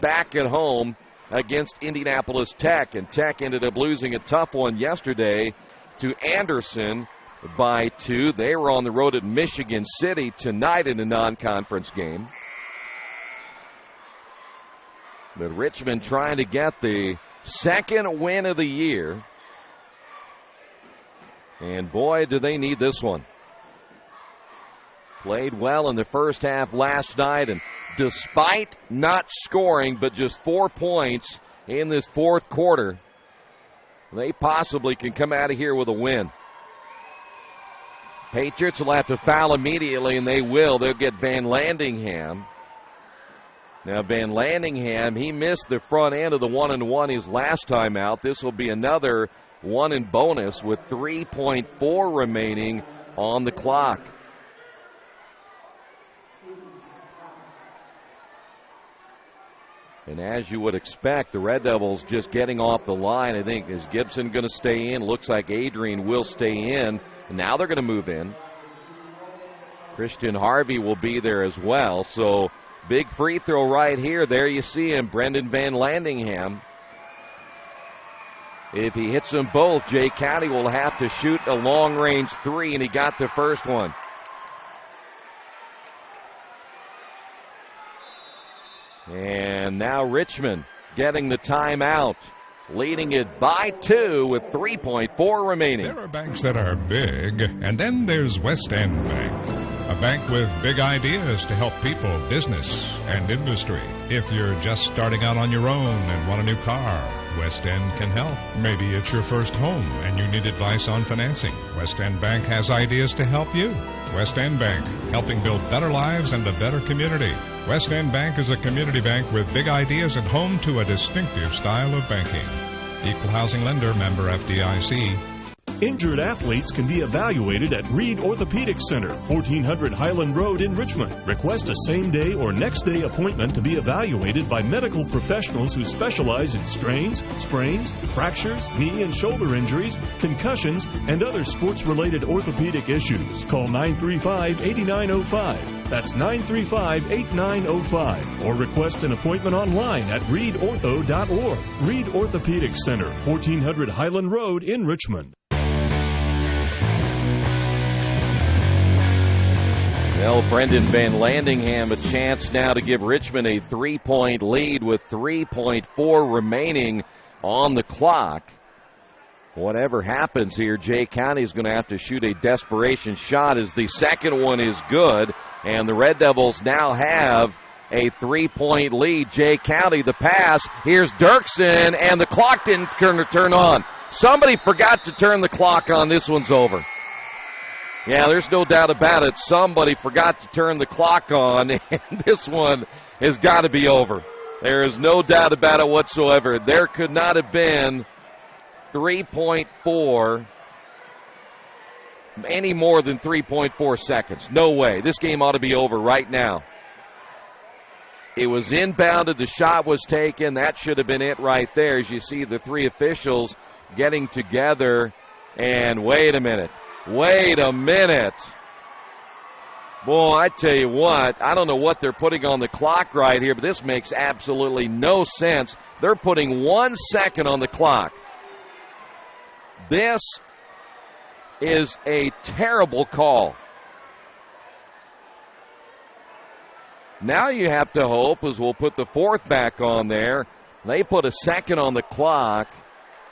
Speaker 1: back at home against Indianapolis Tech. And Tech ended up losing a tough one yesterday to Anderson by 2. They were on the road at Michigan City tonight in a non-conference game. But Richmond trying to get the second win of the year. And boy, do they need this one. Played well in the first half last night, and despite not scoring but just 4 points in this fourth quarter, they possibly can come out of here with a win. Patriots will have to foul immediately, and they will. They'll get Van Landingham. Now, Van Landingham, he missed the front end of the 1-and-1 his last time out. This will be another 1 and bonus with 3.4 remaining on the clock. And as you would expect, the Red Devils just getting off the line. I think, is Gibson going to stay in? Looks like Adrian will stay in. And now they're going to move in. Christian Harvey will be there as well. So big free throw right here. There you see him, Brendan Van Landingham. If he hits them both, Jay County will have to shoot a long-range three, and he got the first one. And now Richmond getting the timeout, leading it by 2 with 3.4 remaining.
Speaker 15: There are banks that are big, and then there's West End Bank, a bank with big ideas to help people, business, and industry. If you're just starting out on your own and want a new car, West End can help. Maybe it's your first home and you need advice on financing. West End Bank has ideas to help you. West End Bank, helping build better lives and a better community. West End Bank is a community bank with big ideas and home to a distinctive style of banking. Equal housing lender, member FDIC.
Speaker 8: Injured athletes can be evaluated at Reed Orthopedic Center, 1400 Highland Road in Richmond. Request a same-day or next-day appointment to be evaluated by medical professionals who specialize in strains, sprains, fractures, knee and shoulder injuries, concussions, and other sports-related orthopedic issues. Call 935-8905. That's 935-8905. Or request an appointment online at reedortho.org. Reed Orthopedic Center, 1400 Highland Road in Richmond.
Speaker 1: Well, Brendan Van Landingham a chance now to give Richmond a 3-point lead with 3.4 remaining on the clock. Whatever happens here, Jay County is going to have to shoot a desperation shot as the second one is good, and the Red Devils now have a 3-point lead. Jay County, the pass. Here's Dirksen, and the clock didn't turn on. Somebody forgot to turn the clock on. This one's over. Yeah, there's no doubt about it. Somebody forgot to turn the clock on, and this one has got to be over. There is no doubt about it whatsoever. There could not have been 3.4, any more than 3.4 seconds. No way. This game ought to be over right now. It was inbounded. The shot was taken. That should have been it right there. As you see the three officials getting together, and wait a minute. Wait a minute. Boy, I tell you what, I don't know what they're putting on the clock right here, but this makes absolutely no sense. They're putting 1 second on the clock. This is a terrible call. Now you have to hope, as we'll put the fourth back on there, they put a second on the clock.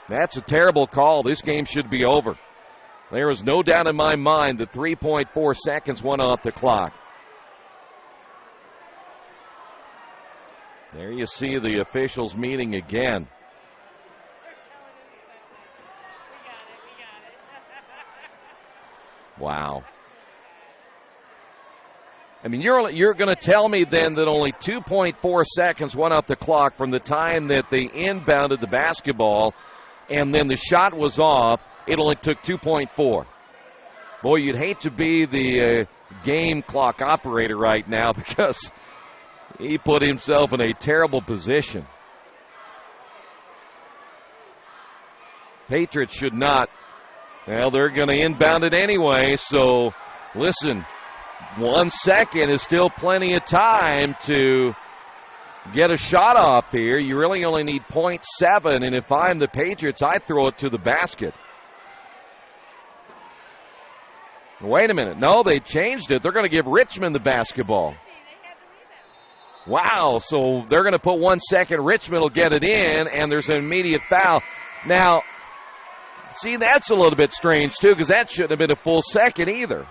Speaker 1: That's a terrible call. This game should be over. There is no doubt in my mind that 3.4 seconds went off the clock. There you see the officials meeting again. Wow. I mean, you're going to tell me then that only 2.4 seconds went off the clock from the time that they inbounded the basketball and then the shot was off. It only took 2.4. Boy, you'd hate to be the game clock operator right now because he put himself in a terrible position. Patriots should not. Well, they're going to inbound it anyway, so listen, 1 second is still plenty of time to get a shot off here. You really only need 0.7, and if I'm the Patriots, I throw it to the basket. Wait a minute. No, they changed it. They're going to give Richmond the basketball. Wow, so they're going to put 1 second. Richmond will get it in, and there's an immediate foul. Now, see, that's a little bit strange, too, because that shouldn't have been a full second either.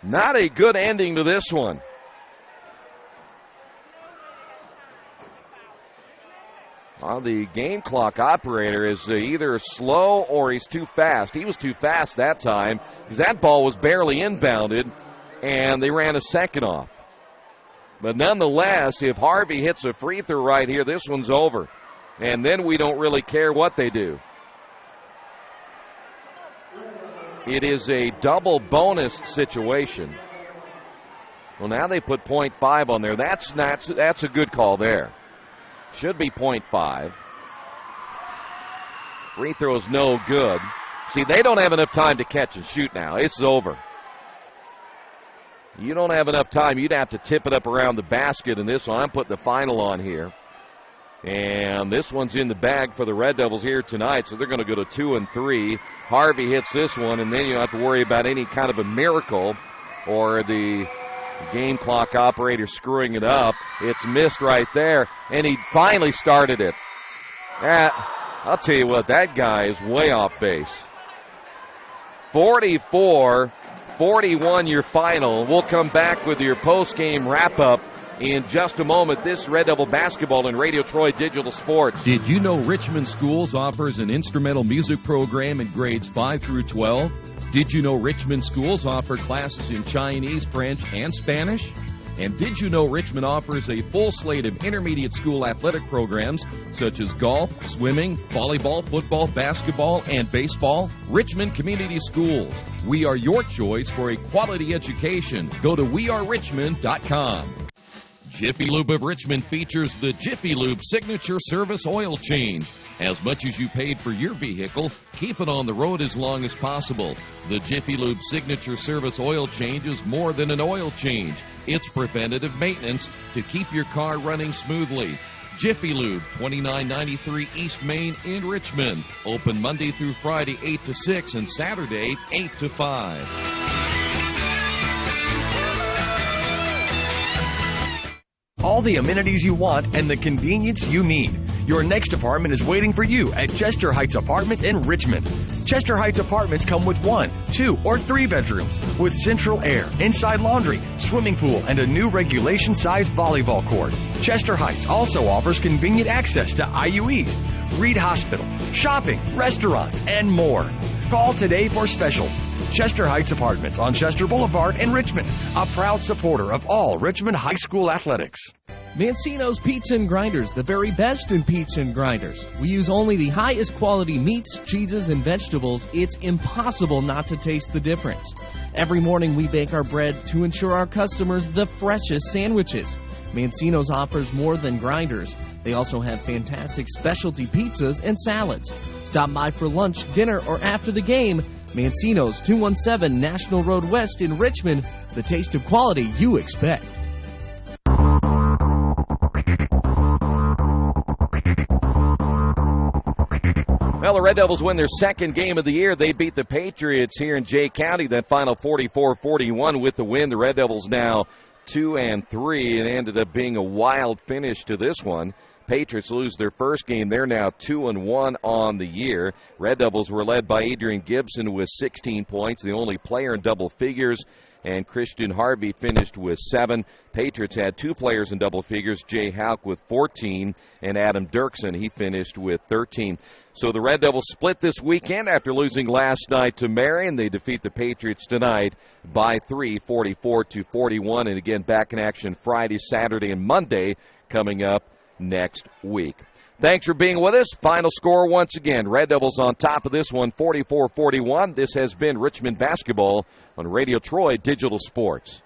Speaker 1: Not a good ending to this one. Well, the game clock operator is either slow or he's too fast. He was too fast that time because that ball was barely inbounded, and they ran a second off. But nonetheless, if Harvey hits a free throw right here, this one's over. And then we don't really care what they do. It is a double bonus situation. Well, now they put 0.5 on there. That's a good call there. Should be 0.5. Free throw's no good. See, they don't have enough time to catch and shoot now. It's over. You don't have enough time. You'd have to tip it up around the basket in this one. I'm putting the final on here. And this one's in the bag for the Red Devils here tonight, so they're going to go to 2-3. Harvey hits this one, and then you don't have to worry about any kind of a miracle or the game clock operator screwing it up. It's missed right there, and he finally started it. I'll tell you what, that guy is way off base. 44-41 your final. We'll come back with your post-game wrap-up in just a moment. This Red Devil basketball and Radio Troy Digital Sports.
Speaker 2: Did you know Richmond Schools offers an instrumental music program in grades 5 through 12? Did you know Richmond Schools offer classes in Chinese, French, and Spanish? And did you know Richmond offers a full slate of intermediate school athletic programs such as golf, swimming, volleyball, football, basketball, and baseball? Richmond Community Schools. We are your choice for a quality education. Go to wearerichmond.com. Jiffy Lube of Richmond features the Jiffy Lube Signature Service Oil Change. As much as you paid for your vehicle, keep it on the road as long as possible. The Jiffy Lube Signature Service Oil Change is more than an oil change. It's preventative maintenance to keep your car running smoothly. Jiffy Lube, 2993 East Main in Richmond. Open Monday through Friday, 8 to 6, and Saturday, 8 to 5.
Speaker 14: All the amenities you want and the convenience you need. Your next apartment is waiting for you at Chester Heights Apartments in Richmond. Chester Heights Apartments come with 1, 2, or 3 bedrooms with central air, inside laundry, swimming pool, and a new regulation-sized volleyball court. Chester Heights also offers convenient access to IU East, Reed Hospital, shopping, restaurants, and more. Call today for specials. Chester Heights Apartments on Chester Boulevard in Richmond, a proud supporter of all Richmond High School athletics.
Speaker 13: Mancino's Pizza and Grinders, the very best in pizza and grinders. We use only the highest quality meats, cheeses, and vegetables. It's impossible not to taste the difference. Every morning we bake our bread to ensure our customers the freshest sandwiches. Mancino's offers more than grinders. They also have fantastic specialty pizzas and salads. Stop by for lunch, dinner, or after the game. Mancino's, 217 National Road West in Richmond. The taste of quality you expect.
Speaker 1: Well, the Red Devils win their second game of the year. They beat the Patriots here in Jay County. That final 44-41 with the win. The Red Devils now 2-3. It ended up being a wild finish to this one. Patriots lose their first game. They're now 2-1 on the year. Red Devils were led by Adrian Gibson with 16 points, the only player in double figures, and Christian Harvey finished with 7. Patriots had 2 players in double figures, Jay Houck with 14, and Adam Dirksen, he finished with 13. So the Red Devils split this weekend after losing last night to Marion. They defeat the Patriots tonight by 3, 44-41, and again back in action Friday, Saturday, and Monday coming up next week. Thanks for being with us. Final score once again. Red Devils on top of this one, 44-41. This has been Richmond Basketball on Radio Troy Digital Sports.